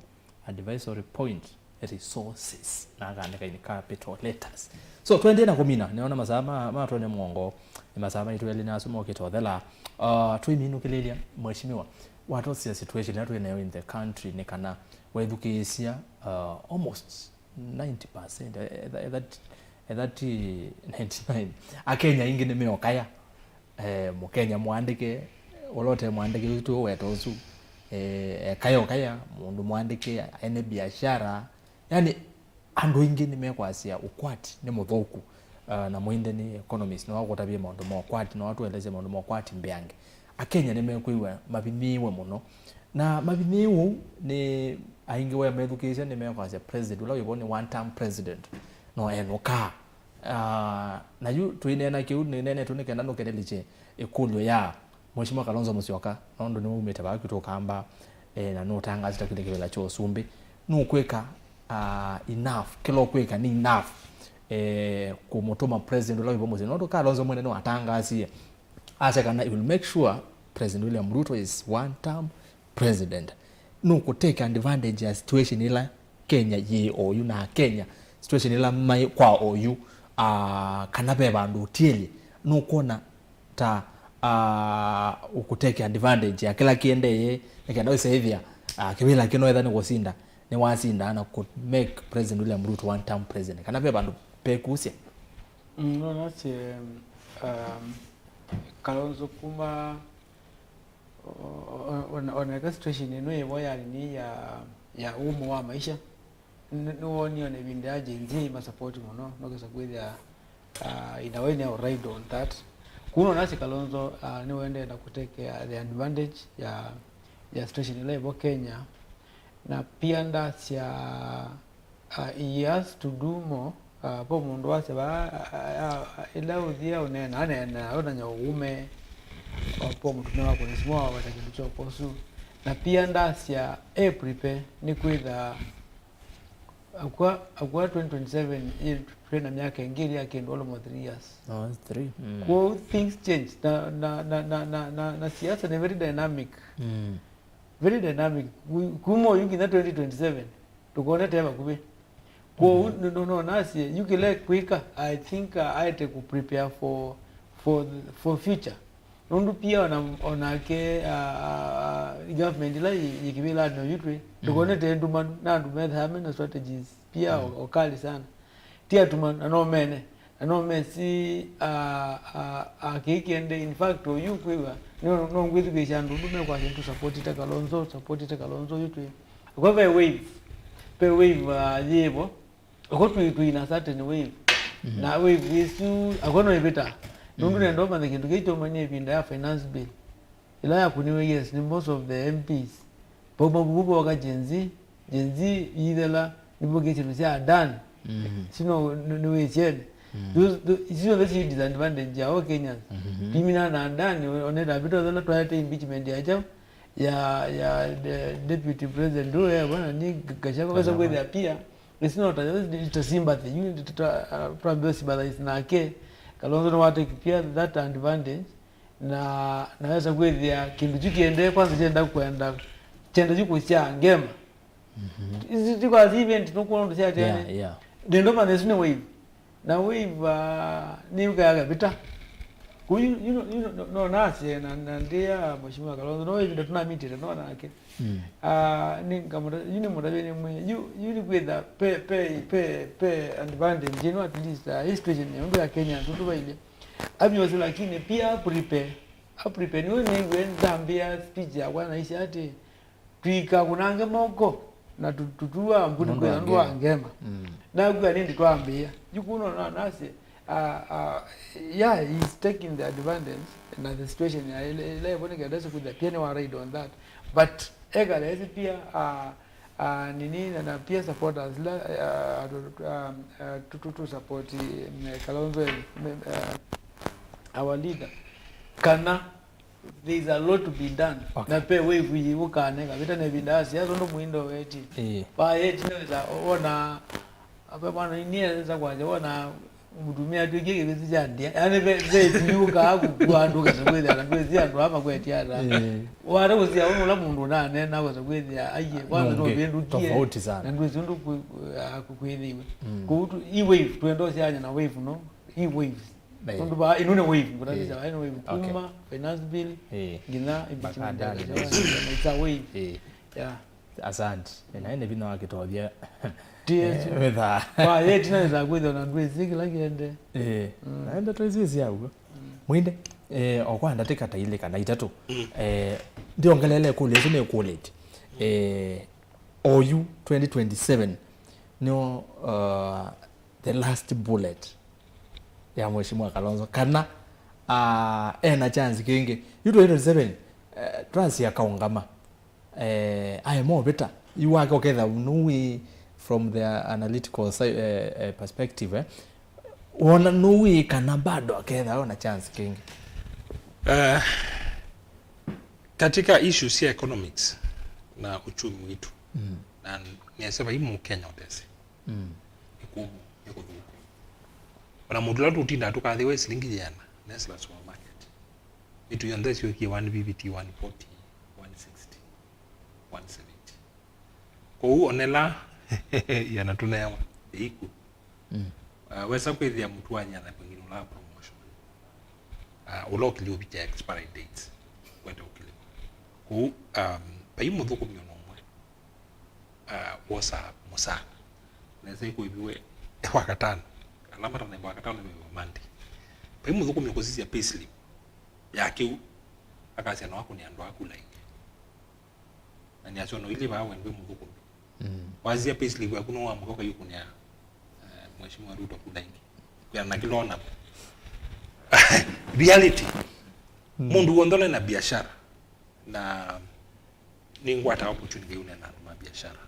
advisory point resources na akaandika in capital letters. So twende na kumina naona masama tuone mwongo ni masama itu ile nasoma ukitothela tuiminu kilelia mheshimiwa watu sia situation yetu inayo in the country ni kana waedukisia almost 90% that 99 akenya ingine meokaya mukenya mwandike olote mwandike itu wetozu kaya mundu mwandike ene biashara yani andu ingi nimekwasia ukwati ni muthuku na Mwinde ni economist no agotabie maundu mo kwati no watu eleze maundu mo kwati mbeange akenya nimekuiwa mabiniwe muno na mabiniwe ni aingi wa education nimekwasia president ula yibone one term president no enoka na yu tuinena kiu nene tunikenda no kedeliche ikulyo ya Mheshimiwa Kalonzo Musyoka nondo ni umete ba kutokamba na no tanga zitakile cho sumbi no kweka enough kilo kweka ni enough kumutuma president ula ibomoze nondo Kalonzo mwene no atanga asie ase kana it will make sure President William Ruto is one term president no ku take advantage ya situation ila Kenya ye oyu na Kenya situation ila mai kwa oyu kana be bandu tieli no kona ta ukuteke advantage ya kila kiendeye nikaenda usevia kibila kino edha ni kusinda ni wasinda na could make President William Ruto one term president kana be bandu pekusia no nasi Kalonzo kuma on situation ino yevoya ni ya umo wa maisha nuoni on ebinda jenzi ma support muno no kesa kwithia inaweni au ride on that kuno nasi Kalonzo ni wende na kuteke the advantage ya situation ile ibo Kenya na pia ndasia he has to do more po mundu wase ba ila udhia unena ona nyaume po mtume wako ni small watakibicho posu na pia ndasia prepare ni kwitha akwa 2027 na miaka ingine yake almost 3 years. Oh, 3. Kwa things change na siasa ni very dynamic. Very dynamic. Kumo yuki na 2027 tukone tema kubi. Kwa no nasi yuki like quicker I think I take to prepare for future. Nundu pia onake government ila yikibila no yutwe tukone tendu man na ndumetha na strategies pia okali sana tia tuman anomene anomesi akiende in fact you kwiwa no ngwithi bishandu ndume kwa kintu support ita Kalonzo yutwe kwa wave yebo okotu tu ina certain wave na wave isu akono ibita nundu nendo mane kintu kicho manye binda ya finance bill ila ya kuniwe yes ni most of the MPs bobo bubu waka jenzi idela nibo kicho sia done sino niwe chene sino the disadvantage ya Kenyans kimina na ndani oneda bito zala toyate impeachment ya deputy president do ya bwana ni gashaka kwa sababu ya pia it's not a sympathy you need to probably sympathize na ke Kalonzo no wate pia that advantage na naweza kwethia kindu kiende kwanza chenda kwenda chenda jukusia ngema is it was event no kuona sia tena yeah ndio maana sio wave na wave ni ukaga bita kuyu no nasi na ndia Mheshimiwa Kalonzo no wave tuna meet no na yake ni kama yuni mudabeni mwe yuni kwenda pe advantage you know at least history ni ndio ya Kenya tutu ile abyo lakini pia prepare prepare ni when Zambia speech ya bwana ishi ati twika kunange moko na tutua mbuni kwa ndo angema na kwa nini twambia jukuno na nasi yeah, he's taking the advantage in the situation ile bwana kadasa kuja pia ni worried on that, but egalezi pia nini na pia supporters to support Kalonzo our leader kana there is a lot to be done. Okay. Na pe wave yibuka nega bita ne bidasi yazo ndo muindo weti ba yeti neza ona apa bana ni za kwaje ona mudumia twigege bizijandia yani be yibuka akugwanduka sabwezi akandwezi andu ama kweti ara wara uzia unola mundu nane nawe sabwezi aye kwanza ndo bendu tofauti sana ndwezi ndo akukwedhiwe kutu i wave twendo sianya na wave no i waves ndo ba inune wave kutatiza ino wave kuma finance bill gina ibakanda it's a wave yeah asante na ine bino wakitobia wetha ba yeti na za kwetha na ndwezi kila kiende naenda twezi yawo mwinde okwanda tekata ile kana itatu ndio ngelele kule zine college OU 2027 no the last bullet ya mheshimiwa Kalonzo kana ena chance kingi you 2027 trans ya kaungama I more better you work okay that no way from the analytical perspective wana no way kana bado akenda ona chance kingi katika issues ya economics na uchumi wetu na niasema hii Mkenya odese ikubu wana modula tutinda tukathiwe silingi jana Nestle supermarket itu yandesi yoki 1 BBT 140 160 170 kwa hiyo onela yanatunea iku wesa kwethia mtu anyana pengine la promotion ulokili obicha expiry dates kwenda ukile ku pai muthuku miono mwe wosa musana nese kuibiwe wakatano alama tana wakatano ni mandi pai muthuku miono kusisi ya payslip yake akasi ana wako ni ando akula ingi na ni asono ile bawe ndwe muthuku wazia payslip ya kuno amkoka yuko ni mheshimiwa Ruto kula ingi kwa na kilona reality mundu wondole na biashara na ningwata opportunity une na biashara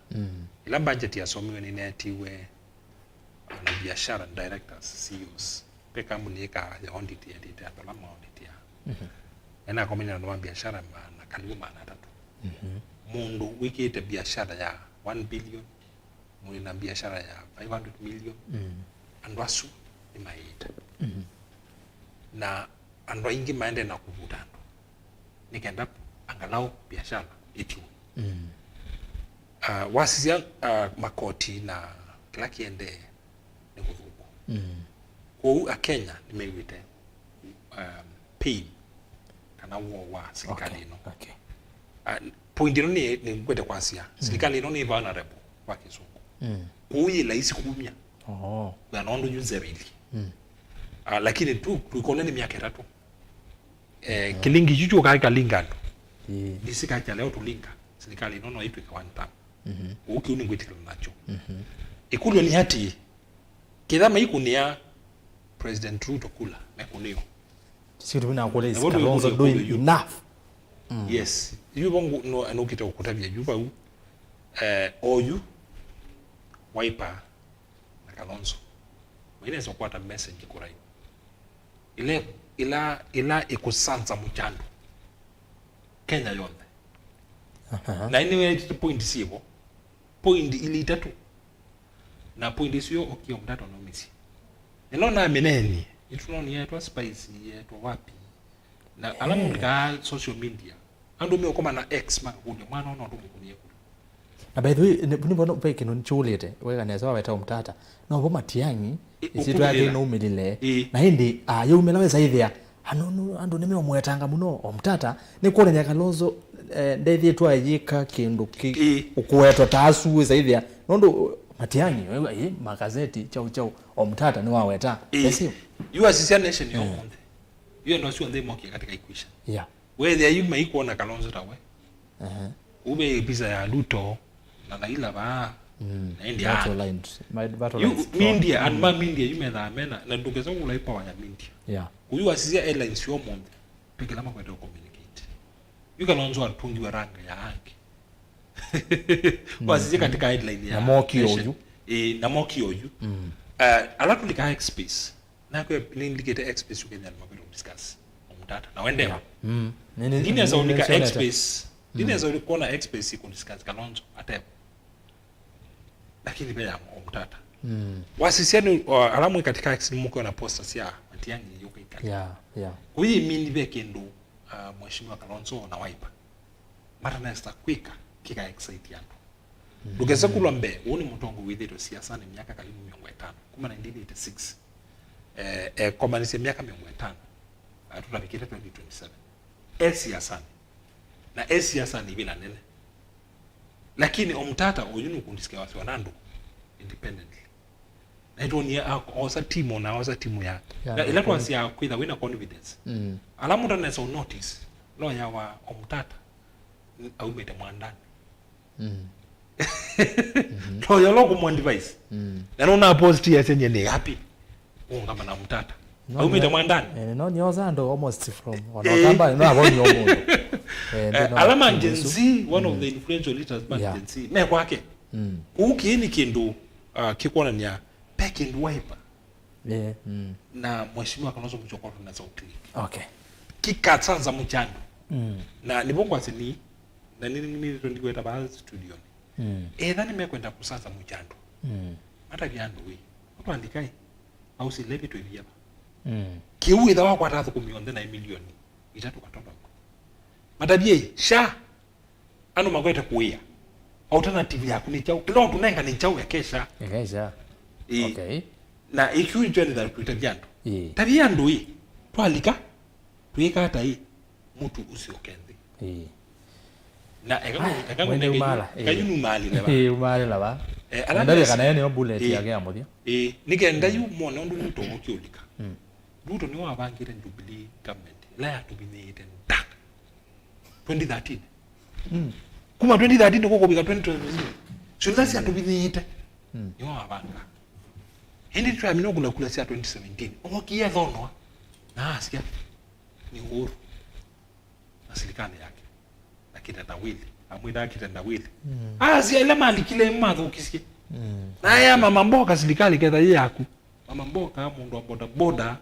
ila budget ya somiwe ni netiwe na biashara directors CEOs pe kampuni ka ya audit ya data dola audit ya ena komenya na biashara na karibu maana tatu mundu wiki ite biashara ya 1 billion muli na biashara ya 500 million andwasu ni maita na andwa ingi maende na kuvutano nikenda angalau biashara itu wasizia makoti na kila kiende ni kuthuku kwa Kenya nimewite pay kana wa serikali no point ino ni kwete kwasia serikali ino ni vulnerable kwa kizungu kuyi laisi kumia na nondo junze bili lakini tu tuikone ni miaka 3 kilingi juju ka lingano disika cha leo tulinga serikali ino ipi kwa nta uki uni ngwitikana nacho ikulu ni hati kidama ikunia President Ruto kula mekunio sisi tuna kule is Kalonzo doing enough yes yubongo no anokita ukutabia juba OU Wiper na Kalonzo wile sio kwata message kurai ila ikusanza mchando Kenya yonde na anyway point sibo point ili tatu na point sio okio mtato no misi nilona meneni itunoni yetu spice yetu wapi na alamu ka social media ando mimi koma na X makakuja mwana ono ndo mkunie kule na by the way nibono peke no nchulete wega neza waweta umtata no bo matiangi isitu yake no umilile na hindi yo umelaweza ithia hanono ando nime omwetanga muno omtata ni kone nya Kalonzo ndeithie twayika kindu ukuwetwa tasu ithia nondo matiangi wewe magazeti chau omtata ni waweta you associate nation yo monde hiyo ndio sio ndemo katika equation yeah whether you may kuona Kalonzo tawe ube pizza ya Ruto na Raila ba na India battle lines India and ma India yumena amena na ndugeza ngula ipa ya India yeah uyu asizia airlines yo monde pekela makwenda communicate you Kalonzo atungi wa ranga ya hangi wasije katika headline ya na moki oyu alatu lika X-Space na kwa indicate X-Space ukenya makwenda discuss omutata na wendema nini za ulika X-Space nini za ulika na X-Space kundiscuss Kalonzo atepo lakini bila omutata wasisiani alamu katika X muko na posters ya Matiang'i yuko ikali yeah kuyi mini bekendo mheshimiwa Kalonzo na Wiper mara nesta quicker kika excite yangu lugeza kulambe woni mutongo withito siasa ni miaka karibu 500 kuma 1986 komanisi miaka 500 tutafikira 2027 siasa na siasa ni bila nene lakini omtata oyunu kundisikia wasi wanando independently na ito ni osa timu na osa timu ya ila kwa sia kwitha wina confidence alamu ndana so notice lo ya wa omtata au mete mwandani lo ya logo mwan device na nona post ya senye ni happy ngamba na mtata au mete mwandani no nyoza ndo almost from wanakamba no aboni omuntu alama Gen-Z one of the influential leaders back Gen-Z me kwake ukieni kindu kikuona ni Back and Wiper na mheshimiwa Kalonzo Musyoka na sauti okay kikatsanza mchando na nibongwa sini na nini ndikwenda ba studio ni mekwenda kusanza mchando hata byando we upandikai au si levi to biyaba kiuwe dawa kwa 310 na milioni itatu katoka matabie sha ano magweta kuia alternative ya kunichao kilo tunenga ni chao ya kesha okay na ikiwa jeni da kutabyando tabyando hii twalika tuika hata hii mtu usiokende na ekamu nenge kayunu mali leba umali laba ndabe kana yene bullet yake amodia nigenda yu mona ndu muto okyolika Ruto ni wabangire Jubilee government la ya tubinete ndak 2013 kuma 2013 koko bika 2020 sio ya tubinete ni wabanga hindi try minogula kula sia 2017 omokia dhono na asikia ni uhuru na serikali yake na kitendawili amwida kitendawili si ile mali kile mmadho ukisikia na ya mama mboka serikali kedha yaku mama mboka mundu wa boda boda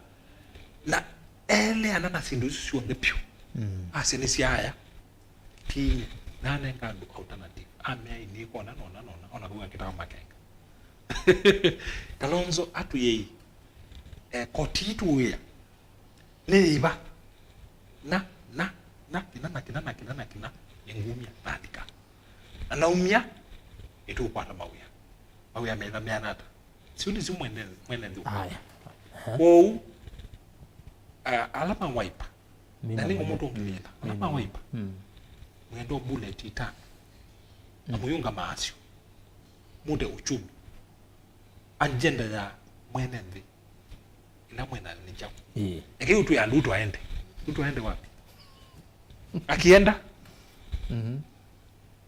na ele anana sindu sio ndepyo asenisi haya ki nane ngando alternative ame ni kona ona ruwa kitaka makenga Kalonzo atu yei koti tu ya neiba na kina ngumia badika anaumia itu kwata mawia meza mianata siuni si mwene ndu haya alama Wiper nani ngomoto ngileta alama Wiper mwendo bullet ita amuyunga maasio mude uchumi agenda ya mwenende ina mwena ni chako eke utu ya Ruto aende wapi akienda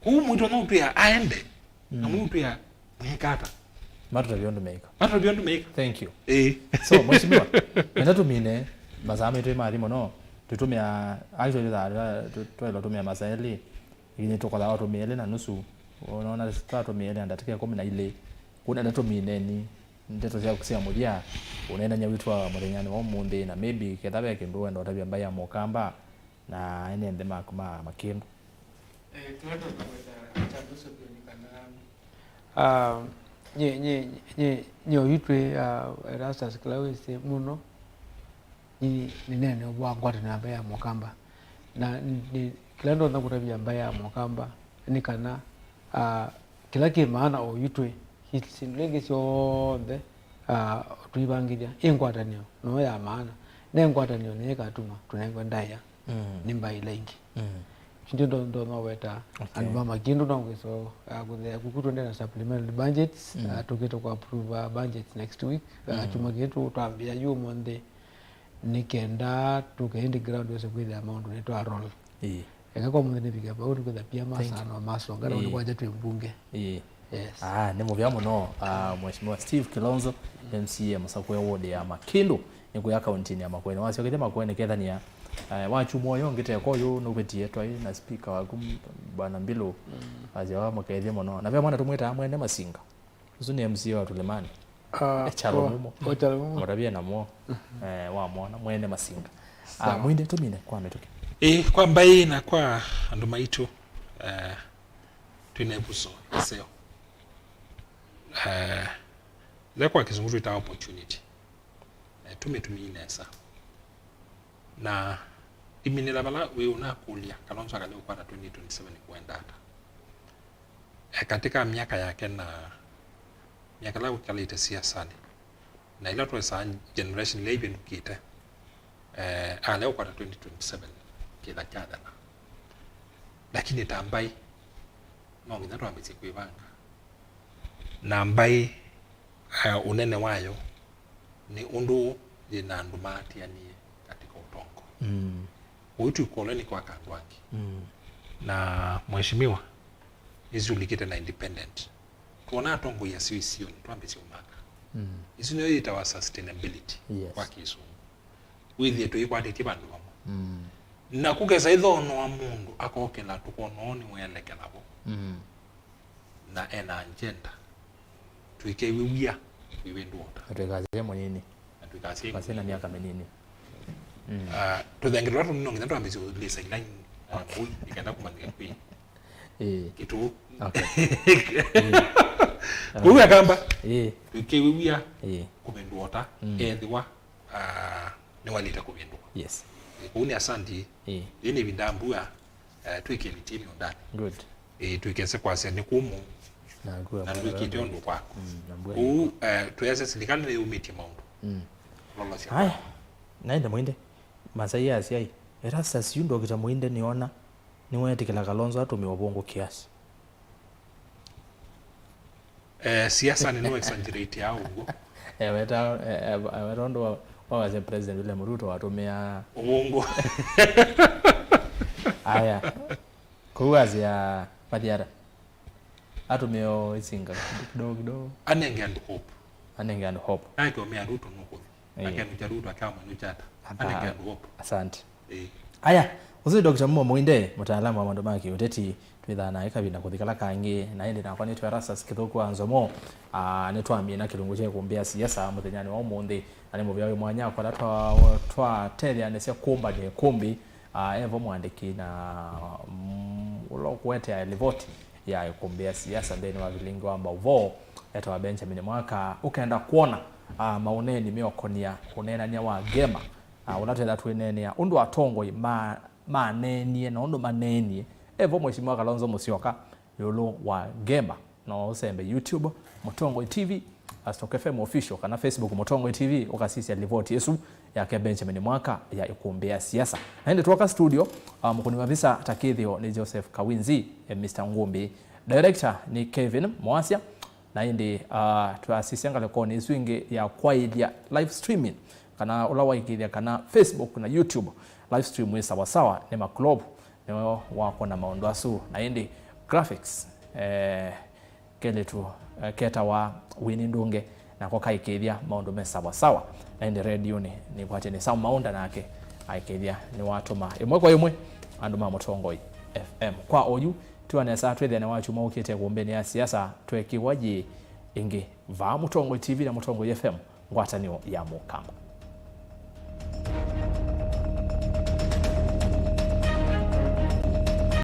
huu mtu na utu ya aende na mtu ya mwekata matter beyond maker thank you so mheshimiwa nenda tumine mazame tu mali mono tutumia actually da tutumia masaili ili tokola watu miele na nusu unaona tatu miele andatikia 10 kuna ndato mineni ndeto cia kusia mudia unaenda nyawitwa murenyani wa munde na maybe kethabe kindu ndo tabia mbaya mokamba na ene ndhe makindu tunato kwenda chabuso bionikana nye oyitwe Erastus Klawese muno ni nene obwangwata na mbaya mokamba na ni kilando na kutabia mbaya mokamba nikana kila kimaana oyitwe hisinlege syothe tuibangiria ingwatanio no ya maana na ingwatanio ni katuma tunengwa ndaya ni mbaila ingi ndio ndo no weta alibama kindu no so kukutondea na supplementary budgets tukito ku approve budget next week chuma kitu tuambia you monday nikenda tukaindi ground wese kwithia maundu netwa roll kwa mundu nibiga ba uri kwithia pia masano masonga na kwa jatu mbunge yes ni muvya muno mheshimiwa Steve Kilonzo MCA Masakwe ward ya Makindu niko ya county ya Makwene wasio kete Makwene kethania wachu moyo ngite koyo no betie twa na speaker wa bwana Mbilo ajawa makethia muno na vya mwana tumweta mwene Masinga uzu ni MCA wa Tulemani chalo mumo murabia na mo wa mwana mwene Masinga mwinde tumine kwa metoke kwa mbai na kwa andu maitu tunebuso seo kwa kizungu ita opportunity tumetuminesa na iminila bala we unakulia Kalonzo akaleo kwa 2027 kuenda hata katika miaka yake na miaka lao kalita siasa na ila tu sa generation labor kite leo kwa 2027 kila kada lakini tambai no ngina ambisi kuibanga na mbai unene wayo ni undu ina ndumati yani katika utongo uitu koloni kwa kangwangi na mheshimiwa hizi ulikite na independent tuona tongo ya sio tuambisi umaka hizi ndio itawa sustainability kwa kisu withi to ikwati tibandu na kugeza ithono wa mundu akokela tukononi mwelekela bo na ena agenda tuikewiwia wiwendu wota atwekaze mwenini atwekaze pasena miaka menini tuthengirwa tuno ngina twambisi lisa line kui ikenda kumandika kui kitu kuya kamba tuikewiwia kubendu wota ethiwa ni walita kubendu yes kuni asandi yene bindambua twike litini ondani good twikese kwase ni kumu na twikite ondo kwako tuyase silikana ni umiti maundu haya naenda mwinde masai asiai era sasa yundo kita mwinde niona niwetikila Kalonzo atumiwa bongo kiasi siasa ni no exaggerate yao ngo weta ndo waze president William Ruto watumia ubongo aya kuwazia Madiara atumio isinga kidogo anenge and hope aiko me Ruto nuko akani Ruto akama nuchata anenge and hope asante aya uzi Dr. Mumo Mwinde mtaalamu wa mambo maki uteti twithana ikabina kuthikala kangi na ende na kwani twerasa skithoku anzomo netwamie na kilungu cha kumbia siasa muthenyani wa umundi ani muvyawe mwanya kwa twa telia nesia kumba de kumbi evo mwandiki na ulokwete ya livoti ya kumbia siasa ndeni wa vilingo amba uvo etwa Benjamin Mwaka ukaenda kuona mauneni miokonia kunena nya wa gema unatenda twenenia undu atongo manenie na undu manenie evo mheshimiwa Kalonzo Musyoka yolo wa gema no usembe YouTube Mutongo TV Stock FM official kana Facebook Mutongo TV ukasisi alivoti Yesu yake Benjamin Mwaka ya ikumbea siasa naende tuwaka studio mkuni mavisa takithio ni Joseph Kawinzi Mr. Ngumbi director ni Kevin Mwasya naende tuasisi angale koni swingi ya kwaidia live streaming kana ulawa ikidia kana Facebook na YouTube live stream we sawa ni maclub ni wako na maondo asu naende graphics kele tu keta wa Winnie Ndunge na kwa kaikithia maondo me sawa naende radio ni kwate ni sawa maonda nake aikithia ni watu ma imwe kwa imwe andu ma Mutongo FM kwa oyu tuanesa twethe na wachu maukite kuombeni ya siasa twekiwaje ingi va Mutongo TV na Mutongo FM ngwatanio ya Mukamba.